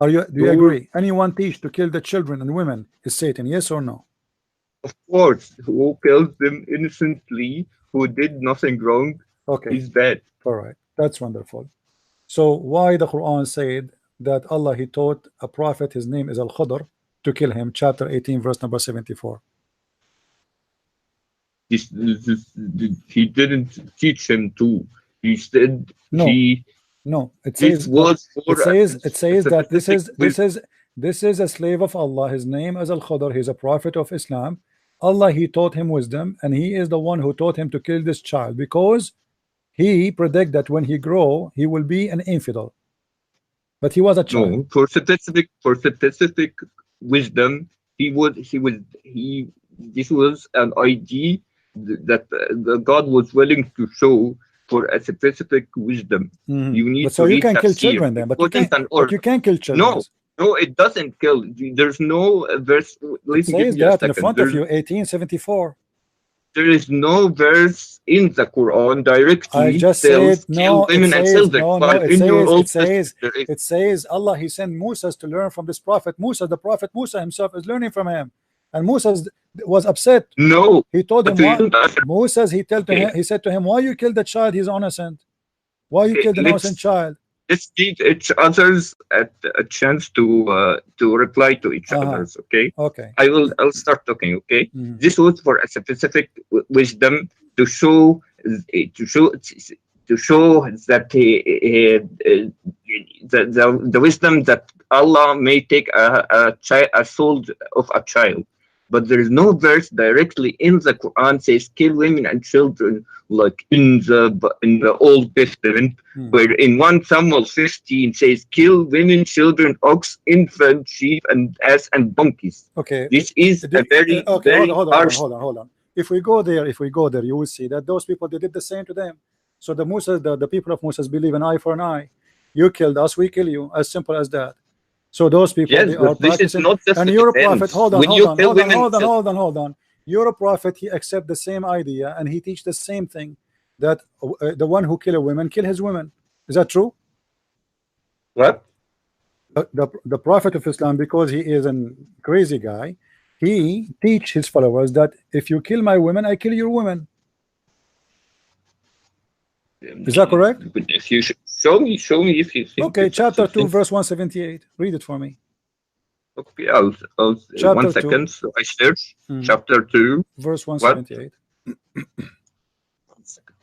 Do you agree? Anyone teach to kill the children and women is Satan, yes or no? Of course, who kills them innocently, who did nothing wrong, is bad. All right, that's wonderful. So why the Quran said that Allah, he taught a prophet, his name is Al-Khadr, to kill him, chapter 18 verse number 74? He didn't teach him to. He said no, it says that this is a slave of Allah. His name is Al-Khadr. He's a prophet of Islam. Allah, he taught him wisdom, and he is the one who taught him to kill this child, because he predict that when he grow he will be an infidel. But he was a child. No, for specific wisdom, this was an idea that God was willing to show for a specific wisdom. You need but so to you can kill tafsir. children then, but you can't kill children. No, it doesn't kill. There's no verse. It says that in front of you, 1874. There is no verse in the Quran directly. I just said no. It says Allah, he sent Musa to learn from this prophet. The prophet Musa himself is learning from him, and Musa was upset. No, he told him Musa. He said to him, "Why you killed the child? He's innocent. Why you killed an innocent child?" Let's give each others a chance to reply to each others. Okay. I'll start talking. Okay. This was for a specific wisdom to show that the wisdom that Allah may take a soul of a child. But there is no verse directly in the Quran says kill women and children like in the Old Testament, where in 1 Samuel 15 says kill women, children, ox, infant, sheep, and ass and donkeys. Okay. This is a very hold on. If we go there, you will see that those people, they did the same to them. So the people of Musa believe an eye for an eye. You killed us, we kill you. As simple as that. So those people, Yes, they are but this is practicing. not just And a your defense. prophet, hold on, When hold you on, kill hold on, women, hold on, hold on, hold on. Your prophet, he accept the same idea, and he teach the same thing, that the one who kill a woman kill his women. Is that true? what? The prophet of Islam, because he is a crazy guy, he teach his followers that if you kill my women, I kill your women. Is that correct? But if you show me if you think Okay, it's chapter 2, something. verse 178. Read it for me. Okay, I'll Chapter 2. 1 second. So I search Mhm. chapter 2, Verse what? 178. 1 second.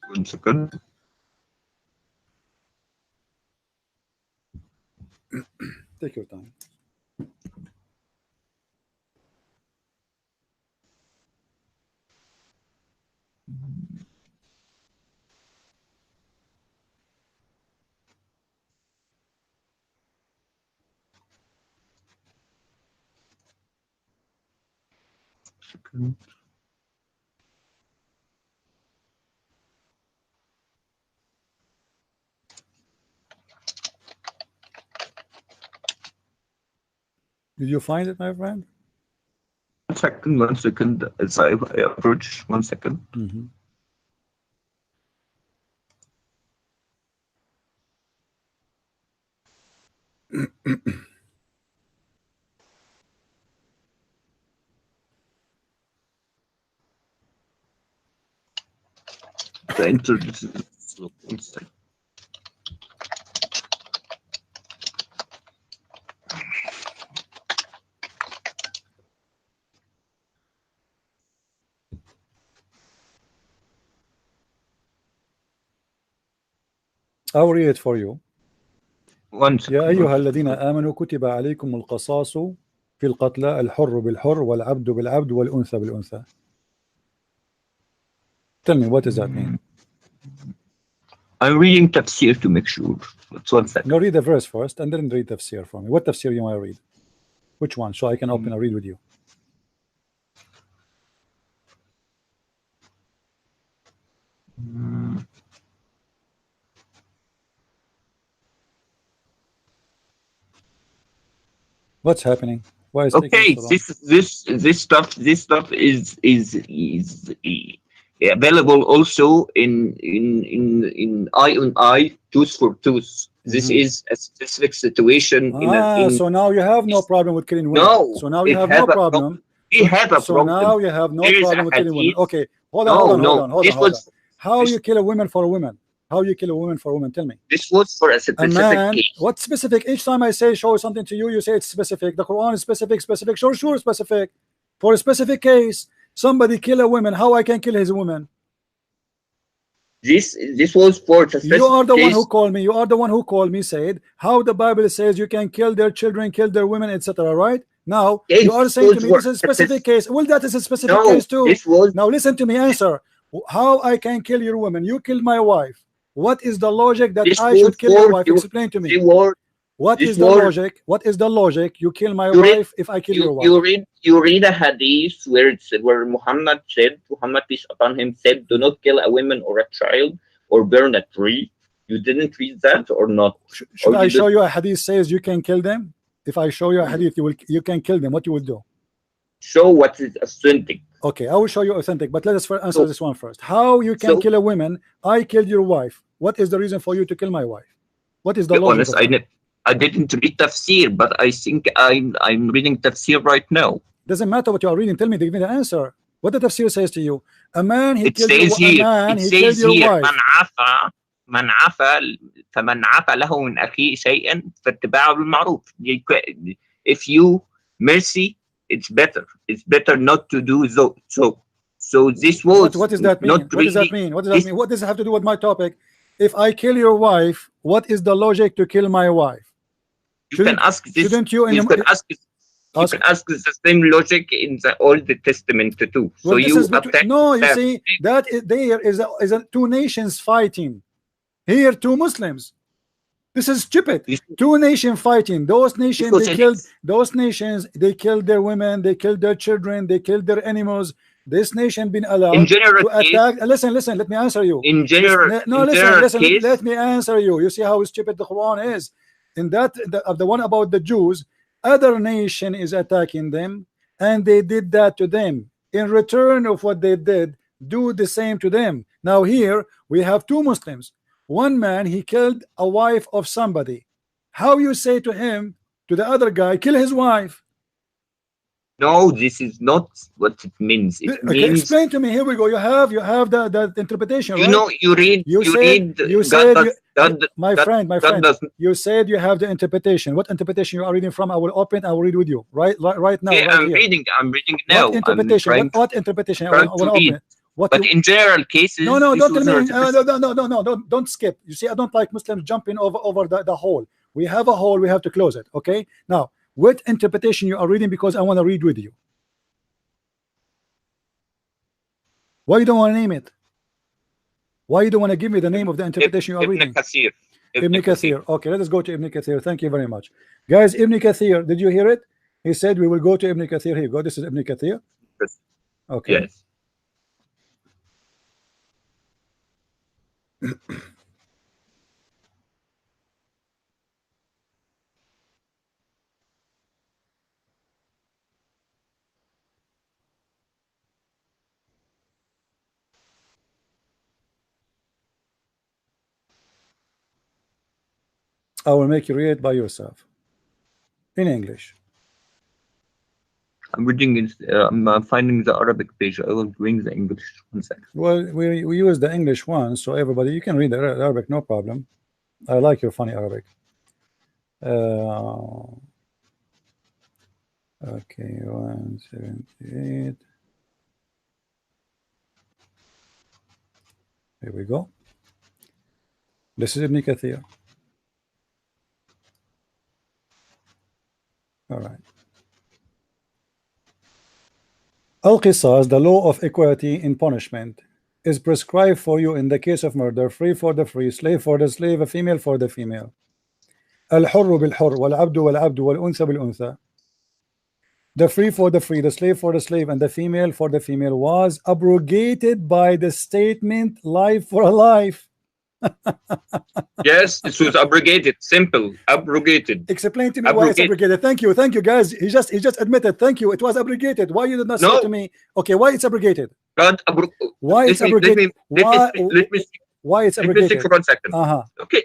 One second. Take your time. Did you find it, my friend? 1 second. 1 second. As I approach. 1 second. Mhm. The internet is slow. 1 second. I'll read it for you. 1 يا second. أيها الذين آمنوا كتب عليكم القصاص في القتلى الحر بالحر والعبد بالعبد والأنثى بالأنثى. Tell me, what does that mean? I'm reading tafsir to make sure. That's 1 second. No, read the verse first and then read tafsir for me. What tafsir you want to read? Which one? So I can open and read with you. What's happening? Why is Okay, taking so long? this stuff is available also in eye on eye, tooth for tooth. This Mhm. is a specific situation So now you have no problem with killing women. no. So now you it have have no a problem. We have a So problem. now you have no There is problem a with killing women. hadith. Okay, hold on, hold on, hold on, hold This on, hold on. was How this- you kill a woman for a woman? How you kill a woman for a woman? Tell me. this was for a A specific man, case. what specific? Each time I say show something to you, you say it's specific. The Quran is specific, specific. Sure, specific. For a specific case, somebody kill a woman. How I can kill his woman? This was for a specific You are the one case. who called me. You are the one who called me. Said how the Bible says you can kill their children, kill their women, etc. Right now, you are saying to me this is a specific case. Well, that is a specific case too. This was Now listen to me. Answer. How I can kill your woman? You killed my wife. What is the logic that this I was should kill your for wife? Explain to me. the war. What This is the war. logic? What is the logic? You kill my You read- wife if I kill your wife. You read a hadith where Muhammad peace upon him said, "Do not kill a woman or a child or burn a tree." You didn't read that or not? Should Or I you show did- you a hadith says you can kill them? If I show you a hadith, you can kill them. What you would do? Show what is authentic. Okay, I will show you authentic, but let us answer So- this one first. How you can so- kill a woman? I killed your wife. What is the reason for you to kill my wife? What is the To be logic honest, of that? I didn't read tafsir, but I think I'm reading tafsir right now. Doesn't matter what you are reading. Tell me, give me the answer. What the tafsir says to you? A man he It killed says your, a here. man It he killed says your here. wife. من عفى فمن عفى له من أخيه شيئا فاتباعه بالمعروف. If you mercy, it's better. It's better not to do so. This was What does that mean? not What does that really- mean? What does that mean? What does it have to do with my topic? If I kill your wife, what is the logic to kill my wife? You can ask this. Shouldn't you? You can ask. You Ask- can ask the same logic in the Old Testament too. So Well, this you is attack. no, you them. see that there is two nations fighting. Here, two Muslims. This is stupid. This- Two nations fighting. Those nations was they an killed. Those nations they killed their women. They killed their children. They killed their animals. this nation been allowed In general to case, attack? Listen, let me answer you. in general, No, in listen, general case, let me answer you. You see how stupid the Quran is. In that, the one about the Jews, other nation is attacking them, and they did that to them. In return of what they did, do the same to them. Now here we have two Muslims. One man, he killed a wife of somebody. How you say to him, to the other guy, kill his wife? no, this is not what it means. It Okay, means, explain to me. Here we go. You have the interpretation, you right? know, you read, You you said, read. you God said, does, God, my God, friend, God does. you said you have the interpretation. What interpretation you are reading from? I will open. I will read with you. Right now, Okay, right here. I'm reading What now. interpretation? What interpretation? I trying will to open read. it. What But you? in general cases, No, this don't tell was me. not Don't skip. You see, I don't like Muslims jumping over the hole. We have a hole. We have to close it. Okay. Now, what interpretation you are reading? Because I want to read with you. Why you don't want to name it? Why you don't want to give me the name of the interpretation you are reading? Kathir. Ibn Kathir. Okay, let us go to Ibn Kathir. Thank you very much. Guys, Ibn Kathir, did you hear it? He said we will go to Ibn Kathir. Here you go. This is Ibn Kathir. Okay. Yes. I will make you read it by yourself in English. I'm reading it. I'm finding the Arabic page. I will bring the English. 1 second. Well, we use the English one, so everybody, you can read the Arabic, no problem. I like your funny Arabic. Okay, 178. Here we go. This is Ibn Kathir. All right. Al-Qisas, the law of equality in punishment, is prescribed for you in the case of murder, free for the free, slave for the slave, a female for the female. Al-Hurru bil-Hurr, wal-Abdu wal-Abdu, wal-Untha bil-Untha. The free for the free, the slave for the slave, and the female for the female was abrogated by the statement life for a life. Yes, it was abrogated. Simple. Abrogated. Explain to me why it's abrogated. Thank you, guys. He just admitted. Thank you. It was abrogated. Why you did not say to me? Okay, why it's abrogated? Why it's abrogated? Why it's abrogated? Let me speak for 1 second. Okay.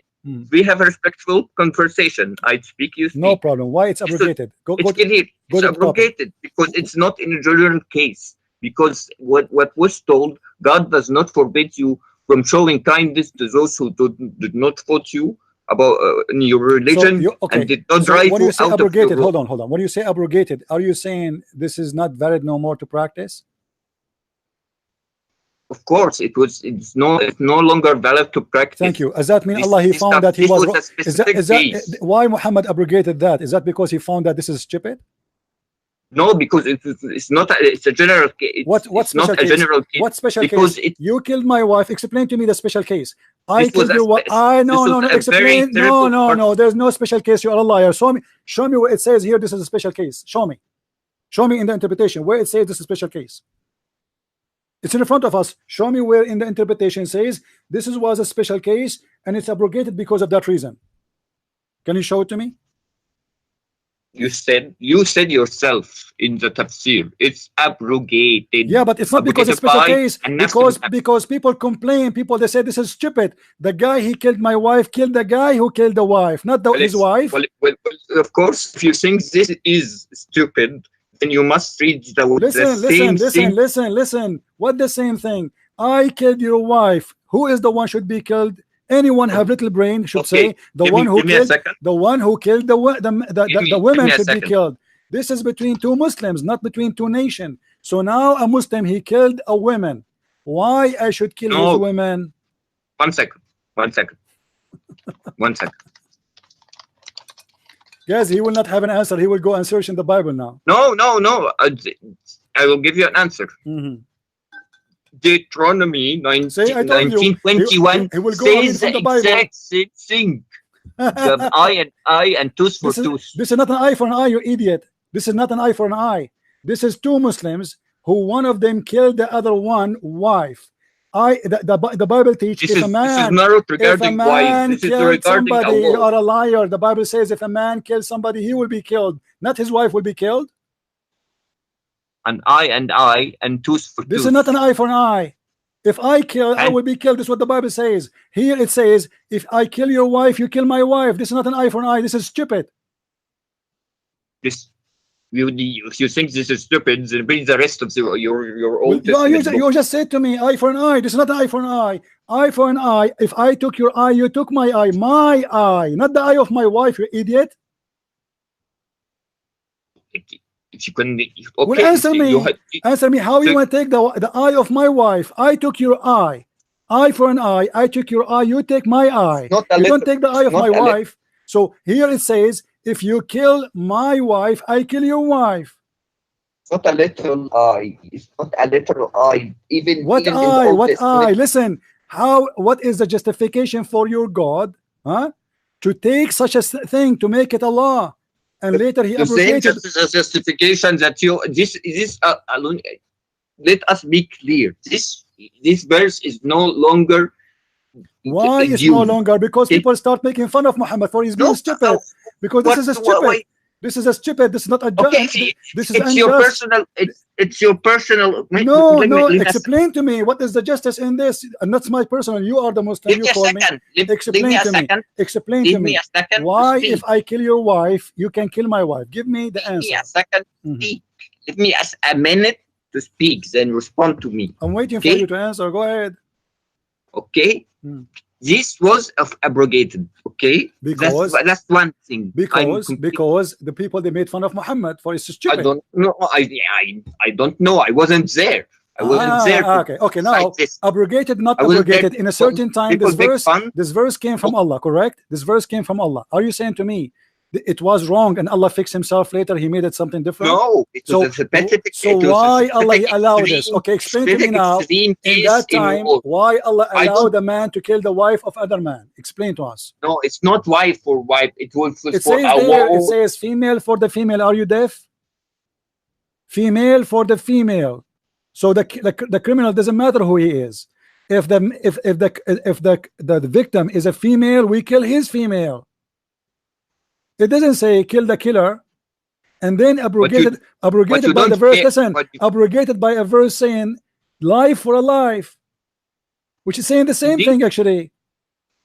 We have a respectful conversation. I speak, you speak. No problem. Why it's abrogated? It's abrogated because it's not in a general case. Because what was told, God does not forbid you from showing kindness to those who did not fought you about in your religion and did not drive when you say out abrogated, of your hold on. When you say abrogated, are you saying this is not valid no more to practice? Of course, it's no longer valid to practice. Thank you. Does that mean Allah he found that he was wrong? Is that why Muhammad abrogated that? Is that because he found that this is stupid? No, because it's not. It's a general case. It's not a general case. What special because case? You killed my wife. Explain to me the special case. I killed your wife. No. Explain. No. There's no special case. You are a liar. Show me where it says here. This is a special case. Show me in the interpretation where it says this is a special case. It's in front of us. Show me where in the interpretation says this was a special case and it's abrogated because of that reason. Can you show it to me? You said yourself in the tafsir it's abrogated. Yeah, but it's not because it's a special case. Because people complain. They say this is stupid. The guy he killed my wife killed the guy who killed the wife, not his wife. Well, of course, if you think this is stupid, then you must read listen. What the same thing? I killed your wife. Who is the one should be killed? Anyone have little brain should say the one who killed the women should be killed. This is between two Muslims, not between two nations. So now a Muslim he killed a woman. Why I should kill his women? 1 second. 1 second. Guys, he will not have an answer. He will go and search in the Bible now. No. I will give you an answer. Deuteronomy 19:21 says the exact same thing. The eye and tooth for tooth. This is not an eye for an eye, you idiot. This is not an eye for an eye. This is two Muslims. who one of them killed the other one wife. The Bible teaches This if is a man not if a regarding wife. man This is killed regarding somebody, you Allah. are a liar. The Bible says if a man kills somebody, he will be killed, not his wife will be killed. An eye and eye and tooth for This tooth. is not an eye for an eye. If I kill, I And- will be killed. This is what the Bible says. Here it says, if I kill your wife, you kill my wife. This is not an eye for an eye. This is stupid. This, if you think this is stupid, then read the rest of your Old Well, Testament book. you just said to me, eye for an eye. This is not an eye for an eye. Eye for an eye. If I took your eye, you took my eye. My eye, not the eye of my wife, you idiot. If you can, Well, okay, answer me. you Answer me. How you want to take the eye of my wife? I took your eye. Eye for an eye. I took your eye. You take my eye. not a You don't little- take the eye of not my a little- wife. So here it says, if you kill my wife, I kill your wife. It's not a literal eye. It's not a literal eye. Even What even in the eye? Old What Testament, eye? Listen. What is the justification for your God? Huh? To take such a thing to make it Allah, and later he you're saying abrogated. this is a justification that you this alone. Let us be clear. This verse is no longer. Why is due. no longer? Because Okay. people start making fun of Muhammad for his being No, stupid. no. Because What- this is a why- stupid. why- This is a stupid. This is not a Okay, this is it's your unjust. personal. It's your personal. No, let me- no. let us- Explain to me what is the justice in this, and that's my personal. You are the Muslim. Give You me a call me. second. Give Explain me a to me. second. Explain Give to me me. a second. to Why, speak. if I kill your wife, you can kill my wife? Give me the Give me answer. a second. Mhm. Speak. Give me a minute to speak. Then respond to me. I'm waiting for Okay. you to answer. Go ahead. Okay. Hmm. This was abrogated. Okay. Because- that's one thing. Because the people they made fun of Muhammad for it's I stupid. don't know. I don't know. I wasn't there. I wasn't there. to Okay. Now cite this. abrogated, not I wasn't there abrogated. In a certain time, People this make verse, fun. this verse came from Allah. Correct? This verse came from Allah. Are you saying to me it was wrong and Allah fixed Himself later? He made it something different. No, it So, was a pathetic. so it was a why Allah pathetic allowed this? extreme- Okay, explain to me pathetic now. extreme In case that in time, war. why Allah I allowed don't- a man to kill the wife of other man? Explain to us. No, it's not wife for wife. It was for It says a there, war. it says female for the female. Are you deaf? Female for the female. So the criminal doesn't matter who he is. If the victim is a female, we kill his female. It doesn't say kill the killer. And then abrogated by don't the verse. care, Listen, but you- abrogated by a verse saying life for a life, which is saying the same Indeed. thing actually.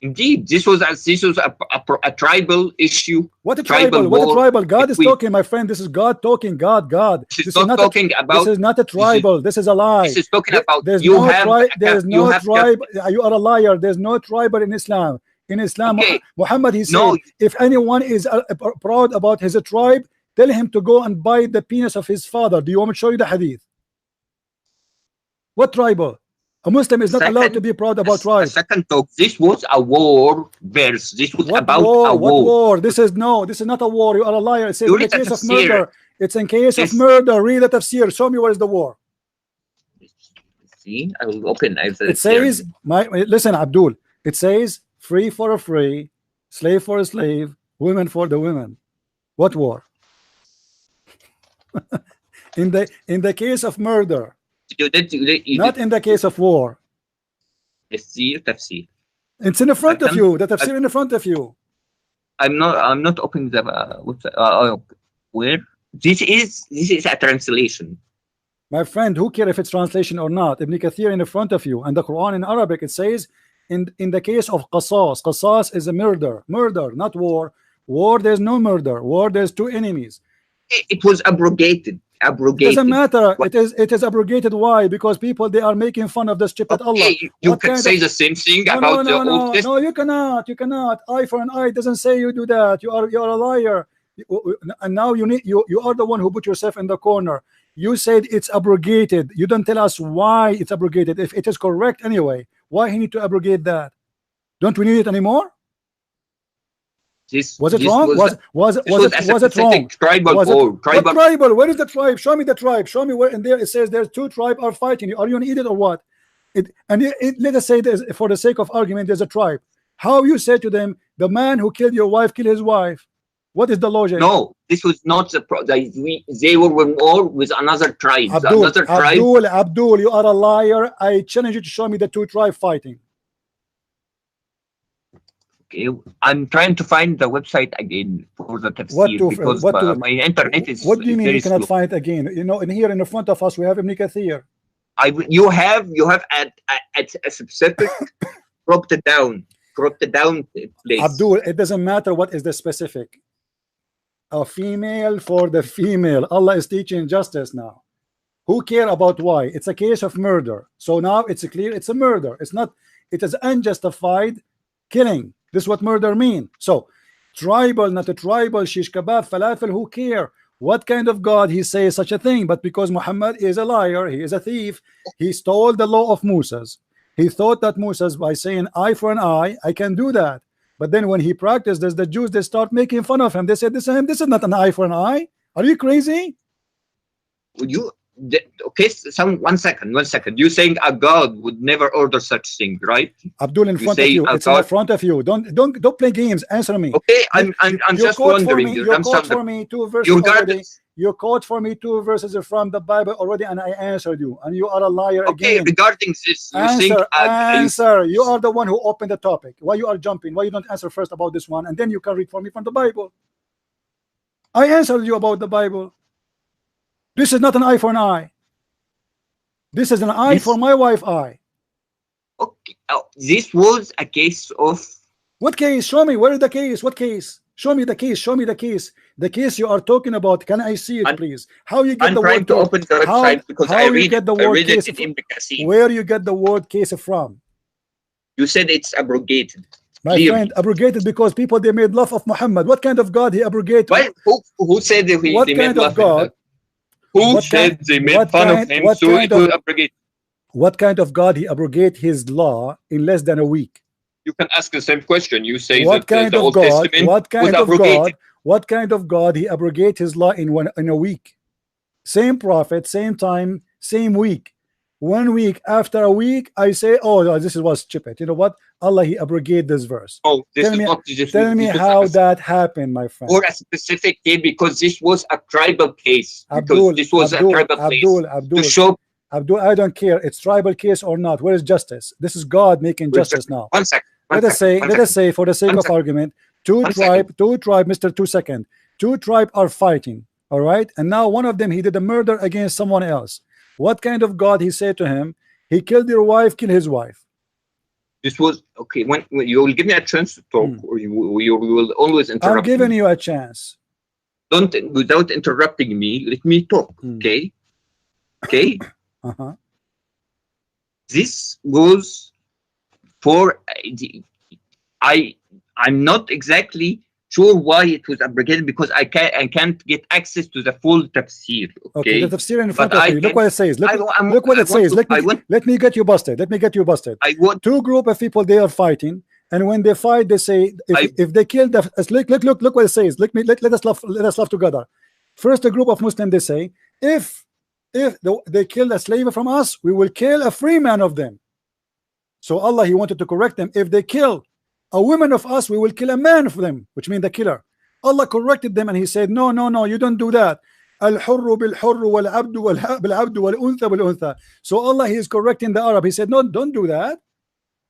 Indeed, this was a tribal issue. What a Tribal tribal, what a war tribal. God is between- talking, my friend. This is God talking. God. This is not talking about. This is not a tribal. This is a lie. This is talking about. There's you no have. there's you no have tribe. You are a liar. There's no tribal in Islam. In Islam, Okay. Muhammad, he said, No. if anyone is proud about his tribe, tell him to go and bite the penis of his father. Do you want me to show you the hadith? What tribal? A Muslim is not allowed to be proud about A tribe. second talk. This was a war verse. This was What about war? a What war. war? This is not a war. You are a liar. It says You in the read the case of tafsir. murder. It's in case of Yes. murder. Read the tafsir. Show me where is the war. See, I will open. It says, listen, Abdul. It says free for a free, slave for a slave, women for the women. What war? in the case of murder, not in the case of war. Tafsir. It's in the front of you. The tafsir in the front of you. I'm not opening the where this is a translation. My friend, who cares if it's translation or not? Ibn Kathir in the front of you, and the Quran in Arabic, it says in the case of qasas. Qasas is a murder, not war. War, there's no murder. War, there's two enemies. It was abrogated. Doesn't matter. It is abrogated. Why? Because people, they are making fun of the stupid Allah. Okay, you What can kind say of- the same thing No, about no, the no, Old Testament. no, you cannot. You cannot. Eye for an eye doesn't say you do that. You are a liar. And now you are the one who put yourself in the corner. You said it's abrogated. You don't tell us why it's abrogated. If it is correct anyway, why he need to abrogate that? Don't we need it anymore? Was it wrong? Was it wrong? Tribal Was it, war. what Tribal. tribal? Where is the tribe? Show me the tribe. Show me where. And there it says there's two tribes are fighting. Are you an idiot or what? Let us say this for the sake of argument. There's a tribe. How you say to them, the man who killed your wife, kill his wife? What is the logic? No, this was not they were in war with another tribe. Abdul, you are a liar. I challenge you to show me the two tribes fighting. Okay, I'm trying to find the website again for the tafsir because my internet is. What do you mean you cannot slow. find it again? You know, in here in the front of us we have Ibn Kathir. You have at a specific cropped down place. Abdul, it doesn't matter what is the specific. A female for the female. Allah is teaching justice now. Who care about why? It's a case of murder. So now it's clear it's a murder. It's not. It is unjustified killing. This is what murder mean. So tribal, not a tribal, shish kebab, falafel. Who care? What kind of God he says such a thing? But because Muhammad is a liar, he is a thief. He stole the law of Moses. He thought that Moses, by saying eye for an eye, I can do that. But then when he practiced this, the Jews, they start making fun of him. They said, this is not an eye for an eye. Are you crazy? Okay, one second. You saying a God would never order such thing, right? Abdul, in front of you. It's in front of you. Don't play games. Answer me. Okay, I'm just wondering. You quote for me 2 verses already. You quote for me 2 verses from the Bible already, and I answered you, and you are a liar again. Okay, regarding this, answer. You are the one who opened the topic. Why you are jumping? Why you don't answer first about this one, and then you can read for me from the Bible? I answered you about the Bible. This is not an eye for an eye. This is an eye for my wife eye. Okay. Oh, this was a case of what case? Show me. Where is the case? What case? Show me the case. Show me the case. The case you are talking about. Can I see it, please? How you get the word? I'm trying to open the website because I read case it in Bekasi. Where you get the word case from? You said it's abrogated. My friend, abrogated because people they made love of Muhammad. What kind of God he abrogated? Well, who said that they made love of God? Who said they made fun of him? So it will abrogate. What kind of God he abrogate his law in less than a week? You can ask the same question. You say what that kind the of Old God? Testament What kind was of abrogated. God? What kind of God he abrogate his law in a week? Same prophet, same time, same week. 1 week after a week, I say, oh no, this was stupid. You know what? Allah he abrogate this verse. Oh, this tell me how that happened, my friend. For a specific case, because this was a tribal case. Abdul, this was a tribal case. To show Abdul, I don't care. It's tribal case or not. Where is justice? This is God making justice now. One second. Let us say, for the sake of argument, two tribe, Mr. 2 second, 2 tribe are fighting. All right, and now one of them he did a murder against someone else. What kind of God he said to him? He killed your wife, kill his wife. This was okay. When you will give me a chance to talk, or you will always interrupt. I'm giving you a chance. Don't without interrupting me. Let me talk. Okay. Okay. This goes for I'm not exactly sure why it was abrogated because I can't get access to the full tafsir. Okay, the tafsir in front of you. Look what it says. Look what it says. Let me get you busted. Let me get you busted. Two group of people they are fighting, and when they fight, they say if they kill the look what it says. Let us laugh together. First, a group of Muslims they say if they kill a slave from us, we will kill a free man of them. So Allah he wanted to correct them. If they kill a woman of us, we will kill a man of them, which means the killer. Allah corrected them and he said, no, you don't do that. Al-hurru bil-hurru wal-abdu bil-abdu wal-untha bil-untha. So Allah he is correcting the Arab. He said, no, don't do that.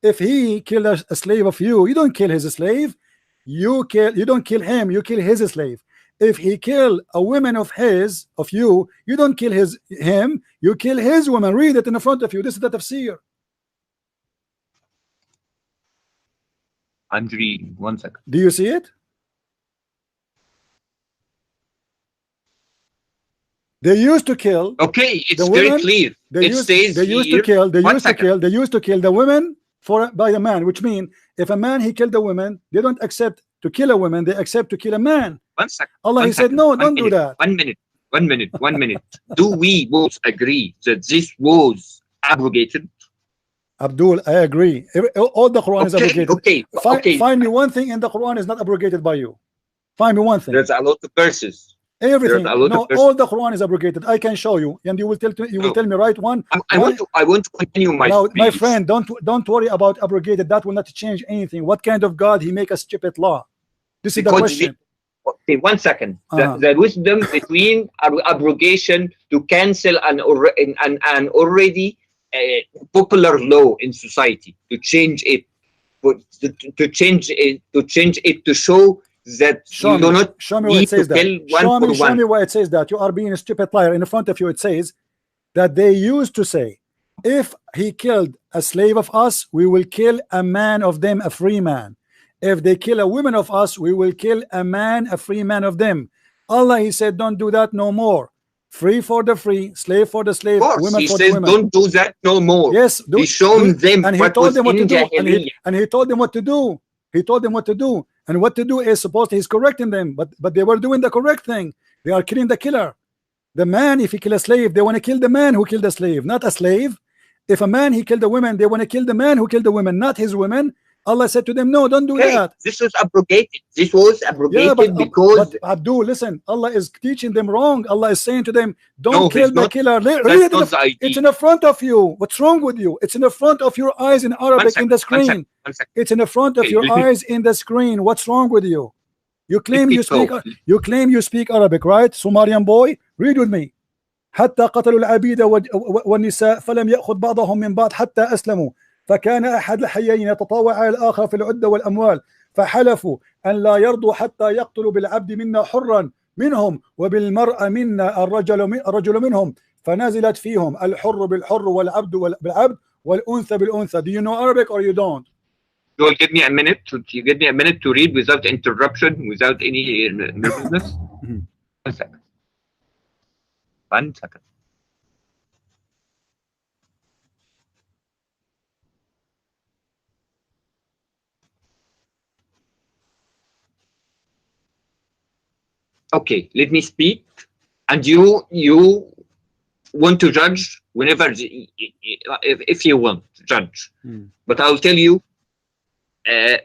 If he killed a slave of you, you don't kill his slave. You don't kill him, you kill his slave. If he kill a woman of you, you don't kill him, you kill his woman. Read it in front of you. This is the tafsir. I'm reading. 1 second. Do you see it? They used to kill. Okay, it's very clear. They used to kill the women by the man, which means if a man he killed a woman, they don't accept to kill a woman, they accept to kill a man. 1 second. Allah he said, no, don't do that. 1 minute. Do we both agree that this was abrogated? Abdul, I agree. All the Quran is abrogated. Okay. Find me one thing in the Quran is not abrogated by you. Find me one thing. There's a lot of verses. Everything. No, all the Quran is abrogated. I can show you, and you will tell me right one. I want to continue my now, my friend. Don't worry about abrogated. That will not change anything. What kind of God he make a stupid law? This is the question. Okay, 1 second. The wisdom between abrogation to cancel an already popular law in society, to change it, to change it to show that you do not show me where need it says to kill that. one Show for me one. where it says that. You are being a stupid liar. In front of you it says that they used to say, if he killed a slave of us, we will kill a man of them, a free man. If they kill a woman of us, we will kill a man, a free man of them. Allah, he said, don't do that no more. Free for the free, slave for the slave, Of course, women he for the says women. don't do that no more. Yes, He's shown them and he what told was them what to in do, Jahiliyyah. and he told them what to do. He told them what to do, and what to do is supposed he's correcting them, but they were doing the correct thing. They are killing the killer. The man, if he kill a slave, they want to kill the man who killed the slave, not a slave. If a man he killed a woman, they want to kill the man who killed the women, not his women. Allah said to them, no, don't do Okay, that. this was abrogated. This was abrogated because but Abdul, listen, Allah is teaching them wrong. Allah is saying to them, don't no, kill the not, killer. Read that's it not the idea. it's in the front of you. What's wrong with you? It's in the front of your eyes in Arabic in the screen. One second. It's in the front of Okay, your eyes in the screen. What's wrong with you? You claim you speak Arabic, right? Sumerian boy, read with me. حتى قتلوا العبيد والنساء فلم يأخذ بعضهم من بعض حتى أسلموا فكان أحد الحيين يتطاوع على الآخر في العدة والأموال فحلفوا أن لا يرضوا حتى يقتلوا بالعبد منا حرا منهم وبالمرأة منا الرجل منهم فنزلت فيهم الحر بالحر والعبد بالعبد والأنثى بالأنثى. Do you know Arabic or you don't? You will give me a minute to read without interruption, without any nervousness. 1 second. 1 second. Okay, let me speak, and you want to judge whenever, if you want to judge, but I'll tell you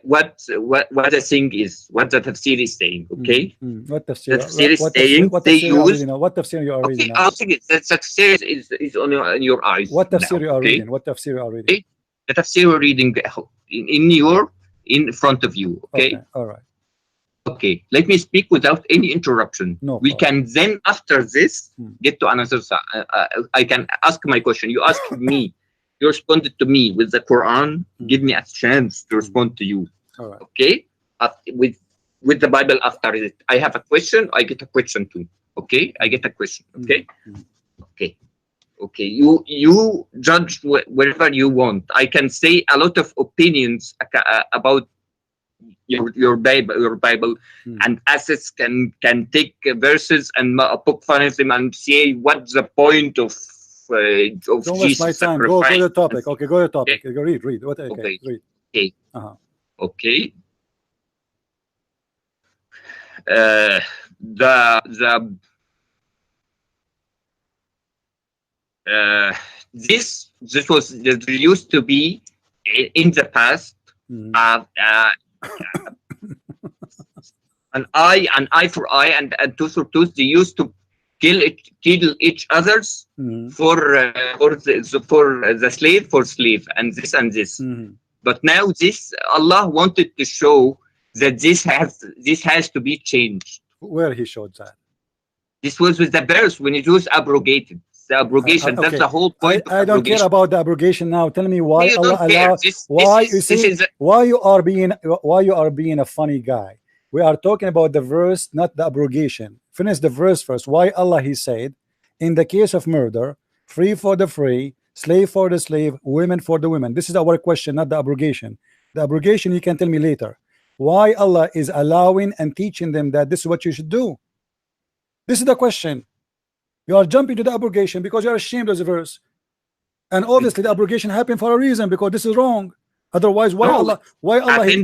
what the thing is, what the tafsir is saying. Okay, what tafsir? The tafsir is saying they use. What tafsir you are reading now? I'll think the tafsir is on your eyes. What tafsir you are okay? reading? What tafsir you are reading? Okay? The tafsir we're reading in front of you. Okay. All right. Okay, let me speak without any interruption. No we problem. can then, after this, get to another. I can ask my question. You ask me. You responded to me with the Quran. Give me a chance to respond to you. All right. Okay. With the Bible after it, I have a question. I get a question too. Okay. I get a question. Okay. Okay. Okay. You judge wherever you want. I can say a lot of opinions about your Bible, and assets can take verses and poke fun at them and say what's the point of Don't waste my time. Go to the topic. Okay, go to the topic. Okay. Read. What? Okay, read. Okay. Okay. This used to be in the past. An eye for eye, and tooth for tooth. They used to kill each others for the slave for slave, and this and this. But now Allah wanted to show that this has to be changed. Where he showed that? This was with the verse when it was abrogated. The abrogation. Okay. That's the whole point. I don't care about the abrogation now. Tell me why you Allah allowed. Why you are being a funny guy. We are talking about the verse, not the abrogation. Finish the verse first. Why Allah he said, in the case of murder, free for the free, slave for the slave, women for the women. This is our question, not the abrogation. The abrogation you can tell me later. Why Allah is allowing and teaching them that this is what you should do. This is the question. You are jumping to the abrogation because you are ashamed of the verse, and obviously the abrogation happened for a reason, because this is wrong. Otherwise, why Allah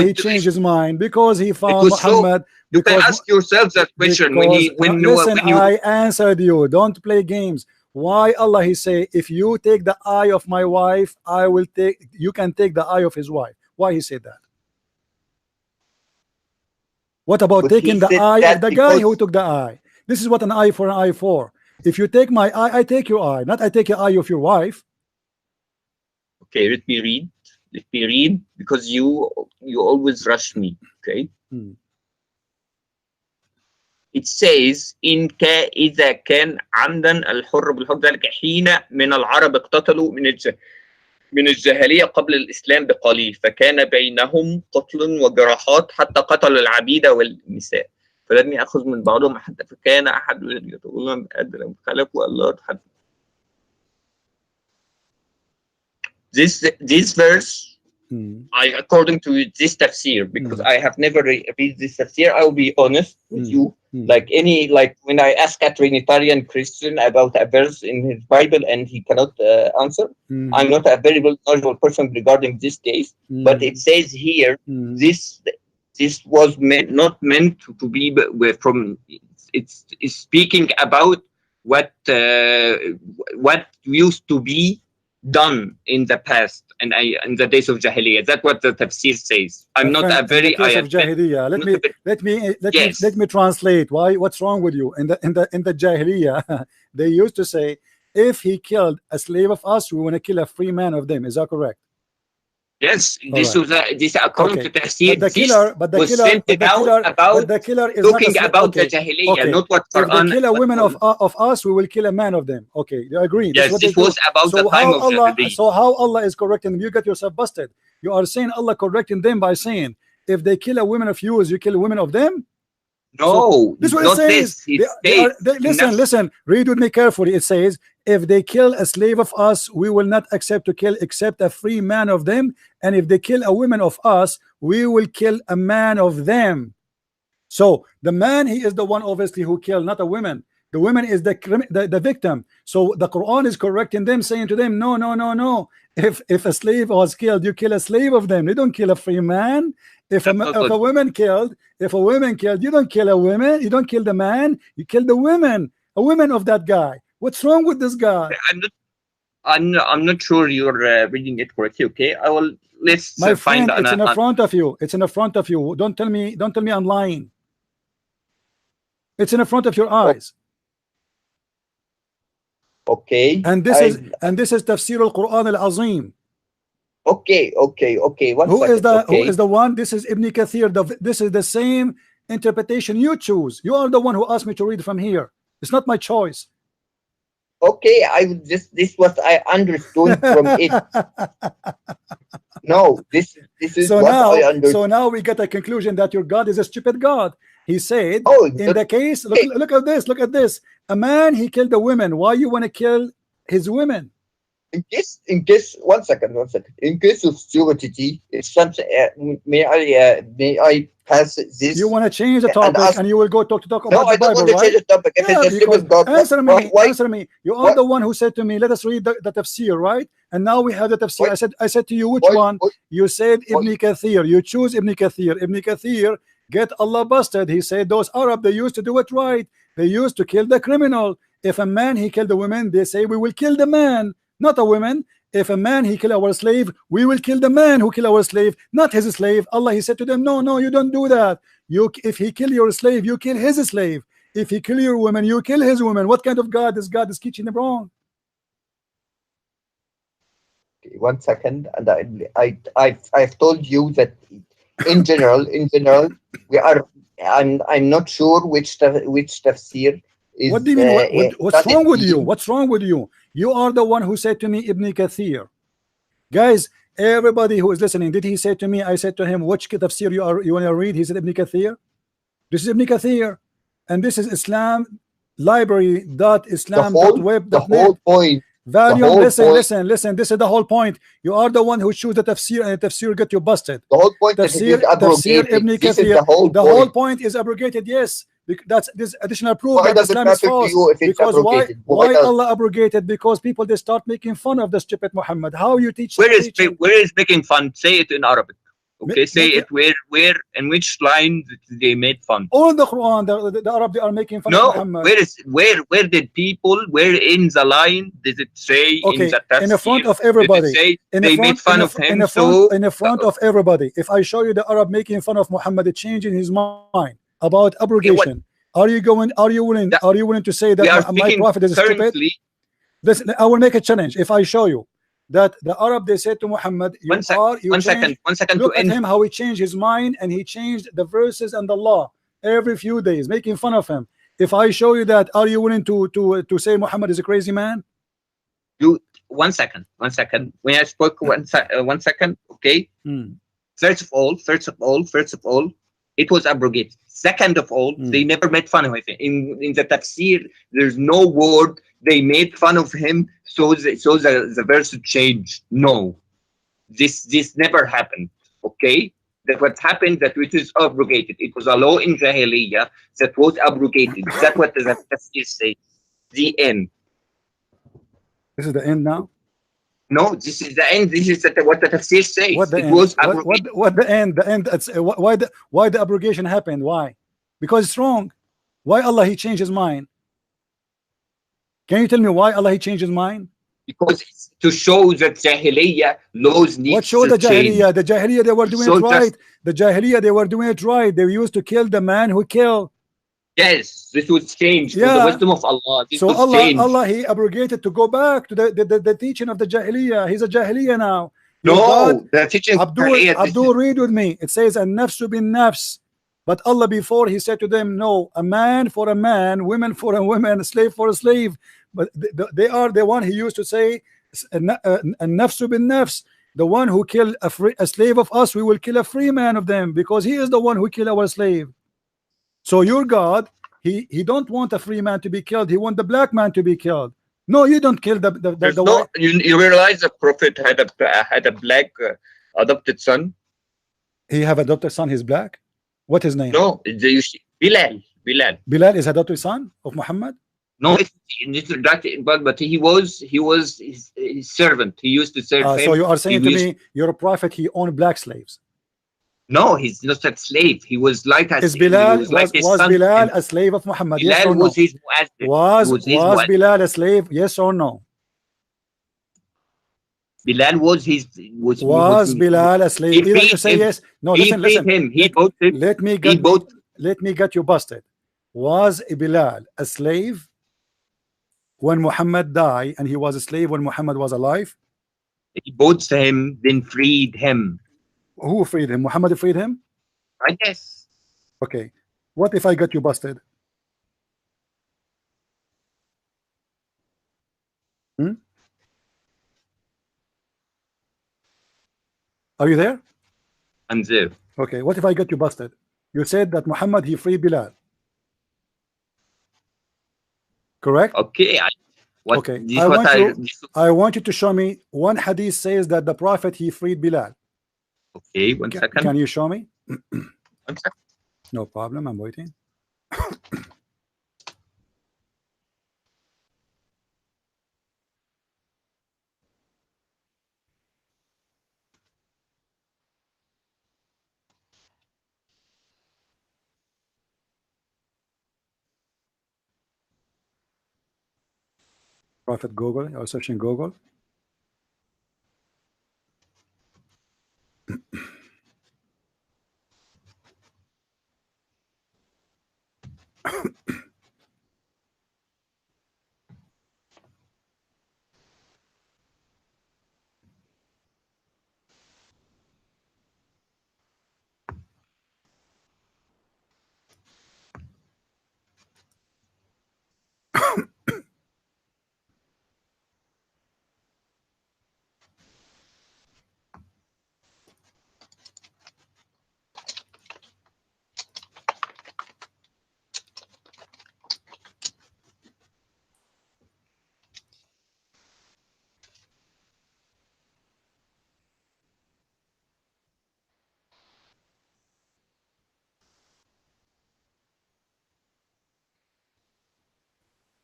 he changed his mind? Because he found Muhammad. You can ask yourself that question I answered you. Don't play games. Why Allah he say, if you take the eye of my wife, you can take the eye of his wife. Why he said that? What about taking the eye of the guy who took the eye? This is what an eye for an eye for. If you take my eye, I take your eye. Not I take your eye of your wife. Okay, let me read. let me read, because you always rush me. Okay. It says إذا كان عمدا الحر بالحر ذلك حين من العرب اقتتلوا من الجاهلية قبل الإسلام بقليل فكان بينهم قتل وجراحات حتى قتلوا العبيد والنساء فلم يأخذ من بعضهم حتى فكان أحد يقول أدرى خلقوا الله حتى. This verse, according to this tafsir, because I have never read this tafsir, I will be honest with you. Like when I ask a Trinitarian Christian about a verse in his Bible and he cannot answer, I'm not a very knowledgeable person regarding this case. But it says here, this was not meant to be from. It's speaking about what used to be done in the past and in the days of Jahiliyyah. That's what the tafsir says. I'm not a very of Jahiliyyah. Let me translate. What's wrong with you? In the Jahiliyyah, they used to say, if he killed a slave of us, we want to kill a free man of them. Is that correct? Yes, this was this according to tafsir. But the killer is talking about the Jahiliyyah, not what Quran. If they kill a woman of us, we will kill a man of them. Okay, you agree? Yes, this was about the time of Jahiliyyah. So how Allah is correcting them? You get yourself busted. You are saying Allah correcting them by saying, if they kill a woman of yours, you kill a woman of them? No, so this is what it says. Listen, read with me carefully. It says, if they kill a slave of us, we will not accept to kill except a free man of them. And if they kill a woman of us, we will kill a man of them. So the man, he is the one obviously who killed, not a woman. The woman is the victim. So the Quran is correcting them, saying to them, no. If a slave was killed, you kill a slave of them. You don't kill a free man. If a woman killed, you don't kill a woman. You don't kill the man. You kill the women. A woman of that guy. What's wrong with this guy? I'm not sure you're reading it correctly. Okay, let's my friend, find. It's in the front of you. It's in the front of you. Don't tell me I'm lying. It's in the front of your eyes. Okay. And this is Tafsir al-Quran al-Azim. Okay. Who is the one? This is Ibn Kathir. This is the same interpretation you choose. You are the one who asked me to read from here. It's not my choice. Okay, this was I understood from it. No, this is so what now, I understood. So now we get a conclusion that your God is a stupid God. He said, in the case, look at this. A man, he killed a woman. Why you want to kill his women? In case, one second. In case of stupidity, it's something. May I pass this? You want to change the topic, and you will go talk about the Bible, I don't want to change the topic. If it's a stupid God, answer me. You are the one who said to me, "Let us read the tafsir," right? And now we have the tafsir. I said to you, which one? You said Ibn Kathir. You choose Ibn Kathir. Ibn Kathir get Allah busted. He said those Arab, they used to do it right. They used to kill the criminal. If a man he killed a woman, they say we will kill the man, not a woman. If a man he kill our slave, we will kill the man who kill our slave, not his slave. Allah, he said to them, no, you don't do that. If he kill your slave, you kill his slave. If he kill your woman, you kill his woman. What kind of God is God is teaching them wrong? Okay, 1 second, and I've told you that in general we are. I'm not sure which tafsir is. What do you mean? What's wrong with you? What's wrong with you? You are the one who said to me Ibn Kathir. Guys, everybody who is listening, did he say to me? I said to him, which tafsir you want to read? He said Ibn Kathir. This is Ibn Kathir, and this is Islam library.islam.web.net. The whole point. Volume, listen. This is the whole point. You are the one who choose the tafsir, and the tafsir get you busted. The whole point tafsir, is abrogated. Ibn Kathir. The whole point is abrogated. Yes, that's this additional proof that Islam is false. Because why Allah abrogated? Because people they start making fun of the stupid Muhammad. How you teach? Where is making fun? Say it in Arabic. Okay, say it where in which line they made fun. All the Quran, the Arab, they are making fun of Muhammad. Where did people, where in the line did it say in the tafsir? In the front of everybody. They made fun of him. In the front of everybody. If I show you the Arab making fun of Muhammad, changing his mind about abrogation, are you willing to say that my prophet is stupid? Listen, I will make a challenge. If I show you that the Arab, they said to Muhammad, you one second to look at end. him, how he changed his mind, and he changed the verses and the law every few days, making fun of him. If I show you that, are you willing to say Muhammad is a crazy man? You 1 second. When I spoke 1 second, okay. First of all, it was abrogated. Second of all, they never made fun of him. In the tafsir, there's no word they made fun of him, so the verse changed. No, this never happened. Okay, that what happened, that it is abrogated. It was a law in Jahiliyyah that was abrogated. That's what the tafsir says. The end. This is the end now. No, this is the end. This is what the tafsir says. What the it end? was abrogated. What the end? The end. It's, why the abrogation happened? Why? Because it's wrong. Why Allah he changed his mind? Can you tell me why Allah he changed his mind? Because it's to show that Jahiliyyah laws need what showed the Jahiliyyah? The Jahiliyyah, they were doing it right. The Jahiliyyah, they were doing it right. They used to kill the man who killed. Yes, this was changed. Yeah. For the wisdom of Allah. This so was Allah he abrogated to go back to the teaching of the Jahiliyyah. He's a Jahiliyyah now. No, the teaching Abdul, read with me. It says an nafsu bin nafs. But Allah before he said to them, no, a man for a man, women for a woman, a slave for a slave. But they are the one he used to say, a nafsu bin nafs. The one who killed a slave of us, we will kill a free man of them, because he is the one who killed our slave. So your God, he don't want a free man to be killed. He want the black man to be killed. No, you don't kill the no, you realize the Prophet had a black adopted son. He have adopted son. He's black. What his name? No, Bilal. Bilal is adopted son of Muhammad. No, but he was his servant. He used to serve him. So you are saying to me, your prophet, he owned black slaves? No, he's not a slave. He was like a slave. Was Bilal a slave of Muhammad? Bilal yes or no? Was his muazzin. Was Bilal a slave? Yes or no? Bilal was Bilal a slave? Either you say yes. No, listen. Him. He bought him. Let me get you busted. Was Bilal a slave when Muhammad died, and he was a slave when Muhammad was alive? He bought him, then freed him. Who freed him? Muhammad freed him? I guess. Okay. What if I got you busted? Are you there? I'm there. Okay. What if I got you busted? You said that Muhammad he freed Bilal. Correct? Okay. I want you to show me one hadith says that the Prophet he freed Bilal. Okay, 1 second. Can you show me? 1 second. No problem, I'm waiting. Prophet Google, or searching Google.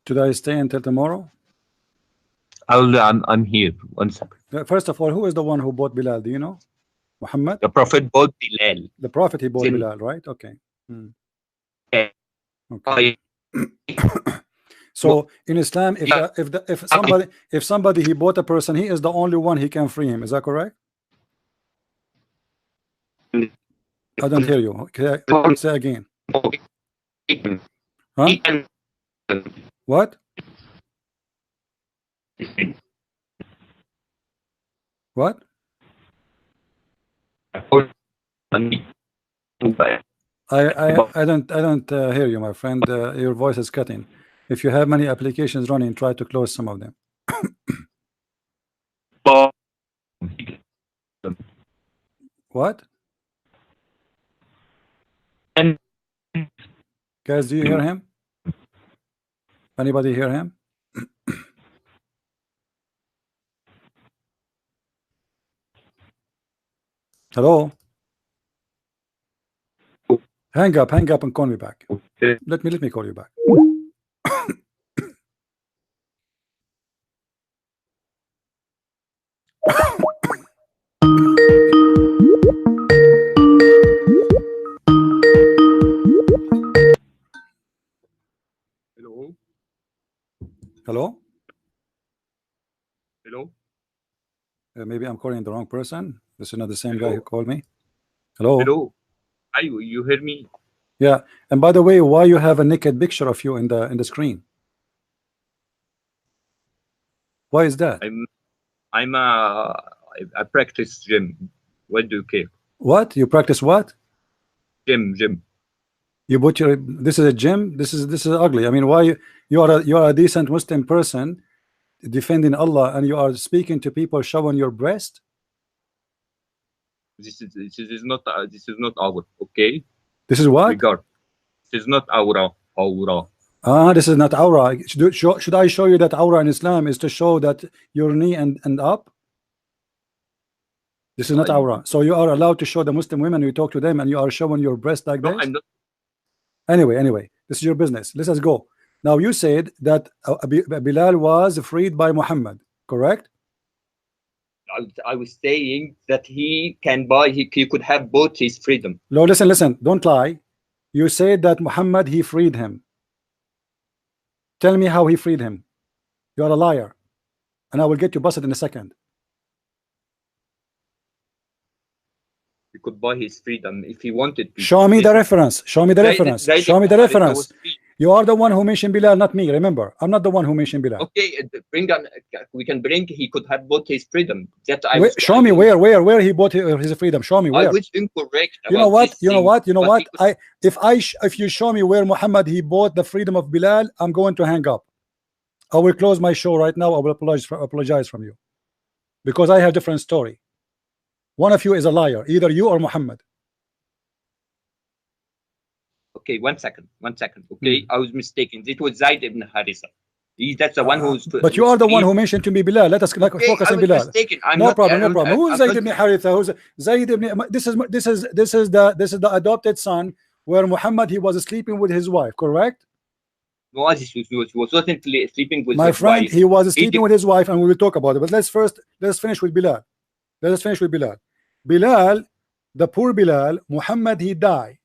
Should I stay until tomorrow? I'm here. 1 second. First of all, who is the one who bought Bilal? Do you know? Muhammad? The Prophet bought Bilal. The Prophet he bought Bilal, right? Okay. Okay. So in Islam, if somebody he bought a person, he is the only one he can free him. Is that correct? I don't hear you. Okay, say again. Huh? What? What? I don't hear you, my friend. Your voice is cutting. If you have many applications running, try to close some of them. What? Guys, do you hear him? Anybody hear him? Hello? Hang up and call me back. Let me call you back. Hello? Hello? Hello? Maybe I'm calling the wrong person. This is not the same guy who called me. Hello? Hello? You hear me? Yeah. And by the way, why you have a naked picture of you in the screen? Why is that? I practice gym. What do you care? What? You practice what? Gym. You put your, this is a gym. This is ugly. I mean, why you are a decent Muslim person defending Allah and you are speaking to people showing your breast? This is not our, okay? This is what? Regard. This is not aura. This is not aura. Should I show you that aura in Islam is to show that your knee and up? This is not aura. So you are allowed to show the Muslim women, you talk to them and you are showing your breast like this? I'm not. Anyway, this is your business. Let us go. Now you said that Bilal was freed by Muhammad, correct? I was saying that he could have bought his freedom. No, listen, don't lie. You said that Muhammad, he freed him. Tell me how he freed him. You are a liar. And I will get you busted in a second. He could buy his freedom if he wanted to. Show me the reference. Show me the reference. Show me the reference. You are the one who mentioned Bilal, not me. Remember, I'm not the one who mentioned Bilal. Okay, we can bring. He could have bought his freedom. Show me where he bought his freedom. Show me where. I was incorrect. You know what? If you show me where Muhammad he bought the freedom of Bilal, I'm going to hang up. I will close my show right now. I will apologize from you because I have different story. One of you is a liar, either you or Muhammad. Okay, one second. Okay, I was mistaken. It was Zaid ibn Harisa. That's the one who's. But you are the one who mentioned to me Bilal. Let us focus on Bilal. Mistaken. No problem. Who is Zaid ibn Haritha? Who's Zaid ibn? This is the adopted son where Muhammad he was sleeping with his wife. Correct? No, he wasn't sleeping with my his friend. Wife. He was sleeping with his wife, and we will talk about it. But let's finish with Bilal. Let us finish with Bilal. Bilal, the poor Bilal, Muhammad he died,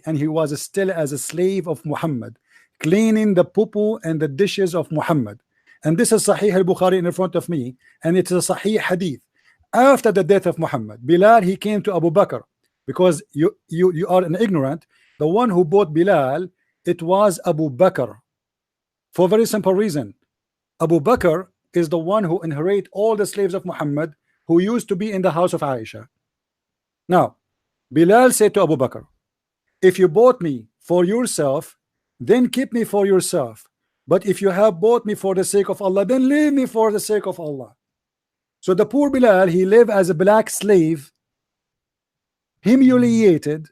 and he was still as a slave of Muhammad, cleaning the poo and the dishes of Muhammad. And this is Sahih al-Bukhari in front of me, and it's a Sahih hadith. After the death of Muhammad, Bilal he came to Abu Bakr, because you are an ignorant. The one who bought Bilal, it was Abu Bakr, for a very simple reason. Abu Bakr is the one who inherit all the slaves of Muhammad who used to be in the house of Aisha. Now Bilal said to Abu Bakr, if you bought me for yourself, then keep me for yourself. But if you have bought me for the sake of Allah, then leave me for the sake of Allah. So the poor Bilal, he lived as a black slave, humiliated,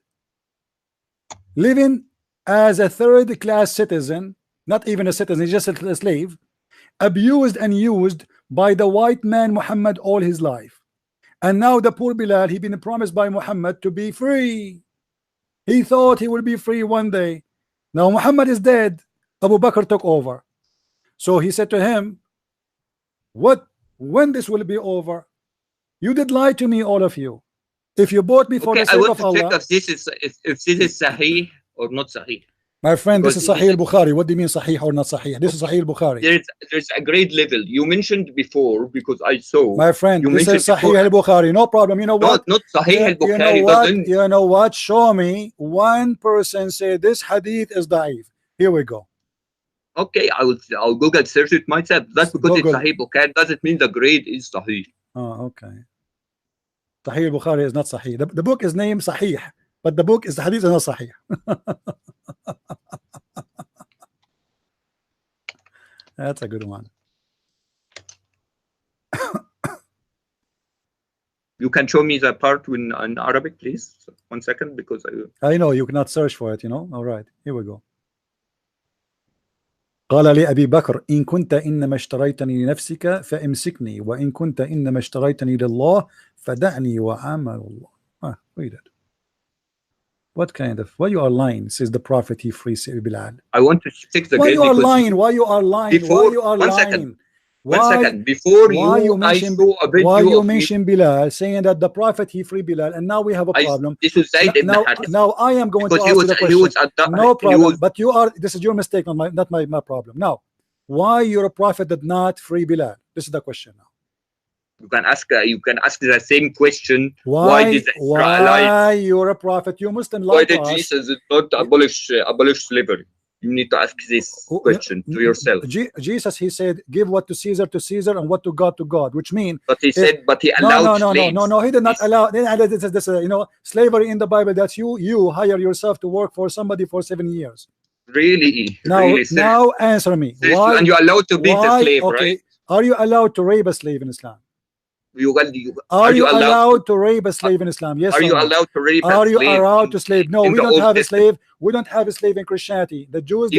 living as a third-class citizen, not even a citizen, he's just a slave, abused and used by the white man Muhammad all his life. And now the poor Bilal, he been promised by Muhammad to be free. He thought he will be free one day. Now Muhammad is dead. Abu Bakr took over. So he said to him, when this will be over? You did lie to me, all of you. If you bought me for the sake of Allah. Check if this is Sahih or not Sahih. My friend, this is Sahih al-Bukhari. What do you mean Sahih or not Sahih? This is Sahih al-Bukhari. There's a great level. You mentioned before, because I saw. My friend, this is Sahih al-Bukhari. No problem. You know what? Not Sahih al-Bukhari. You know what? Show me one person say this hadith is da'if. Here we go. Okay, I'll Google search it myself. That's because Google. it's Sahih Bukhari doesn't mean the grade is Sahih. Oh, okay. Sahih al-Bukhari is not Sahih. The book is named Sahih, but the book is the hadith is not Sahih. That's a good one. You can show me the part in Arabic, please. 1 second, because I know you cannot search for it, you know. All right, here we go. قال لأبي بكر إن كنت إنما اشتريتني لنفسك فامسكني وإن كنت إنما اشتريتني لله فدعني وعمل الله. Read it. What kind of, why you are lying? Says the prophet, he frees Bilal. I want to fix the why grade. You are lying? Why you are lying? Before, why you are 1 lying? second. Why, 1 second. Before why you mention, I saw a video why you of mention Bilal, saying that the prophet he free Bilal, and now we have a problem. This is Zayd ibn Harith. Now I am going because to ask you the question. No problem. But you are. This is your mistake, not my problem. Now, why your prophet did not free Bilal? This is the question now. You can ask the same question. Why did you're a prophet? You Muslim like why did us. Jesus not abolish slavery? You need to ask this question to yourself. Jesus, he said, give what to Caesar and what to God, which means. But he said, but he allowed slaves. No, he did not allow. This you know, slavery in the Bible. That's you hire yourself to work for somebody for 7 years. Really? Now answer me. Why? And you're allowed to beat the slave, okay. right? Are you allowed to rape a slave in Islam? Are you allowed to rape a slave in Islam? Yes. Are you allowed to rape a slave? Are you allowed to slave? No, we don't have a slave. We don't have a slave in Christianity. The Jews, the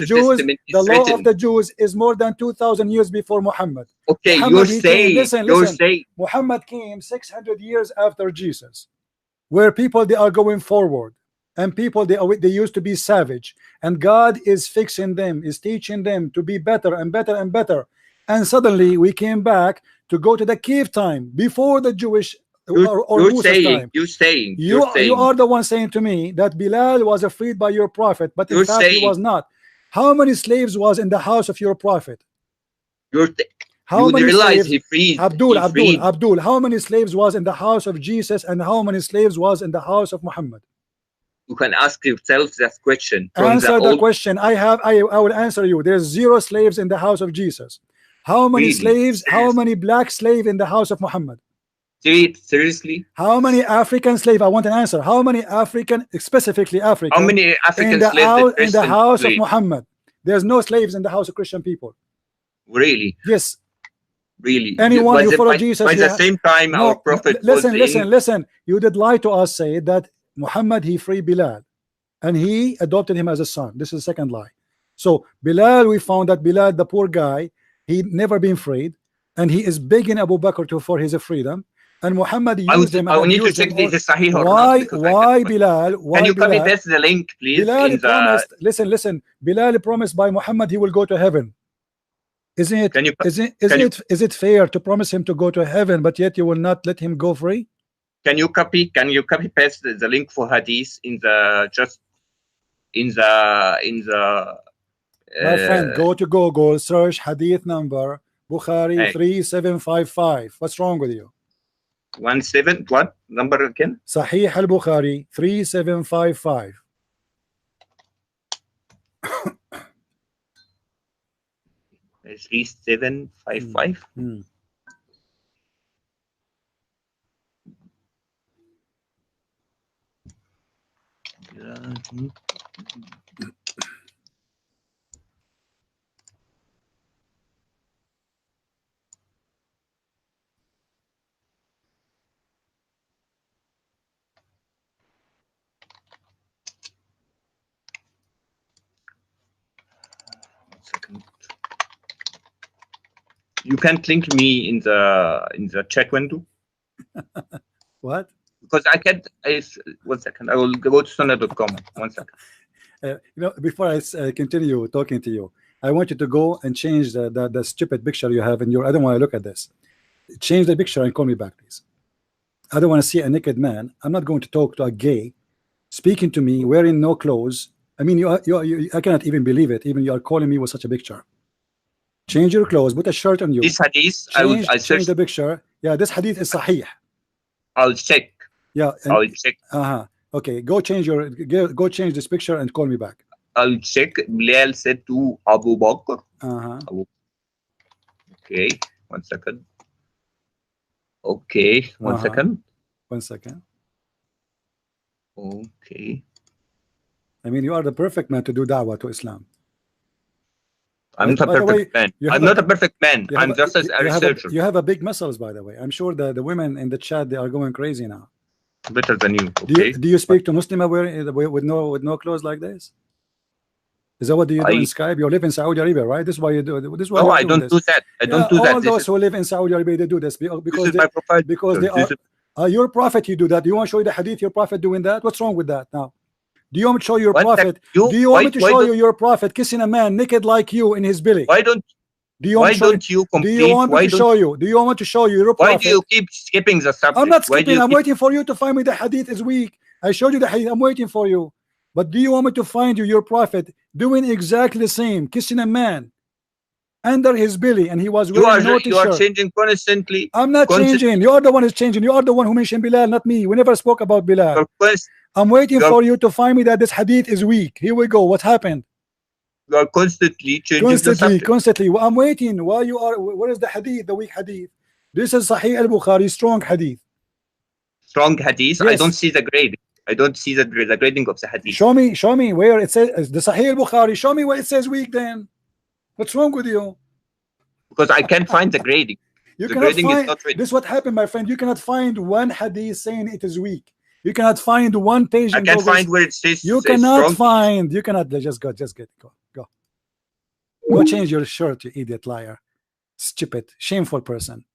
Jews, the law of the Jews is more than 2,000 years before Muhammad. Okay, Muhammad, you're saying. Muhammad came 600 years after Jesus, where people they are going forward, and people they used to be savage, and God is fixing them, is teaching them to be better and better and better, and suddenly we came back to go to the cave time before the Jewish you're saying you are the one saying to me that Bilal was freed by your prophet, but in fact he was not. How many slaves was in the house of your prophet? How many slaves? He freed Abdul, how many slaves was in the house of Jesus, and how many slaves was in the house of Muhammad? You can ask yourself that question. Answer the question. I will answer you. There's 0 slaves in the house of Jesus. How many slaves? How many black slaves in the house of Muhammad? Seriously? How many African slaves? I want an answer. How many African, specifically African? How many African slaves in the house of Muhammad? There's no slaves in the house of Christian people. Really? Yes. Really? Anyone who follow Jesus? By the same time, our prophet. Listen. You did lie to us. Say that Muhammad he freed Bilal, and he adopted him as a son. This is the second lie. So Bilal, we found that Bilal, the poor guy, he never been freed, and he is begging Abu Bakr for his freedom. And Muhammad used him. I need to check this is Sahih or not. Why Bilal? Can you copy paste the link, please? Bilal promised. Listen. Bilal promised by Muhammad he will go to heaven. Isn't it fair to promise him to go to heaven, but yet you will not let him go free? Can you copy paste the link for hadith in the my friend, go to Google, search hadith number Bukhari 3755. What's wrong with you? 17 what number again? Sahih al-Bukhari 3755. 3755. You can't link me in the chat window. What? Because I can't. 1 second. I will go to sunnah.com. 1 second. Before I continue talking to you, I want you to go and change the stupid picture you have in your. I don't want to look at this. Change the picture and call me back, please. I don't want to see a naked man. I'm not going to talk to a gay speaking to me wearing no clothes. I mean, I cannot even believe it. Even you are calling me with such a picture. Change your clothes. Put a shirt on you. This hadith, I'll change the picture. Yeah, this hadith is sahih. I'll check. Yeah, I'll check. Okay, go change this picture and call me back. I'll check. Bilal said to Abu Bakr. Uh-huh. Okay, 1 second. Okay, one Uh-huh. second. 1 second. Okay. I mean, you are the perfect man to do da'wah to Islam. I'm not a By the way, perfect man. you I'm have not a perfect man. you have I'm just a researcher. you have a big muscles, by the way. I'm sure the women in the chat, they are going crazy now. Better than you. Do Okay. you speak to Muslima with no clothes like this? Is that what you do in Skype? You live in Saudi Arabia, right? This is why you do. This is why No, you're I doing don't this. do that. I don't do that. All those who live in Saudi Arabia, they do this because This is my profile they picture. are your prophet. You do that. Do you want to show you the hadith? Your prophet doing that? What's wrong with that now? Do you want me to show your prophet? Do you want me to show you your prophet kissing a man naked like you in his belly? Why don't you complete? Do you want me to show you? Do you want me to show you your prophet? Why do you keep skipping the subject? I'm not skipping. I'm waiting for you to find me the hadith is weak. I showed you the hadith. I'm waiting for you. But do you want me to find you your prophet doing exactly the same, kissing a man under his belly, and he was wearing no t-shirt? You are changing constantly. I'm not changing. You are the one who's changing. You are the one who mentioned Bilal, not me. We never spoke about Bilal. I'm waiting for you to find me that this hadith is weak. Here we go. What happened? You are constantly changing the subject. Constantly. Well, I'm waiting. Why you are? Where is the hadith? The weak hadith. This is Sahih al-Bukhari, strong hadith. Strong hadith. Yes. I don't see the grading. I don't see the grading of the hadith. Show me where it says the Sahih al-Bukhari. Show me where it says weak. Then what's wrong with you? Because I can't find the grading. The grading is not written. This is what happened, my friend. You cannot find one hadith saying it is weak. You cannot find one page. I can't find where it says. You cannot find. You cannot. Just go. Just get go. Go change your shirt, you idiot liar, stupid, shameful person.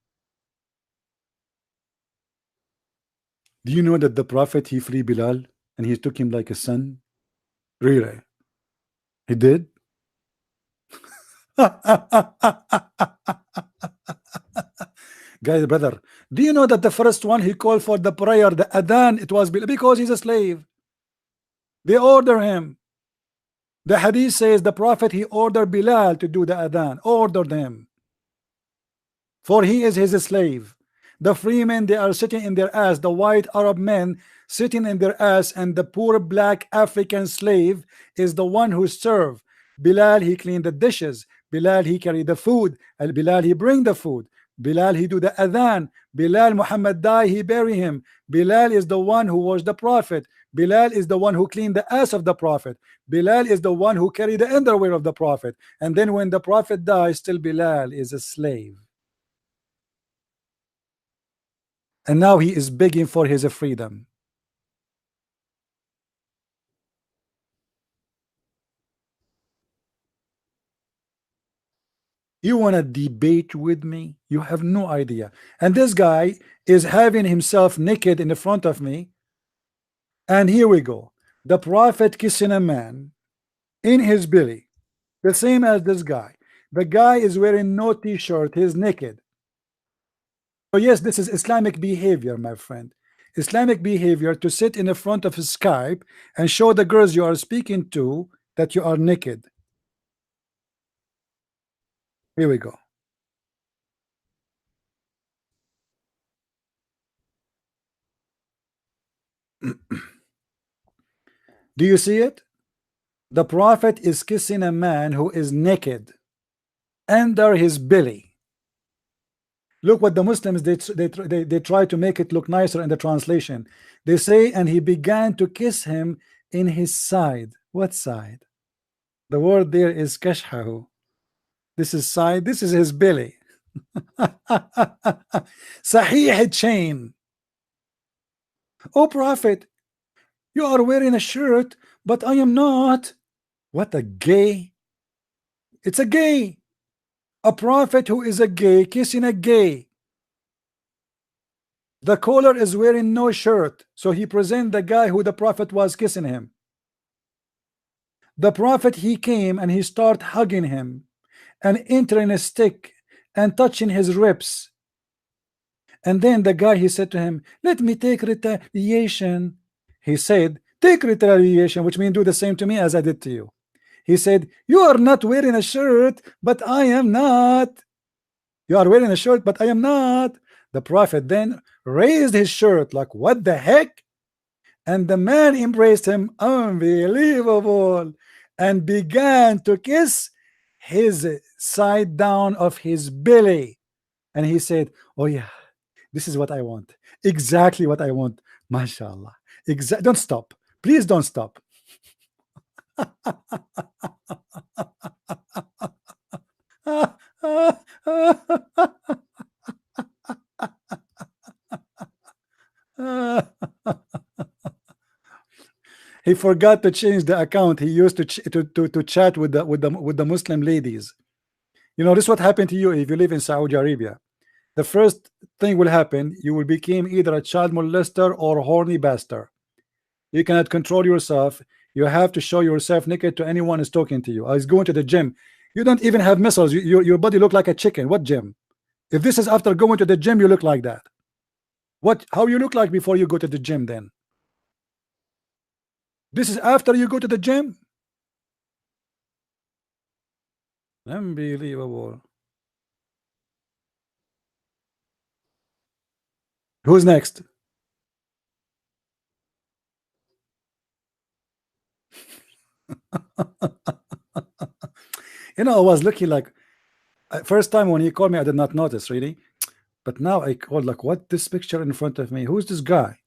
Do you know that the Prophet, he freed Bilal and he took him like a son? Really? He did? Guys, brother, do you know that the first one he called for the prayer, the adhan, it was because he's a slave. They order him. The hadith says the Prophet, he ordered Bilal to do the adhan, ordered him. For he is his slave. The free men, they are sitting in their ass, the white Arab men sitting in their ass, and the poor black African slave is the one who served. Bilal, he cleaned the dishes. Bilal, he carried the food. And Bilal, he bring the food. Bilal, he do the adhan. Bilal, Muhammad die, he bury him. Bilal is the one who was the Prophet. Bilal is the one who cleaned the ass of the Prophet. Bilal is the one who carried the underwear of the Prophet. And then when the Prophet dies, still Bilal is a slave. And now he is begging for his freedom. You want to debate with me? You have no idea. And this guy is having himself naked in the front of me. And here we go. The Prophet kissing a man in his belly. The same as this guy. The guy is wearing no t-shirt. He's naked. So yes, this is Islamic behavior, my friend. Islamic behavior to sit in the front of Skype and show the girls you are speaking to that you are naked. Here we go. Do you see it? The Prophet is kissing a man who is naked under his belly. Look what the Muslims they try to make it look nicer in the translation. They say, and he began to kiss him in his side. What side? The word there is kashhahu. This is side. This is his belly. Sahih chain. Oh Prophet, you are wearing a shirt, but I am not. What a gay. It's a gay. A prophet who is a gay kissing a gay. The caller is wearing no shirt, so he present the guy who the prophet was kissing him. The prophet, he came and he start hugging him and entering a stick and touching his ribs. And then the guy, he said to him, let me take retaliation. He said, take retaliation, which means do the same to me as I did to you. He said, you are not wearing a shirt, but I am not. You are wearing a shirt, but I am not. The prophet then raised his shirt like, what the heck? And the man embraced him. Unbelievable. and began to kiss his side down of his belly. And he said, oh yeah, this is what I want. Exactly what I want. MashaAllah. Don't stop. Please don't stop. He forgot to change the account he used to chat with the Muslim ladies. You know, this is what happened to you if you live in Saudi Arabia. The first thing will happen, you will become either a child molester or horny bastard. You cannot control yourself. You have to show yourself naked to anyone who's talking to you. I was going to the gym. You don't even have muscles. Your body look like a chicken. What gym? If this is after going to the gym, you look like that. How you look like before you go to the gym then? This is after you go to the gym? Unbelievable. Who's next? You know, I was looking like first time when he called me, I did not notice really, but now I called like, what, this picture in front of me? Who's this guy?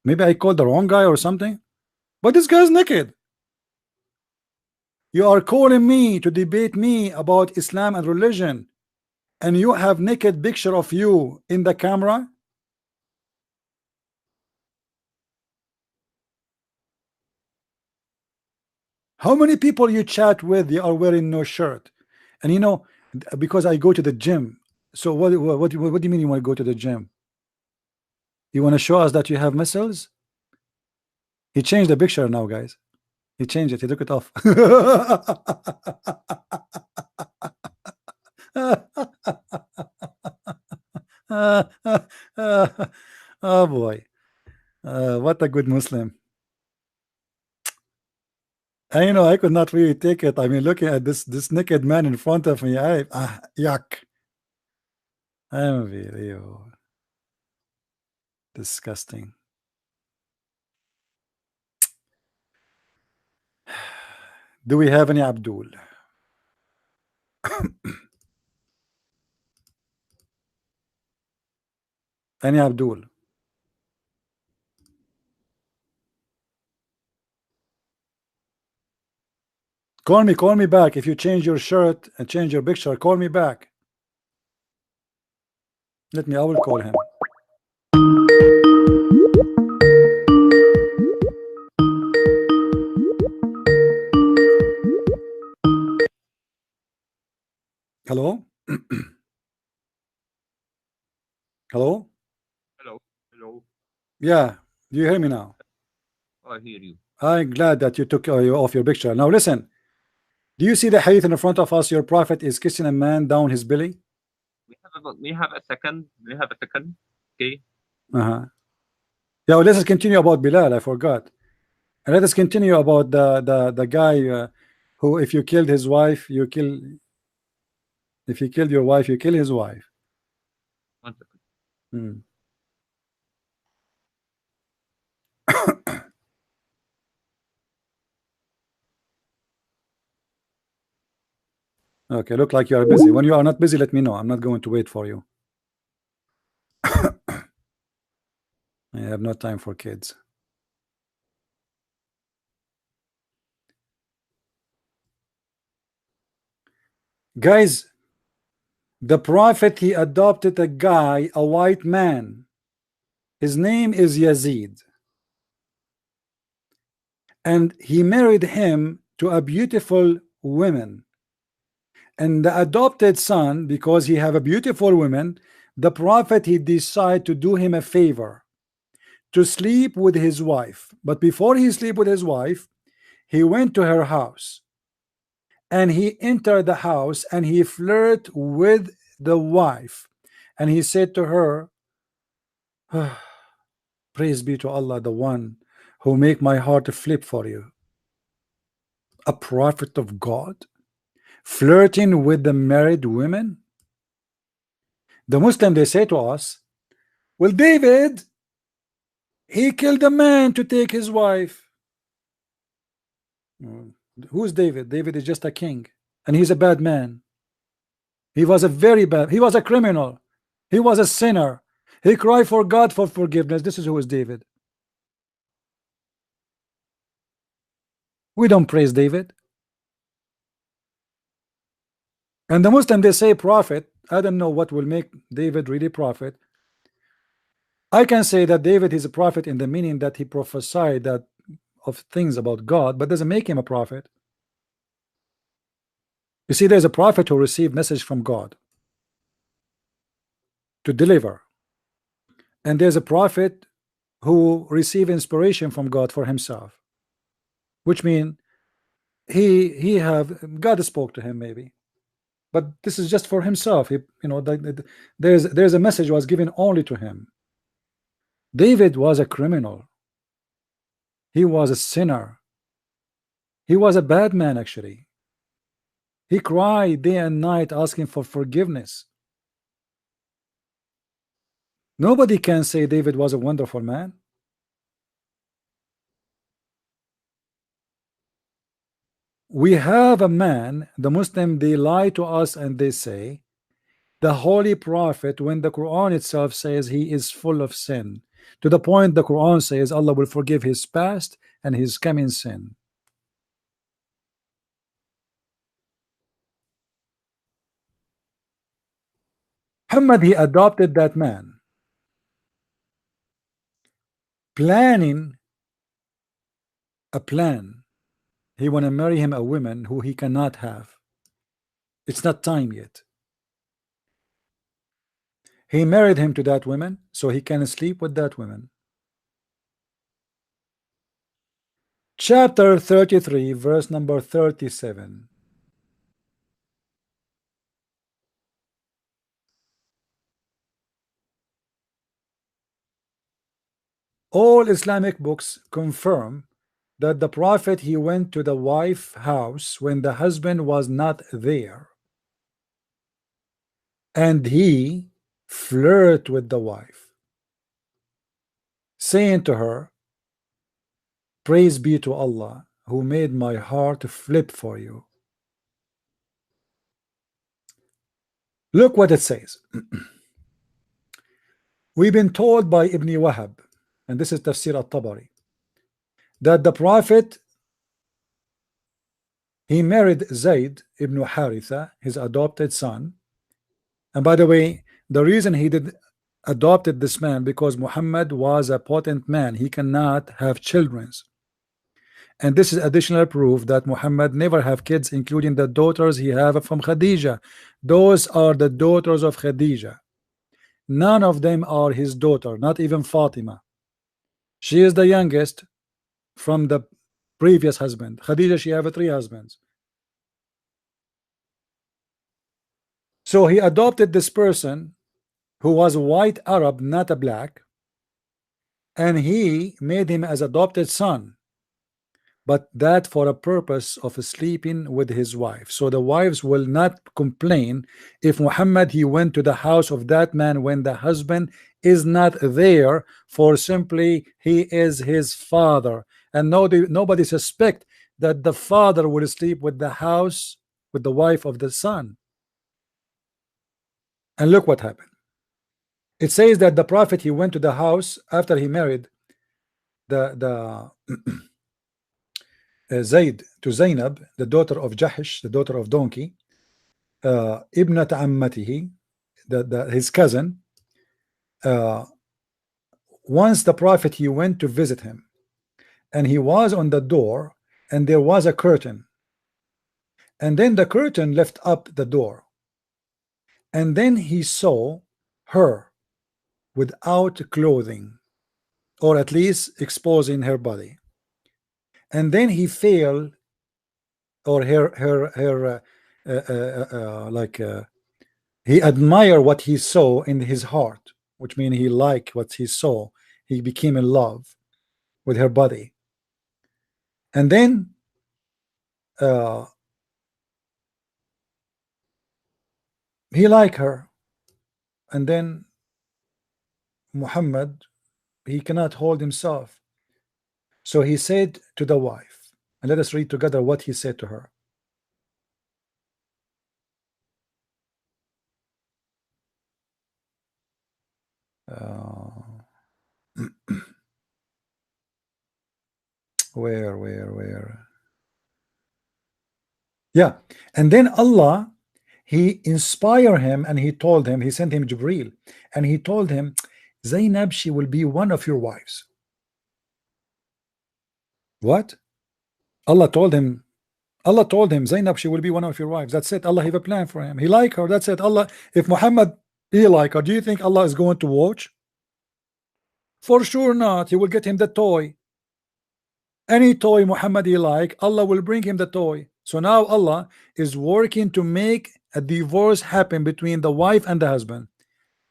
Maybe I called the wrong guy or something, but this guy's naked. You are calling me to debate me about Islam and religion, and you have naked picture of you in the camera. How many people you chat with, they are wearing no shirt? And you know, because I go to the gym. So what do you mean you want to go to the gym? You want to show us that you have muscles? He changed the picture now, guys. He changed it. He took it off. Oh boy. What a good Muslim. I know I could not really take it. I mean, looking at this naked man in front of me, yuck. Unbelievable. Disgusting. Do we have any Abdul? Any Abdul? Call me back. If you change your shirt and change your picture, call me back. I will call him. Hello? Hello? Hello. Yeah, do you hear me now? I hear you. I'm glad that you took you off your picture. Now listen, do you see the hadith in front of us? Your prophet is kissing a man down his belly. We have a second. Okay. Yeah, well, let us continue about Bilal. I forgot. And let us continue about the guy who, if you killed his wife, you kill. If you killed your wife, you kill his wife. 1 second. Okay, look like you are busy. When you are not busy, let me know. I'm not going to wait for you. I have no time for kids. Guys, the prophet, he adopted a guy, a white man. His name is Yazid. And he married him to a beautiful woman. And the adopted son, because he have a beautiful woman, the prophet, he decided to do him a favor, to sleep with his wife. But before he sleep with his wife, he went to her house. And he entered the house and he flirted with the wife. And he said to her, praise be to Allah, the one who make my heart flip for you. A prophet of God flirting with the married women. The Muslim, they say to us, well, David, he killed a man to take his wife. Who's David? David is just a king, and he's a bad man. He was a very bad, he was a criminal, he was a sinner. He cried for God for forgiveness. This is who is David. We don't praise David. And the Muslim, they say prophet. I don't know what will make David really prophet. I can say that David is a prophet in the meaning that he prophesied that of things about God, but doesn't make him a prophet. You see, there's a prophet who received message from God to deliver, and there's a prophet who received inspiration from God for himself, which means he have God spoke to him maybe, but this is just for himself. He, you know, there's a message was given only to him. David was a criminal. He was a sinner. He was a bad man actually. He cried day and night asking for forgiveness. Nobody can say David was a wonderful man. We have a man, the Muslim, they lie to us and they say the holy prophet, when the Quran itself says he is full of sin, to the point the Quran says Allah will forgive his past and his coming sin. Muhammad, he adopted that man, planning a plan. He want to marry him a woman who he cannot have. It's not time yet. He married him to that woman so he can sleep with that woman. Chapter 33, verse number 37. All Islamic books confirm that the Prophet, he went to the wife house when the husband was not there, and he flirt with the wife, saying to her, praise be to Allah who made my heart flip for you. Look what it says. We've been told by Ibn Wahab, and this is Tafsir al-Tabari, that the Prophet, he married Zayd ibn Haritha, his adopted son. And by the way, the reason he did adopted this man because Muhammad was a potent man. He cannot have children. And this is additional proof that Muhammad never have kids, including the daughters he have from Khadija. Those are the daughters of Khadija. None of them are his daughter, not even Fatima. She is the youngest from the previous husband. Khadija, she have 3 husbands. So he adopted this person who was a white Arab, not a black, and he made him as adopted son, but that for a purpose of sleeping with his wife. So the wives will not complain if Muhammad, he went to the house of that man when the husband is not there, for simply he is his father, and nobody suspect that the father will sleep with the house with the wife of the son. And look what happened. It says that the Prophet, he went to the house after he married the Zayd to Zainab, the daughter of Jahish, the daughter of donkey, ibnat ammatihi, his cousin. Once the Prophet, he went to visit him, and he was on the door, and there was a curtain, and then the curtain left up the door, and then he saw her without clothing, or at least exposing her body, and then he felt, or he admired what he saw in his heart, which means he liked what he saw. He became in love with her body, and then he liked her, and then Muhammad, he cannot hold himself, so he said to the wife, And let us read together what he said to her. Where? Yeah. And then Allah, he inspired him and he told him, he sent him Jibreel, and he told him, Zainab, she will be one of your wives. What? Allah told him, Zainab, she will be one of your wives. That's it. Allah have a plan for him. He like her. That's it. Allah, if Muhammad, he like her, do you think Allah is going to watch? For sure not. He will get him the toy. Any toy Muhammad he like, Allah will bring him the toy. So now Allah is working to make a divorce happen between the wife and the husband.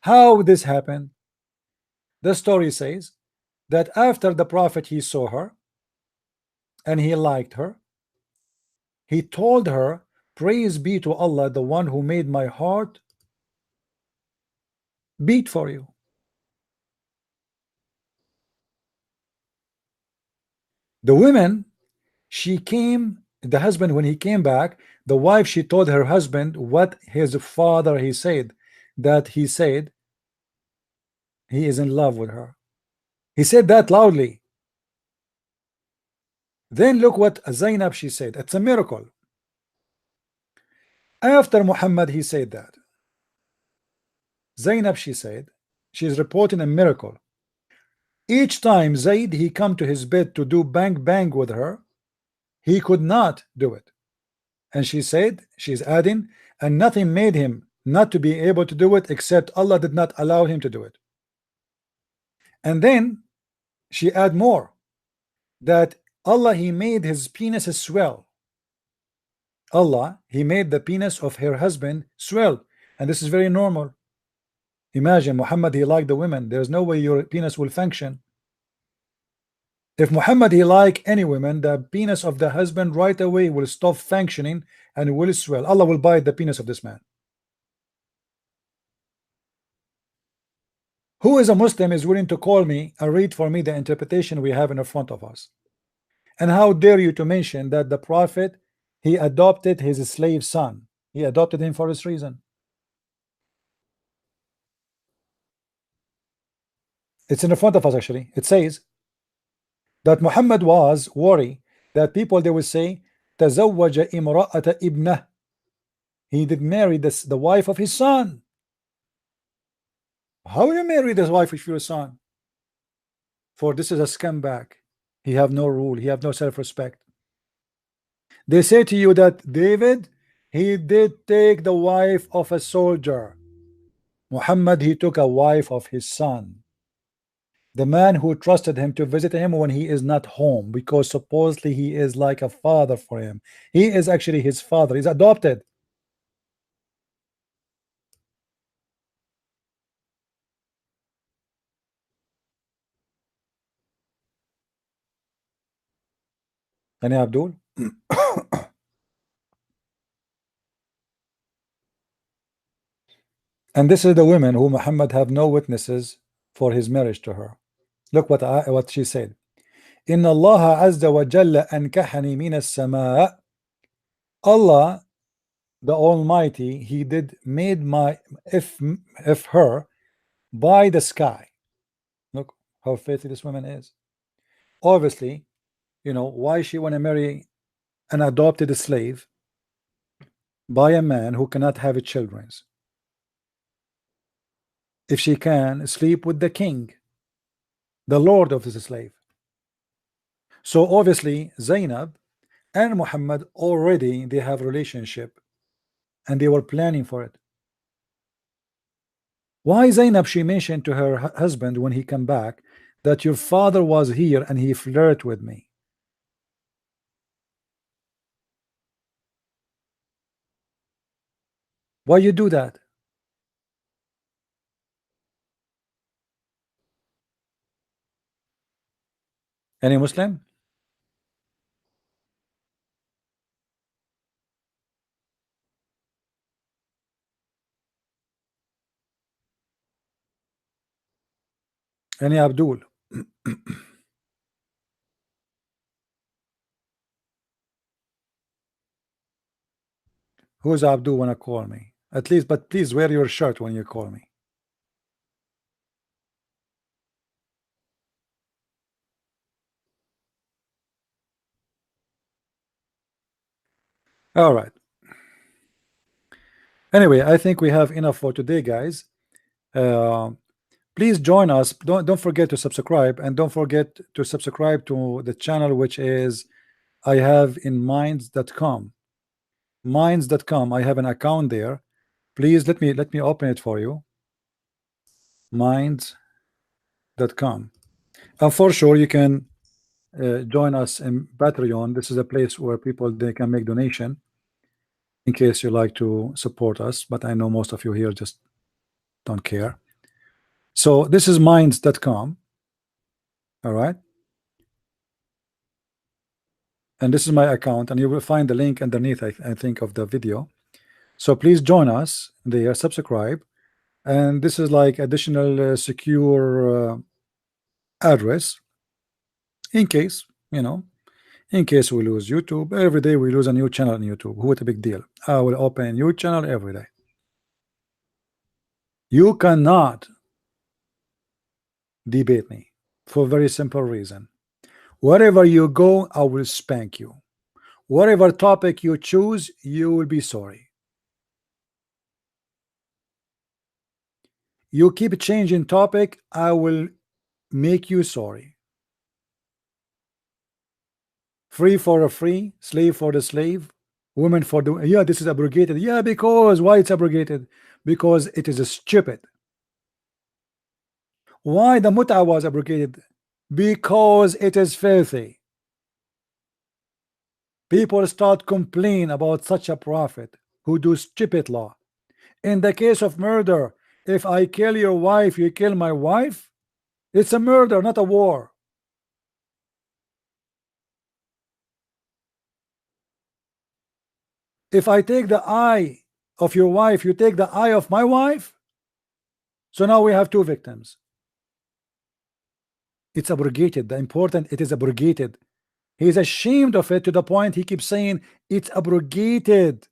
How this happened? The story says that after the prophet he saw her and he liked her, he told her, praise be to Allah, the one who made my heart beat for you. The women, the husband, when he came back, the wife, she told her husband what his father he said, that he said he is in love with her. He said that loudly. Then look what Zainab she said. It's a miracle. After Muhammad he said that, Zainab she said, she is reporting a miracle. Each time Zaid he come to his bed to do bang bang with her, he could not do it. And she said, she's adding, and nothing made him not to be able to do it except Allah did not allow him to do it. And then she add more, that Allah he made his penis swell. Allah he made the penis of her husband swell, and this is very normal. Imagine Muhammad he liked the women. There's no way your penis will function. If Muhammad he like any woman, the penis of the husband right away will stop functioning and will swell. Allah will bite the penis of this man. Who is a Muslim is willing to call me and read for me the interpretation we have in front of us? And how dare you to mention that the prophet he adopted his slave son? He adopted him for this reason. It's in the front of us actually. It says that Muhammad was worried that people they will say تزوج امرأة ابنه. He did marry the wife of his son. How will you marry this wife of your son? For this is a scumbag. He have no rule. He have no self-respect. They say to you that David he did take the wife of a soldier. Muhammad he took a wife of his son, the man who trusted him to visit him when he is not home, because supposedly he is like a father for him. He is actually his father. He's adopted. And Abdul, and this is the women who Muhammad have no witnesses for his marriage to her. Look what she said. إن الله عز وجل أنكحني من السماء. Allah the Almighty he did made my if her by the sky. Look how faithful this woman is. Obviously, you know why she want to marry an adopted slave by a man who cannot have children. If she can sleep with the king, the lord of this slave. So obviously Zainab and Muhammad already they have relationship and they were planning for it. Why Zainab she mentioned to her husband when he come back that your father was here and he flirted with me? Why you do that? Any Muslim? Any Abdul? Who's Abdul wanna call me? At least, but please wear your shirt when you call me. All right. Anyway, I think we have enough for today, guys. Please join us. Don't forget to subscribe, and don't forget to subscribe to the channel, which is I have in minds.com. Minds.com. I have an account there. Please let me open it for you. Minds.com. And for sure you can join us in Patreon. This is a place where people they can make donation in case you like to support us, but I know most of you here just don't care. So this is minds.com. All right, and this is my account, and you will find the link underneath I think of the video. So please join us there, subscribe, and this is like additional secure address in case, you know, in case we lose YouTube. Every day we lose a new channel on YouTube. What a big deal. I will open a new channel every day. You cannot debate me for a very simple reason. Wherever you go, I will spank you. Whatever topic you choose, you will be sorry. You keep changing topic, I will make you sorry. Free for a free, slave for the slave, women for the, yeah, this is abrogated. Yeah, because why it's abrogated? Because it is stupid. Why the mut'a was abrogated? Because it is filthy. People start complaining about such a prophet who do stupid law. In the case of murder, if I kill your wife, you kill my wife, it's a murder, not a war. If I take the eye of your wife, you take the eye of my wife. So now we have two victims. It's abrogated. The important, it is abrogated. He is ashamed of it to the point he keeps saying it's abrogated.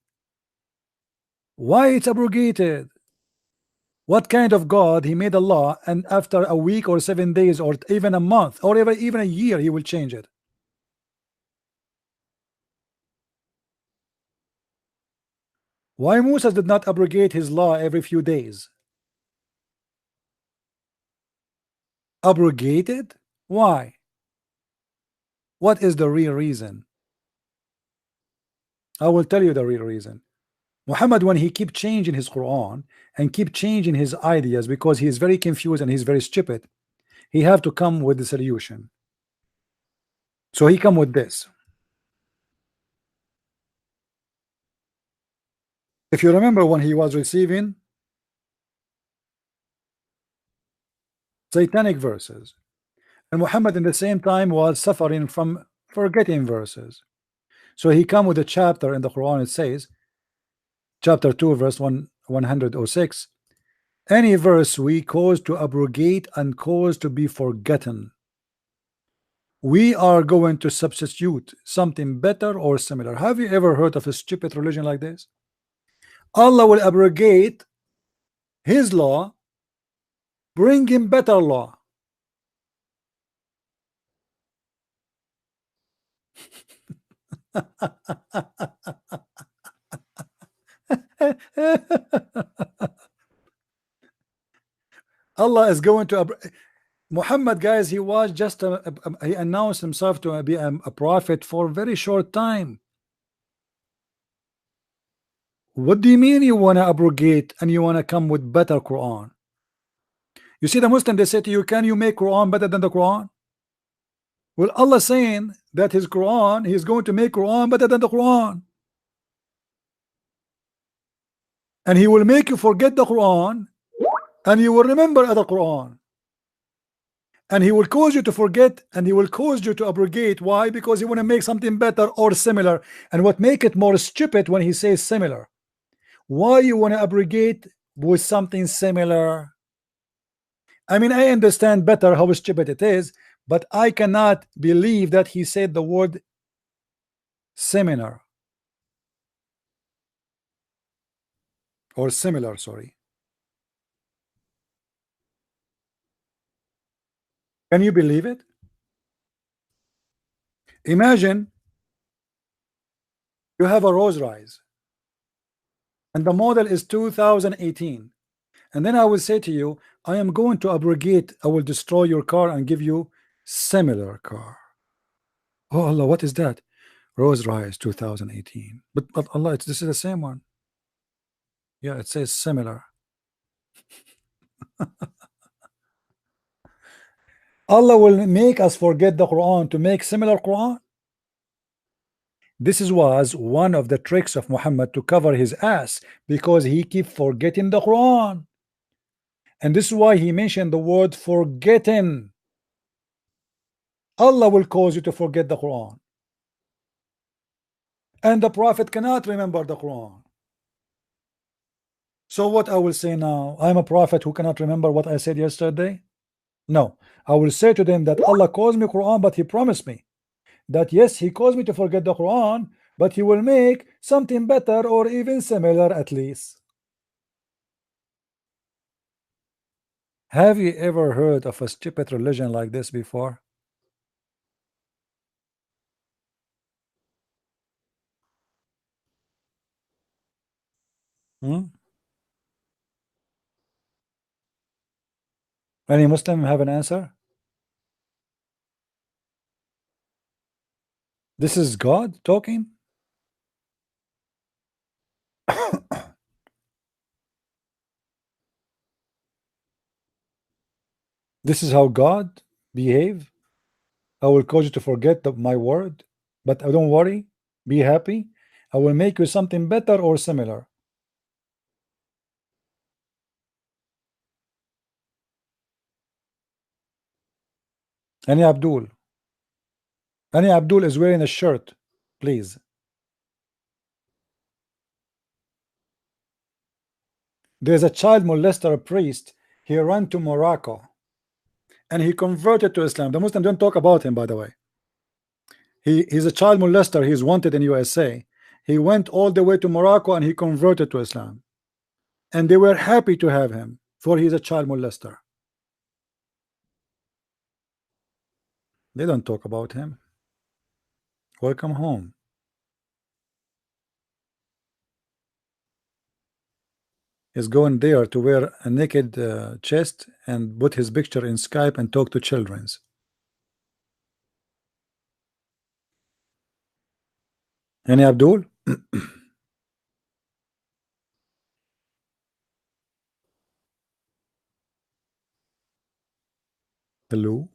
Why it's abrogated? What kind of God? He made a law, and after a week or 7 days or even a month or even a year, he will change it. Why Moses did not abrogate his law every few days? Abrogated? Why? What is the real reason? I will tell you the real reason. Muhammad, when he keep changing his Quran and keep changing his ideas because he is very confused and he's very stupid, he have to come with the solution. So he come with this. If you remember when he was receiving satanic verses, and Muhammad in the same time was suffering from forgetting verses, so he come with a chapter in the Quran. It says, chapter 2 verse 106, any verse we cause to abrogate and cause to be forgotten, we are going to substitute something better or similar. Have you ever heard of a stupid religion like this? Allah will abrogate his law, bring him better law. Allah is going to Muhammad, guys, he was just he announced himself to be a prophet for a very short time. What do you mean you want to abrogate and you want to come with better Quran? You see the Muslim, they say to you, can you make Quran better than the Quran? Well, Allah saying that his Quran, he is going to make Quran better than the Quran, and he will make you forget the Quran and you will remember other Quran, and he will cause you to forget and he will cause you to abrogate. Why? Because he want to make something better or similar. And what make it more stupid when he says similar? Why you want to abrogate with something similar? I mean, I understand better how stupid it is, but I cannot believe that he said the word similar. or similar, sorry. Can you believe it? Imagine you have a Rolls Royce and the model is 2018, and then I will say to you, I am going to abrogate, I will destroy your car and give you similar car. Oh Allah, what is that? Rolls Royce 2018. But Allah, this is the same one. Yeah, it says similar. Allah will make us forget the Quran to make similar Quran. This was one of the tricks of Muhammad to cover his ass, because he keep forgetting the Quran. And this is why he mentioned the word forgetting. Allah will cause you to forget the Quran. And the Prophet cannot remember the Quran. So what I will say now, I'm a prophet who cannot remember what I said yesterday? No, I will say to them that Allah calls me Quran, but he promised me that yes, he caused me to forget the Quran, but he will make something better or even similar at least. Have you ever heard of a stupid religion like this before? Any Muslim have an answer? This is God talking? This is how God behave? I will cause you to forget my word, but don't worry, be happy. I will make you something better or similar. Any Abdul? Any Abdul is wearing a shirt, please. There's a child molester, a priest. He ran to Morocco and he converted to Islam. The Muslims don't talk about him, by the way. He's a child molester. He's wanted in USA. He went all the way to Morocco and he converted to Islam. And they were happy to have him, for he's a child molester. They don't talk about him. Welcome home. He's going there to wear a naked chest and put his picture in Skype and talk to children's. Any Abdul? Hello?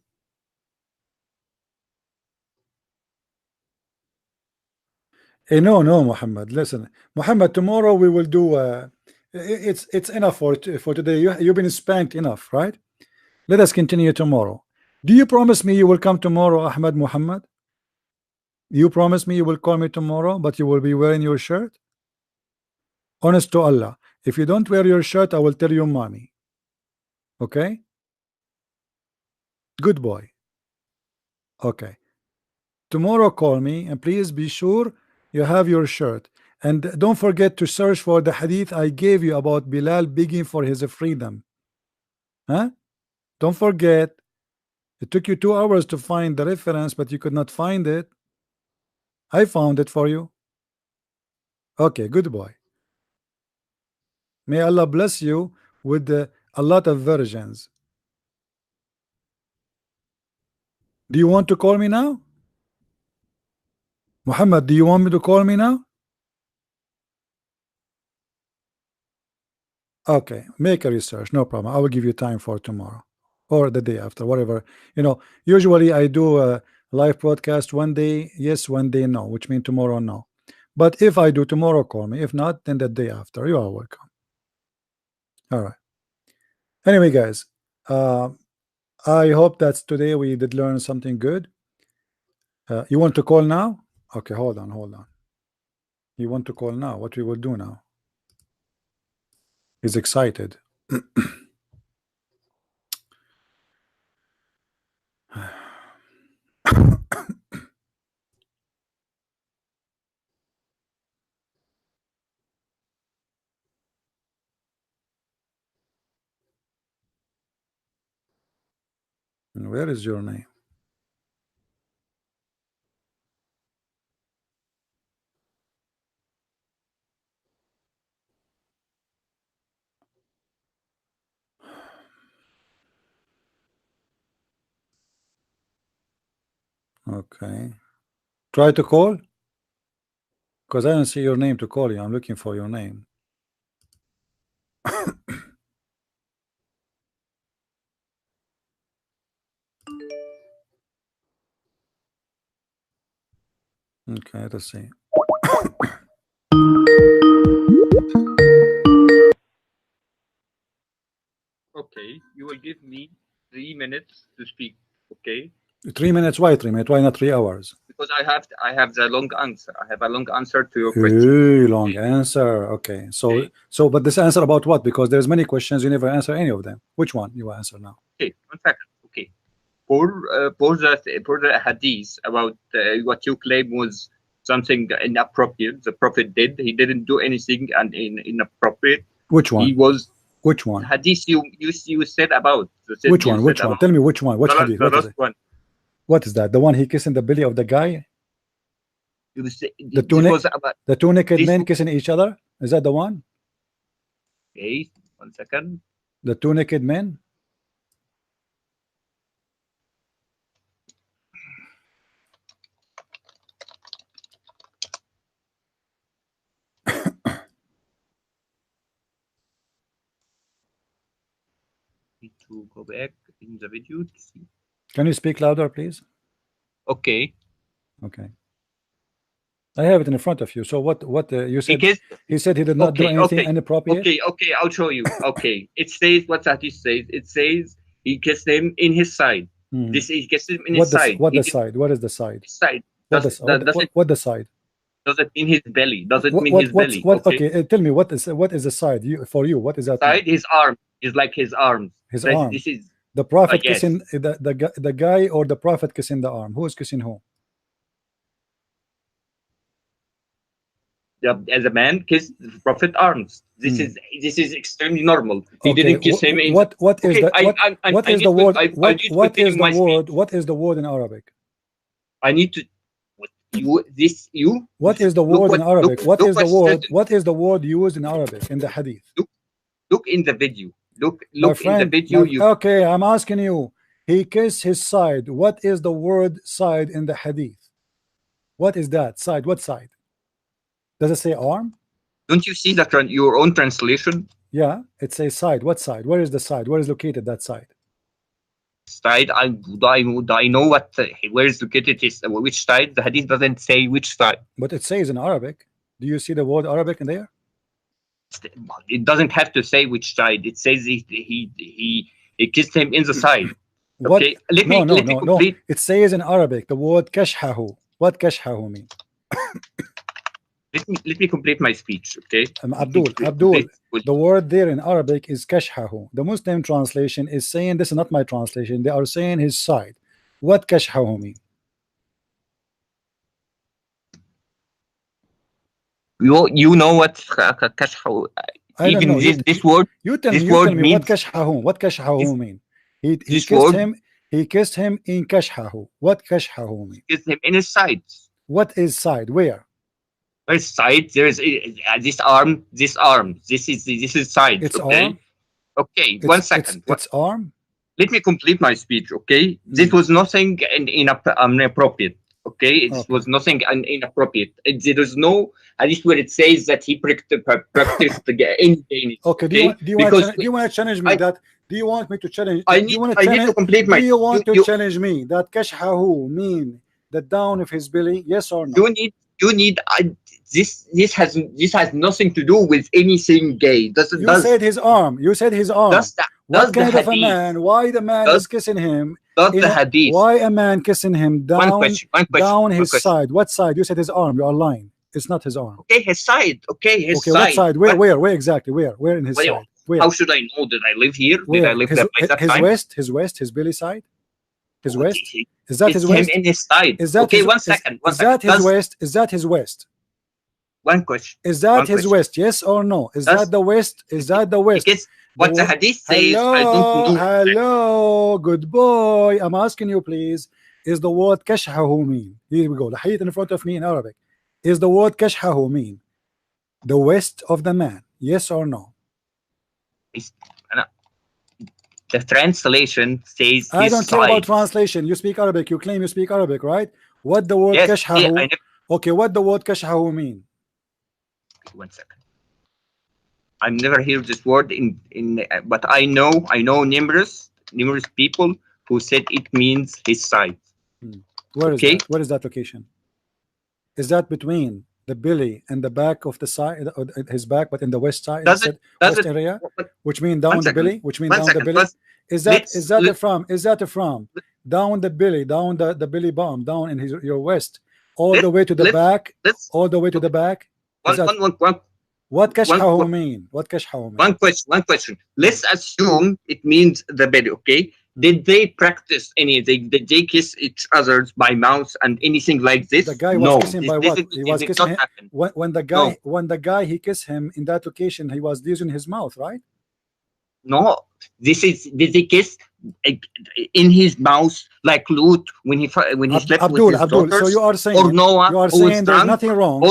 No, Muhammad. Listen, Muhammad. Tomorrow we will do. It's enough for today. You've been spanked enough, right? Let us continue tomorrow. Do you promise me you will come tomorrow, Ahmad Muhammad? You promise me you will call me tomorrow, but you will be wearing your shirt? Honest to Allah, if you don't wear your shirt, I will tell you mommy. Okay? Good boy. Okay. Tomorrow call me and please be sure you have your shirt. And don't forget to search for the hadith I gave you about Bilal begging for his freedom. Huh? Don't forget. It took you 2 hours to find the reference, but you could not find it. I found it for you. Okay, good boy. May Allah bless you with a lot of virgins. Do you want to call me now? Muhammad, do you want me to call me now? Okay, make a research, no problem. I will give you time for tomorrow or the day after, whatever. Usually I do a live broadcast one day yes, one day no, which means tomorrow no. But if I do tomorrow, call me. If not, then the day after. You are welcome. All right. Anyway, guys, I hope that today we did learn something good. You want to call now? Okay, hold on. You want to call now? What we will do now? He's excited. And where is your name? Okay. Try to call? Because I don't see your name to call you. I'm looking for your name. Okay, let's see. Okay, you will give me 3 minutes to speak. Okay, 3 minutes? Why 3 minutes? Why not 3 hours? because I have the long answer. I have a long answer to your question. Long answer. Okay. So Okay. but this answer about what? Because there's many questions you never answer any of them. Which one you answer now? Okay, 1 second. Okay, for the hadith about what you claim was something inappropriate. The Prophet did. He didn't do anything and inappropriate. Which one? He was Which one? hadith you said about. Which one? Which one? Tell me which one. Which hadith? The What is last it? one. What is that? The one he kissing the belly of the guy? You say, The this was about. The two naked this- men kissing each other? Is that the one? Okay, 1 second. The two naked men? Need to go back in the video to see. Can you speak louder, please? Okay. Okay. I have it in front of you. So what you said? Because He said he did not do Okay, anything okay, inappropriate. okay, I'll show you. Okay, it says what hadith says. It says he kissed him in his side. Mhm. This is kissed him in What his the side. what He the kissed side? What is the side? his side. What Does, the does, does, it, what the side? does it mean his belly? Does it mean What his what's belly? what? Okay. Okay, tell me what is the side for you? What is that? Side, his arm is like his arms. His This- arm. This is The prophet yes. kissing the guy, or the prophet kissing the arm? Who is kissing who? As a man kissed the prophet arms. This is extremely normal. He Okay, didn't kiss him in. what is Okay, the what I is need the to- word? I What need to what is continue the my speech. word? What is the word in Arabic? I need to. You. What is the Look word in Arabic? look- What look is the what word? said- What is the word used in Arabic in the hadith? Look in the video. Look My in the friend, video. okay, I'm asking you. He kissed his side. What is the word side in the hadith? What is that side? What side? Does it say arm? Don't you see that your own translation? Yeah, it says side. What side? Where is the side? Where is located that side? Side. I know what where is located is which side. The hadith doesn't say which side. But it says in Arabic. Do you see the word Arabic in there? It doesn't have to say which side. It says he kissed him in the side. What? Okay, let No, me complete. It says in Arabic the word kashhahu. What kashhahu mean? Let me complete my speech. Okay, Abdul, the word there in Arabic is kashhahu. The Muslim translation is saying, this is not my translation, they are saying his side. What kashhahu mean? You know what kashhahu? I don't Even know. this word. You tell this me. You word tell me means- what kashhahu. What kashhahu mean? He this kissed word- him. He kissed him in kashhahu. What kashhahu mean? Kissed him in his side. What is side? Where? Where's side? There is this arm. This arm. This is side. It's okay. arm. Okay. 1 second. It's arm. Let me complete my speech. Okay. This was nothing inappropriate. Okay. It was nothing inappropriate. There is no hadith where it says that he practiced any gain. Okay. Do you want to challenge me that? Do you want me to challenge? I need to complete my. Do you want to challenge me that kashhahu mean the down of his belly? Yes or no? You need this has nothing to do with anything gay. You said his arm. You said his arm. What kind of a man? Why the man is kissing him? The hadith. Why a man kissing him down? One question, down his side. What side? You said his arm. You are lying. It's not his arm. Okay, his side. Okay, his side. What side? Where exactly? Where in his side? Where? How should I know that I live here? Where? Did I live there by that time? His west, his belly side. His west. Is that his him west? in his side. Is that okay? his, 1 second. Is that his west? Is that his west? One question. Is that his west? Yes or no? Is that the west? Is that the west? What the hadith says, I don't know. Hello, good boy. I'm asking you, please. Is the word kashhahu mean? Here we go. The hadith in front of me in Arabic. Is the word kashhahu mean the west of the man? Yes or no? The translation says I his don't care about side. translation. You speak Arabic. You claim you speak Arabic, right? What the word Yes, kashhahu? yeah, Okay, what the word kashhahu mean? 1 second. I've never heard this word but I know numerous people who said it means his side. Where is Okay. that? Where is that location? Is that between the belly and the back of the side, his back, but in the west side, Does it west area, which mean down the belly, which mean One down second, the belly? let's- Is that let's- from down the belly, down the belly bump, down in your west, all Let's- the way to the let's- back, let's- all the way to the back? Is that what kashhahu mean? What kashhahu mean? One question. Let's assume it means the belly. Okay. Did they practice anything? Did they kiss each other's by mouth and anything like this? The guy was no. kissing by what? He was kissing him. Happen. When the guy he kissed him in that location, he was using his mouth, right? No, did they kiss in his mouth like Lut when he slept with his daughters? So you are saying, or Noah, you are who was saying there's drunk, nothing wrong.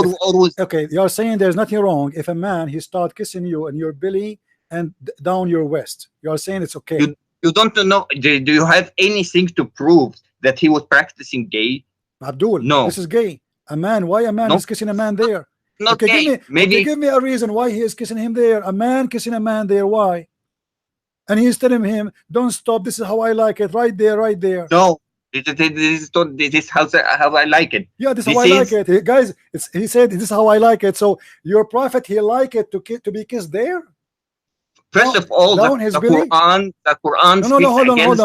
okay, you are saying there's nothing wrong if a man he start kissing you in your belly and down your west. You are saying it's okay. You don't know. Do you have anything to prove that he was practicing gay? Abdul, no. This is gay. A man, why a man is kissing a man there? Not gay. Give me a reason why he is kissing him there. A man kissing a man there, why? And he's telling him, don't stop, this is how I like it, right there, right there. No, this is how I like it. Yeah, this is how I like it. Guys, he said, this is how I like it. So your prophet, he like it to be kissed there? First of all, the Quran No,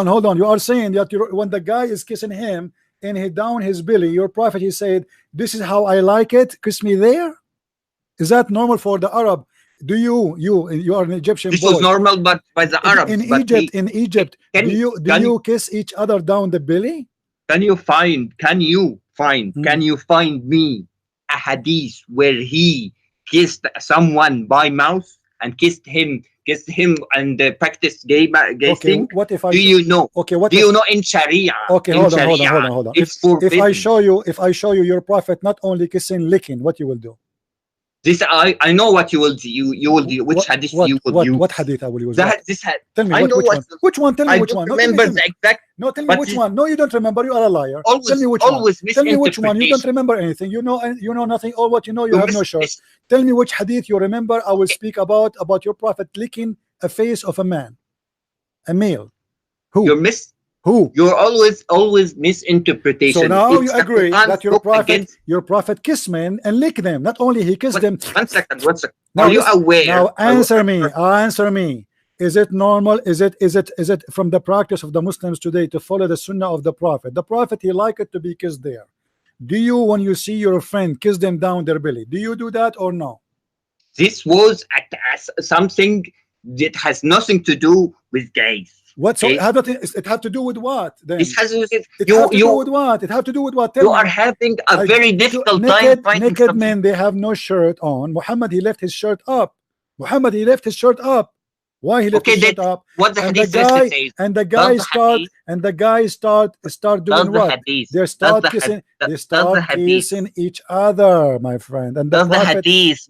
hold on. You are saying that when the guy is kissing him and he down his belly, your prophet, he said, this is how I like it, kiss me there? Is that normal for the Arab? Do you are an Egyptian This boy. was normal, but by the Arabs. In Egypt, do you kiss each other down the belly? Can you find me a hadith where he kissed someone by mouth and kissed him and practiced gay thing? What if I do you know? Okay, what do you know in Sharia? Okay, hold on. If I show you your prophet not only kissing, licking, what you will do? This I know what you will do. You will do which hadith you will use. What hadith I will use? Tell me which one. Which one? Tell me which one. Remember the exact. No, tell me which one. No, you don't remember. You are a liar. Tell me which one. Tell me which one. You don't remember anything. You know nothing. All what you know, you have no shirt. Tell me which hadith you remember. I will speak about your prophet licking a face of a man, a male. Who? Who? You're always misinterpretation. So now you agree that your prophet kissed men and licked them. Not only he kissed them. One second. Now, are you aware? Now answer me. Is it normal? Is it from the practice of the Muslims today to follow the Sunnah of the Prophet? The Prophet, he liked it to be kissed there. Do you, when you see your friend, kiss them down their belly? Do you do that or no? This was something that has nothing to do with gays. What? So it had to do with what? Then it has to do with what? It had to do with what? You are having a very difficult time finding naked men. They have no shirt on. Muhammad, he left his shirt up. Why he left his shirt up? What the hadith says. And the guy start doing what? They start kissing. They start kissing each other, my friend. And the prophet says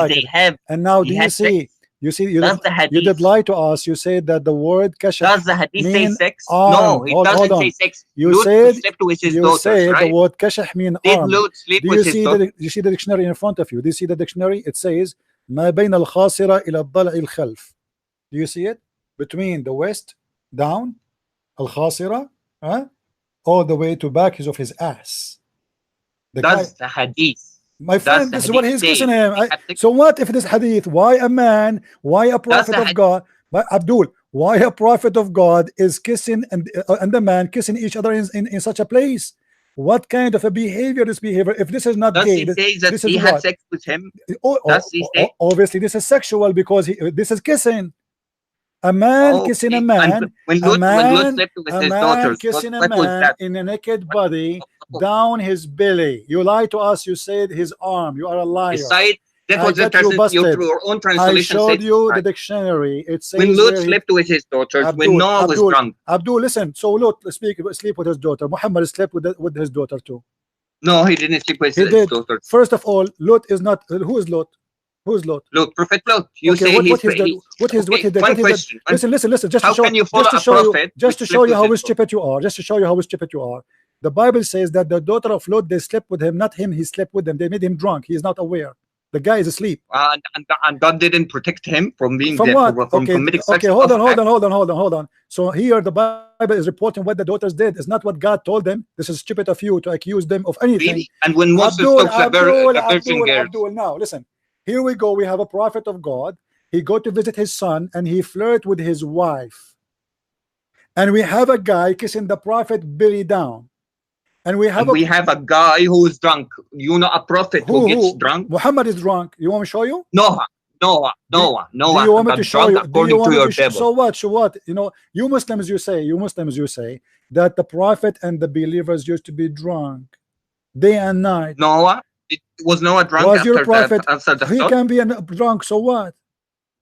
they have. And now do you see? You did lie to us. You said that the word kashaf. Does the hadith say sex? No, it doesn't say sex. You said right? the word kashaf mean arm. Do you see the dictionary in front of you? Do you see the dictionary? It says ما بين الخاصرة إلى الضلع الخلف. Do you see it? Between the west down الخاصرة, all the way to back of his ass. That's the hadith. My friend, this is what he's kissing him. So what if this hadith? Why a man? Why a prophet of God? Abdul, why a prophet of God is kissing and the man kissing each other in such a place? What kind of a behavior is behavior? If this is not gay, this is had sex with him. Obviously, this is sexual because this is kissing. A man kissing a man, a man kissing a man in a naked body down his belly. You lied to us. You said his arm. You are a liar. That I was the got you translation. busted. Your own I translation showed said you the right. dictionary. It says When Lot where he, slept with his daughters, when Abdul, Noah was Abdul, drunk. Abdul, listen. So Lot sleep with his daughter. Muhammad slept with his daughter too. No, he didn't sleep with He his did. daughters. First of all, Lot is not. Who is Lot? Who is Lot? Lot, Prophet Lot. You Okay, say what he's he's done? What he okay. did? One What he did? question. Listen. Just to How show, can you follow a prophet just which to slept show you with how his daughter? stupid you are. Just to show you how stupid you are. The Bible says that the daughter of Lot, they slept with him, not him. He slept with them. They made him drunk. He is not aware. The guy is asleep. And God didn't protect him from being From there, what? from Okay, committing such okay. Hold awful act. on. So here the Bible is reporting what the daughters did. It's not what God told them. This is stupid of you to accuse them of anything. Really? And when Moses talks about the virgin girls, Abdul. Now listen. Here we go. We have a prophet of God. He go to visit his son and he flirt with his wife. And we have a guy kissing the prophet belly down. And we have a guy who is drunk. You know, a prophet who gets drunk. Muhammad is drunk. You want me to show you? Noah. Do you want me to show you? According to your Bible. So what? You know, you Muslims, you say that the prophet and the believers used to be drunk day and night. Noah, was Noah drunk was after your prophet? after the He flood? can be drunk. So what?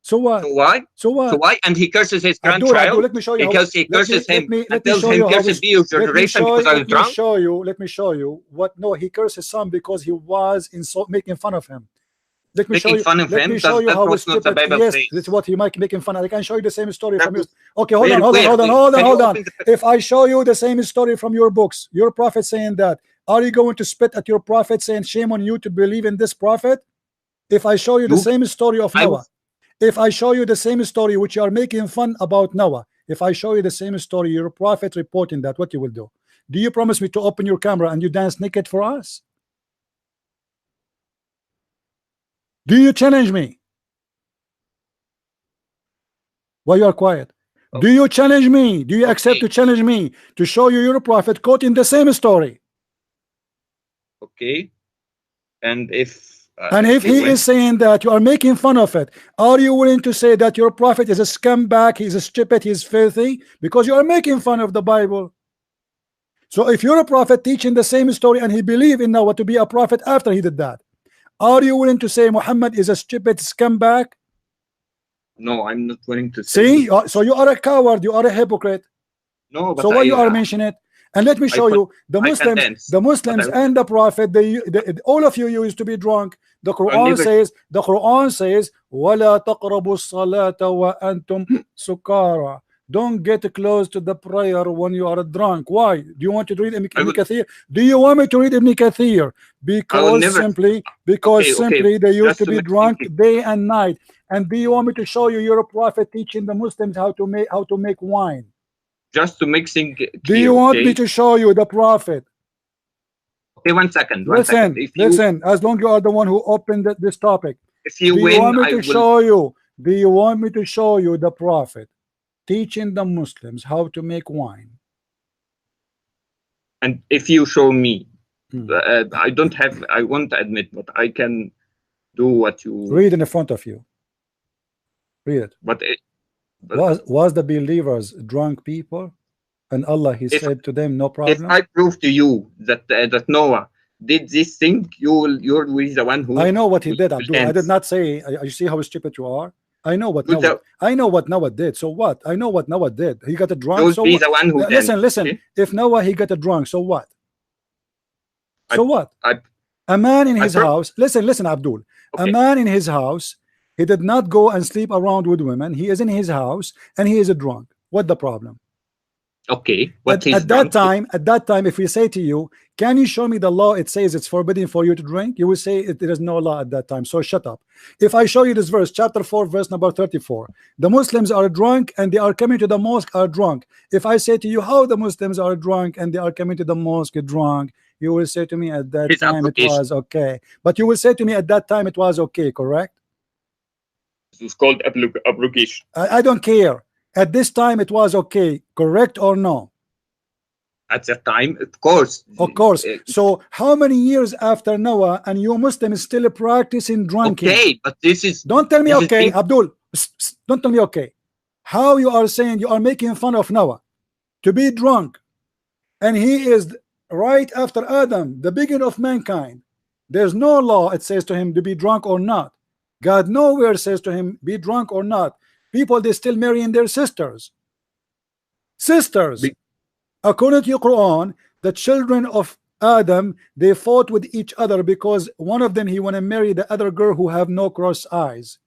So why? And he curses his grandchild. Abdul, let me show you because he curses him and tells show him, you how "Cursed be your generation because I was drunk." Let me show you what. No, he cursed his son because he was making fun of him. Let me show you. Let me show you how stupid. Yes, that's what he might making fun of. I can show you the same story from yours. Okay, hold on. If I show you the same story from your books, your prophet saying that, are you going to spit at your prophet saying shame on you to believe in this prophet? If I show you the same story of Noah, if I show you the same story which you are making fun about Noah, if I show you the same story, your prophet reporting that, what you will do? Do you promise me to open your camera and you dance naked for us? Do you challenge me? Why you are quiet? Do you challenge me? Do you accept to challenge me to show you your prophet quoting the same story? Okay. And if he is saying that you are making fun of it, are you willing to say that your prophet is a scumbag, he's a stupid, he's filthy? Because you are making fun of the Bible. So if you're a prophet teaching the same story and he believed in Noah to be a prophet after he did that, are you willing to say Muhammad is a stupid scumbag? No, I'm not willing to say. See, so you are a coward, you are a hypocrite. No, but so why you are mentioning it? And let me show you the Muslims and the prophet. All of you used to be drunk. The Quran says, "Wala taqrabu salata wa antum sukara." Don't get close to the prayer when you are drunk. Why? Do you want to read Ibn Kathir? Do you want me to read Ibn Kathir? Because simply they used to be drunk day and night. And do you want me to show you your prophet teaching the Muslims how to make wine? Just to make things clear, do you want me to show you the prophet? Okay, one second. Listen. As long as you are the one who opened this topic, if you do win, you want me to show you? Do you want me to show you the prophet teaching the Muslims how to make wine? And if you show me, I won't admit, but I can do what you read in the front of you. Read it. But was the believers drunk people? And Allah, he said to them, no problem. If I prove to you that that Noah did this thing, you're the one who. I know what he did, Abdul. I did not say. You see how stupid you are. I know what Noah. I know what Noah did. So what? I know what Noah did. He got a drunk. So be the one who listen. Okay? If Noah he got a drunk, so what? So what? A man in his house. Listen, Abdul. Okay. A man in his house. He did not go and sleep around with women. He is in his house and he is a drunk. What the problem? Okay. At that time, if we say to you, can you show me the law? It says it's forbidden for you to drink. You will say there is no law at that time. So shut up. If I show you this verse, chapter 4, verse number 34, the Muslims are drunk and they are coming to the mosque are drunk. If I say to you how the Muslims are drunk and they are coming to the mosque drunk, you will say to me at that time it was okay. But you will say to me at that time it was okay, correct? It's called abrogation. I don't care. At this time it was okay, correct or no? At that time, of course. Of course. So how many years after Noah and you Muslims still practicing drinking? Okay, but this is. Don't tell me okay, Abdul. Don't tell me okay. How you are saying you are making fun of Noah to be drunk, and he is right after Adam, the beginning of mankind. There's no law it says to him to be drunk or not. God nowhere says to him be drunk or not. People, they still marrying their sisters. According to your Quran, the children of Adam, they fought with each other because one of them, he want to marry the other girl who have no cross eyes,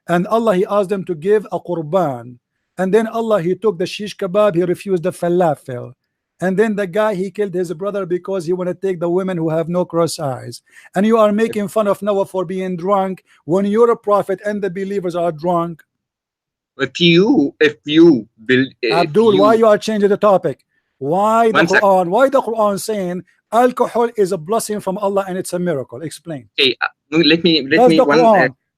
and Allah, he asked them to give a qurban, and then Allah, he took the shish kebab, he refused the falafel, and then the guy, he killed his brother because he want to take the women who have no cross eyes. And you are making fun of Noah for being drunk when you're a prophet and the believers are drunk. Abdul, why you are changing the topic? Why the Quran? Why the Quran saying alcohol is a blessing from Allah and it's a miracle? Explain. Okay, let me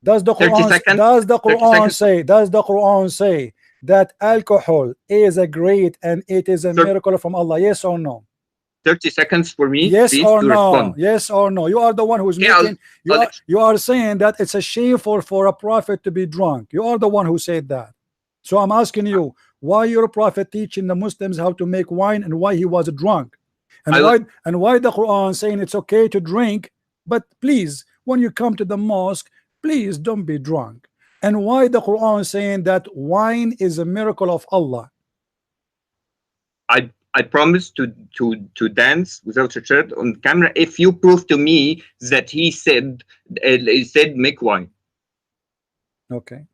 does the Quran say that alcohol is a great and it is a miracle from Allah? Yes or no? 30 seconds for me. Yes or no? Respond. Yes or no? You are the one who's making. You are saying that it's a shame for a prophet to be drunk. You are the one who said that. So I'm asking you, why your prophet teaching the Muslims how to make wine and why he was drunk, and why the Quran saying it's okay to drink, but please, when you come to the mosque, please don't be drunk, and why the Quran saying that wine is a miracle of Allah. I promise to dance without a shirt on camera if you prove to me that he said make wine. Okay.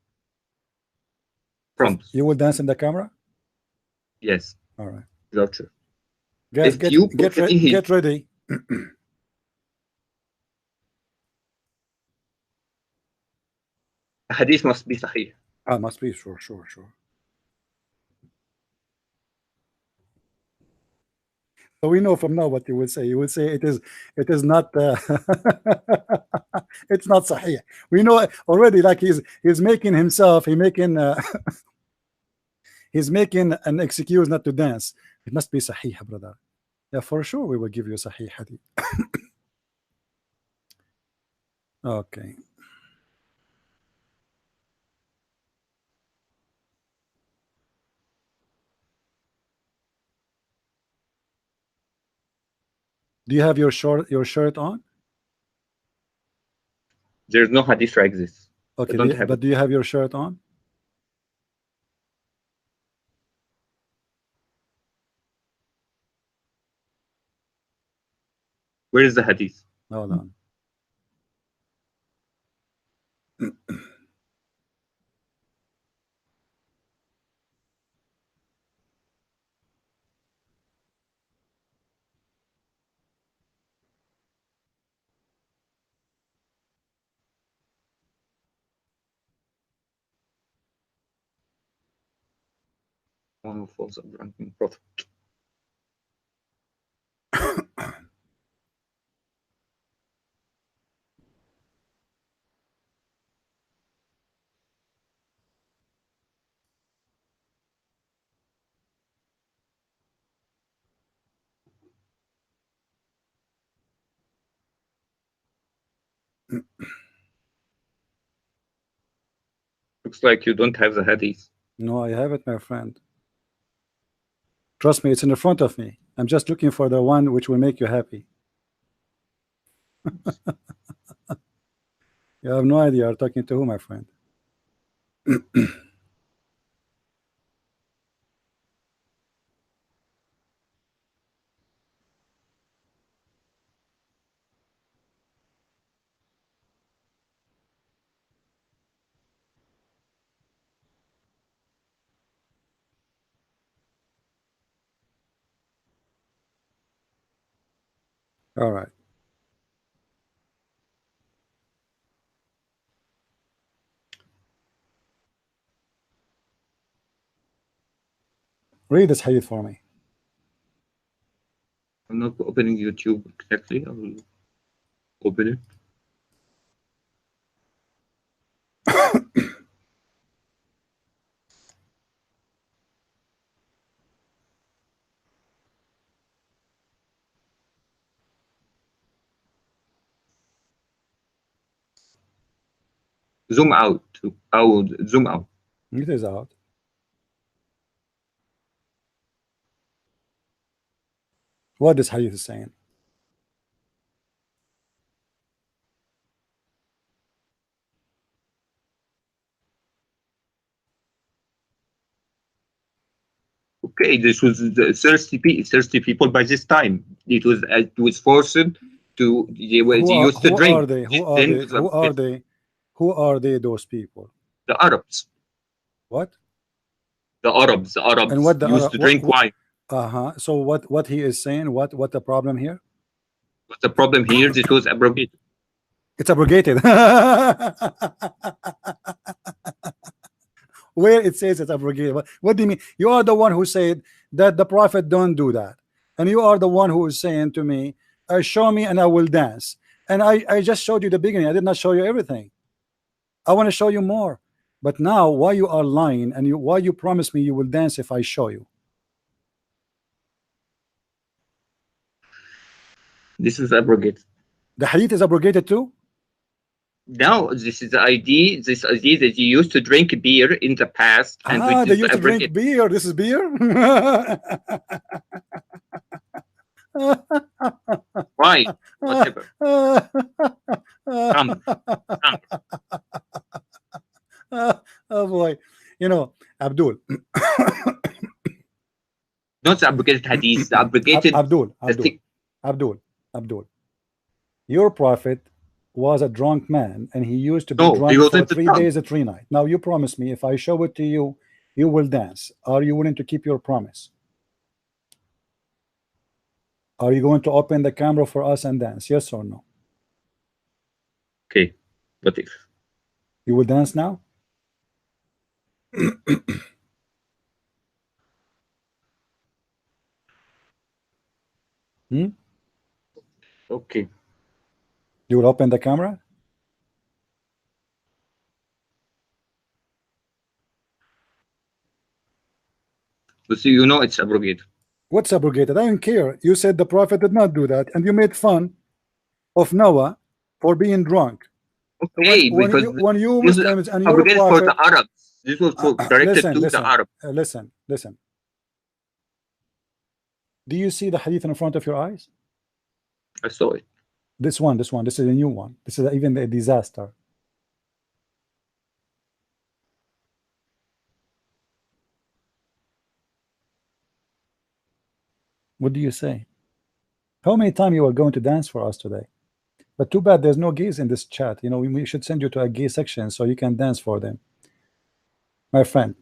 Promise. You will dance in the camera? Yes. All right. Without shirt. Guys, get ready. Hadith must be sahih. Must be, sure. So we know from now what you will say. You will say it is not it's not sahih. We know already, like he's making himself, he's making an excuse not to dance. It must be sahih, brother. Yeah, for sure we will give you sahih hadith. Okay. Do you have your shirt on? There's no hadith like this. Okay, but do you have your shirt on? Where is the hadith? Hold on. One who falls a drunken prophet. Looks like you don't have the hadith. No, I have it, my friend. Trust me, it's in the front of me. I'm just looking for the one which will make you happy. You have no idea you're talking to who, my friend. All right. Read this hadith for me. I'm not opening YouTube exactly. I will open it. Zoom out. I will zoom out. It is out. What this hadith is saying? Okay, this was the thirsty people by this time. It was forced to they used to Who are drink. they? Who are Then they? Who are they? Who are they? Those people? the Arabs, What? the And Arabs what the used to drink wine. So what he is saying? What the problem here? But the problem here, this was abrogated. It's abrogated. Where it says it's abrogated. What do you mean? You are the one who said that the prophet don't do that, and you are the one who is saying to me, show me and I will dance. And I just showed you the beginning. I did not show you everything. I want to show you more. But now why you are lying, and why you promise me you will dance if I show you? This is abrogated. The hadith is abrogated too? Now, this is the idea. This idea that you used to drink beer in the past, and They used to drink beer. This is beer. Why? Whatever. Come. Oh boy, Abdul. Not the abrogated hadith. The abrogated. Abdul. Your prophet was a drunk man, and he used to be drunk he for wasn't 3 drunk. days and 3 nights. Now you promise me if I show it to you, you will dance. Are you willing to keep your promise? Are you going to open the camera for us and dance? Yes or no? Okay, what if? You will dance now? Okay. You will open the camera? But see, you know it's abrogated. What's abrogated? I don't care. You said the prophet did not do that, and you made fun of Noah for being drunk. Okay, when you Muslims and your abrogated prophet, for the Arabs. This was directed to the Arabs. Listen. Do you see the hadith in front of your eyes? I saw it. This one. This is a new one. This is even a disaster. What do you say? How many times you are going to dance for us today? But too bad there's no gays in this chat. We should send you to a gay section so you can dance for them. My friend,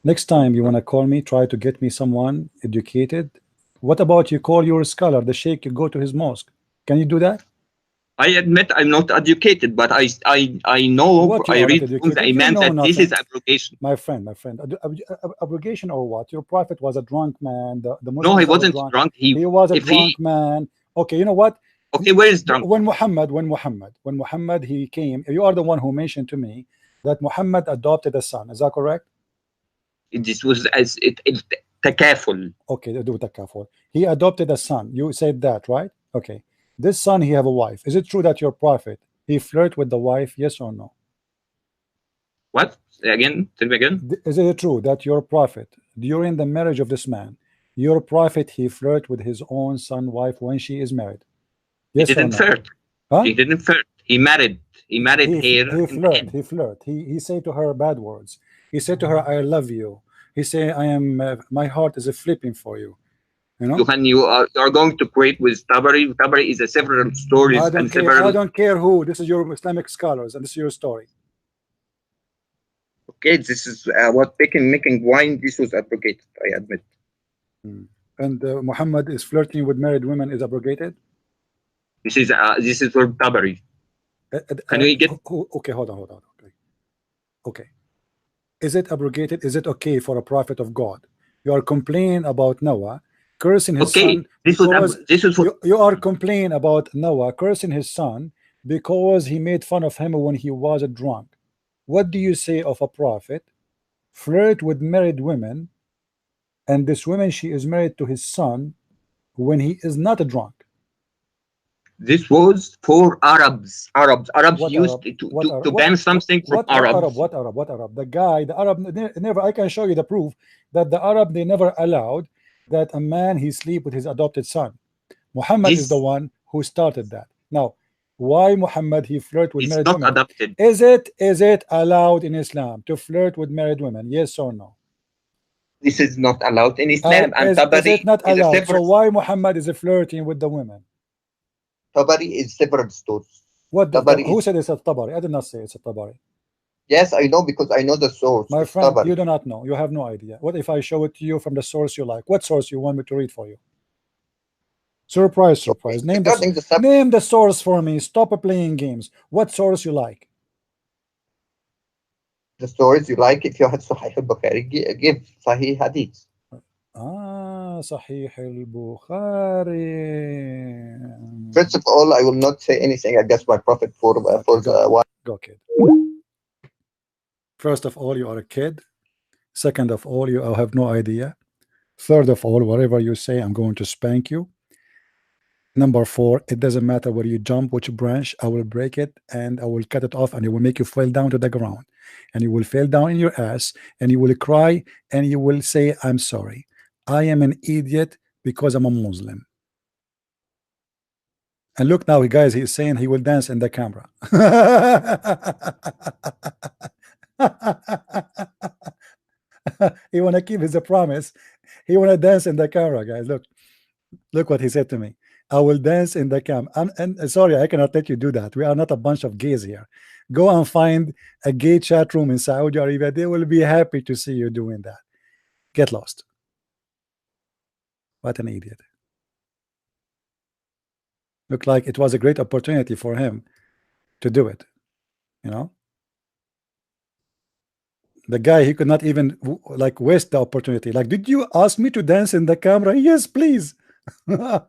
next time you want to call me, try to get me someone educated. What about you call your scholar, the sheikh, you go to his mosque? Can you do that? I admit I'm not educated, but I know, I read the Imam that this is abrogation. My friend, abrogation or what? Your prophet was a drunk man. The no, he wasn't drunk. He was a drunk man. Okay, you know what? Okay, where is drunk? When Muhammad he came, you are the one who mentioned to me that Muhammad adopted a son. Is that correct? This was as takaful. Okay, do takaful. He adopted a son. You said that, right? Okay. This son, he have a wife. Is it true that your prophet he flirt with the wife? Yes or no? What? Again? Tell me again. Is it true that your prophet, during the marriage of this man, your prophet he flirt with his own son wife when she is married? Yes he didn't flirt. Huh? He didn't flirt. He married. He married her. He flirt. He said to her bad words. He said to her, "I love you." He said, "I am. My heart is flipping for you." Johan, you are going to create with Tabari. Tabari is a several stories. I don't care who. This is your Islamic scholars, and this is your story. Okay, this is what making wine. This was abrogated. I admit. And Muhammad is flirting with married women is abrogated. This is for Tabari. Can we get? Okay, hold on. Okay. Is it abrogated? Is it okay for a prophet of God? You are complaining about Noah cursing his son. You are complaining about Noah cursing his son because he made fun of him when he was drunk. What do you say of a prophet flirt with married women, and this woman she is married to his son when he is not drunk? This was for Arabs. Arabs used to ban something from Arabs. What Arab? The Arab never. I can show you the proof that the Arab they never allowed that a man he sleep with his adopted son. Muhammad is the one who started that. Now, why Muhammad he flirt with married women? Adopted. Is it allowed in Islam to flirt with married women? Yes or no? This is not allowed in Islam, and is Tabari it not is a allowed? So separate. why Muhammad is flirting with the women? Tabari is separate source. What Tabari who is, said it's a Tabari? I did not say it's a Tabari. yes, I know because I know the source. My It's friend, Tabari. you do not know. You have no idea. What if I show it to you from the source you like? What source you want me to read for you? Surprise, Okay. surprise. Regarding the Name the source for me. Stop playing games. What source you like? stories you like, if you had Sahih al-Bukhari, give Sahih Hadith. Sahih al-Bukhari. First of all, I will not say anything against my prophet for the one. Go, kid. First of all, you are a kid. Second of all, you have no idea. Third of all, whatever you say, I'm going to spank you. Number four, it doesn't matter where you jump, which branch, I will break it and I will cut it off and it will make you fall down to the ground. And you will fall down in your ass and you will cry and you will say, I'm sorry. I am an idiot because I'm a Muslim. And look now, guys, he's saying he will dance in the camera. He want to keep his promise. He want to dance in the camera, guys. Look what he said to me. I will dance in the camp. And sorry, I cannot let you do that. We are not a bunch of gays here. Go and find a gay chat room in Saudi Arabia. They will be happy to see you doing that. Get lost. What an idiot. Looked like it was a great opportunity for him to do it. You know? The guy, he could not even like waste the opportunity. Like, did you ask me to dance in the camera? Yes, please. I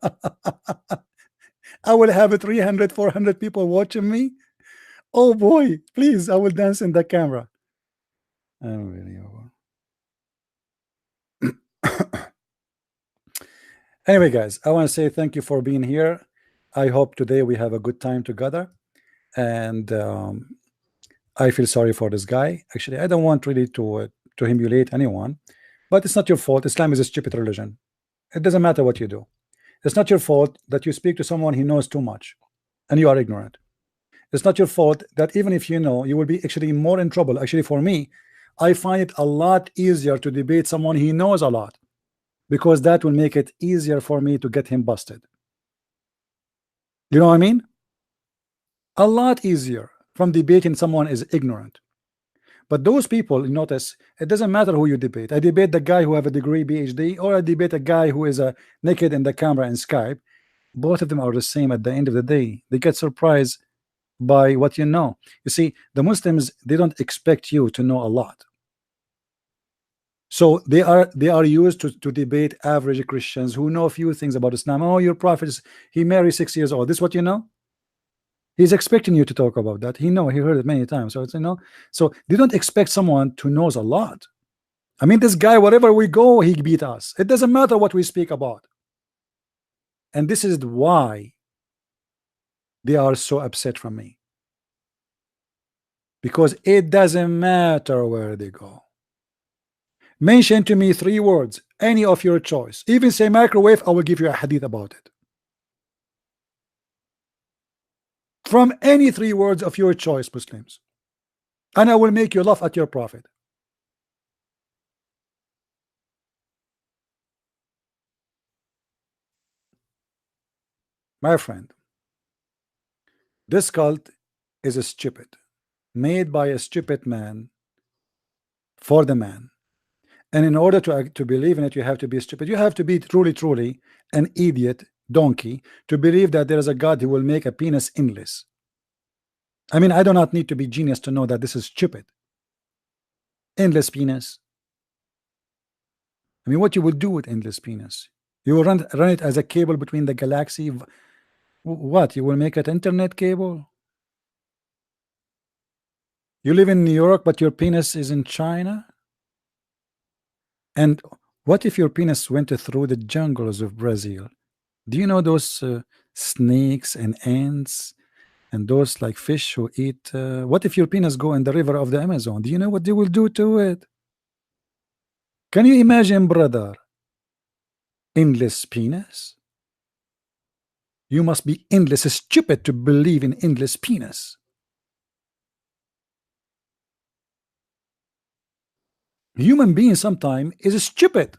will have 300, 400 people watching me. Oh boy, please, I will dance in the camera. Unbelievable. Anyway, guys, I want to say thank you for being here. I hope today we have a good time together. And I feel sorry for this guy. Actually, I don't want really to humiliate anyone, but it's not your fault. Islam is a stupid religion. It doesn't matter what you do. It's not your fault that you speak to someone who knows too much and you are ignorant. It's not your fault that even if you know, you will be actually more in trouble. Actually, for me, I find it a lot easier to debate someone he knows a lot, because that will make it easier for me to get him busted. You know what I mean? A lot easier from debating someone is ignorant. But those people, you notice, it doesn't matter who you debate. I debate the guy who have a degree, PhD, or I debate a guy who is naked in the camera in Skype. Both of them are the same at the end of the day. They get surprised by what you know. You see, the Muslims, they don't expect you to know a lot. So they are used to debate average Christians who know a few things about Islam. Oh, your prophet he married 6 years old. This is what you know? He's expecting you to talk about that. He heard it many times. So it's, so they don't expect someone to knows a lot. I mean, this guy, wherever we go, he beat us. It doesn't matter what we speak about. And this is why they are so upset from me. Because it doesn't matter where they go. Mention to me 3 words, any of your choice. Even say microwave, I will give you a hadith about it. From any 3 words of your choice, Muslims. And I will make you laugh at your prophet. My friend, this cult is a stupid, made by a stupid man for the man. And in order to believe in it, you have to be stupid. You have to be truly an idiot donkey to believe that there is a God who will make a penis endless. I mean, I do not need to be genius to know that this is stupid. Endless penis. I mean, what you will do with endless penis? You will run it as a cable between the galaxy. What? You will make an internet cable? You live in New York, but your penis is in China? And what if your penis went through the jungles of Brazil? Do you know those snakes and ants and those like fish who eat? What if your penis go in the river of the Amazon? Do you know what they will do to it? Can you imagine, brother? Endless penis? You must be endless stupid to believe in endless penis. Human being sometime is stupid.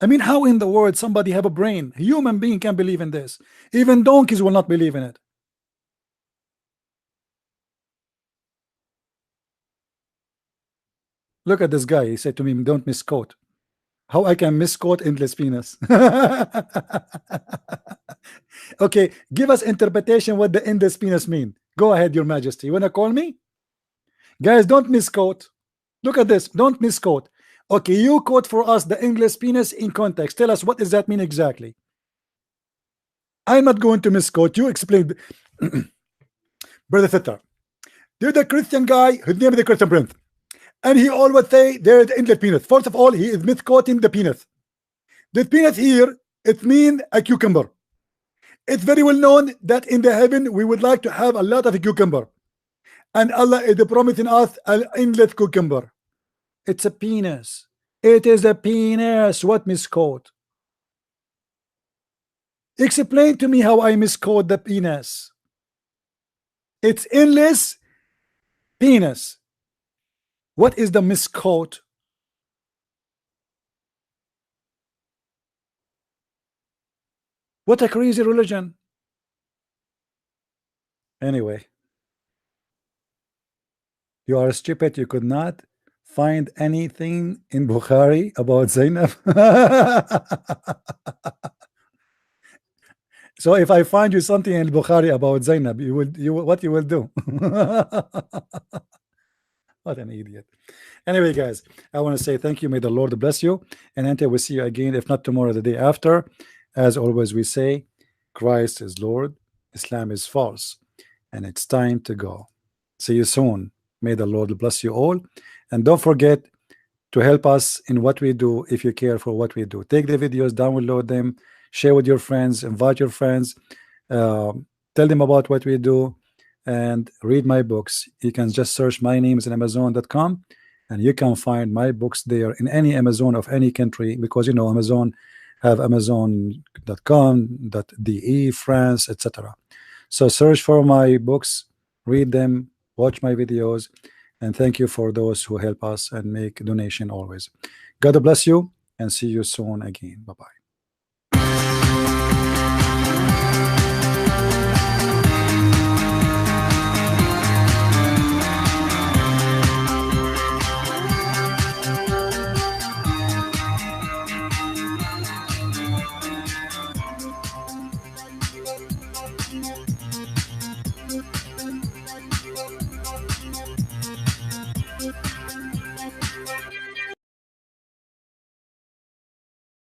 I mean, how in the world somebody have a brain? A human being can believe in this. Even donkeys will not believe in it. Look at this guy. He said to me, don't misquote. How I can misquote endless penis? Okay, give us interpretation what the endless penis mean. Go ahead, your majesty. You wanna call me? Guys, don't misquote. Look at this. Don't misquote. Okay, you quote for us the endless penis in context. Tell us what does that mean exactly. I'm not going to misquote. You explain. Brother Fitter, there's a Christian guy, his name is the Christian Prince, and he always say there is the endless penis. First of all, he is misquoting the penis. The penis here, it means a cucumber. It's very well known that in the heaven we would like to have a lot of cucumber, and Allah is promising us an endless cucumber. It's a penis. It is a penis. What misquote? Explain to me how I misquote the penis. It's endless penis. What is the misquote? What a crazy religion. Anyway, you are stupid. You could not find anything in Bukhari about Zainab. So if I find you something in Bukhari about Zainab, what you will do? What an idiot. Anyway, guys, I want to say thank you. May the Lord bless you. And until we see you again, if not tomorrow, the day after, as always, we say, Christ is Lord, Islam is false, and it's time to go. See you soon. May the Lord bless you all. And don't forget to help us in what we do if you care for what we do. Take the videos, download them, share with your friends, invite your friends, tell them about what we do, and read my books. You can just search my name in Amazon.com, and you can find my books there in any Amazon of any country, because you know Amazon have Amazon.com, .de, France, etc. So search for my books, read them, watch my videos, and thank you for those who help us and make donation always. God bless you, and see you soon again. Bye-bye.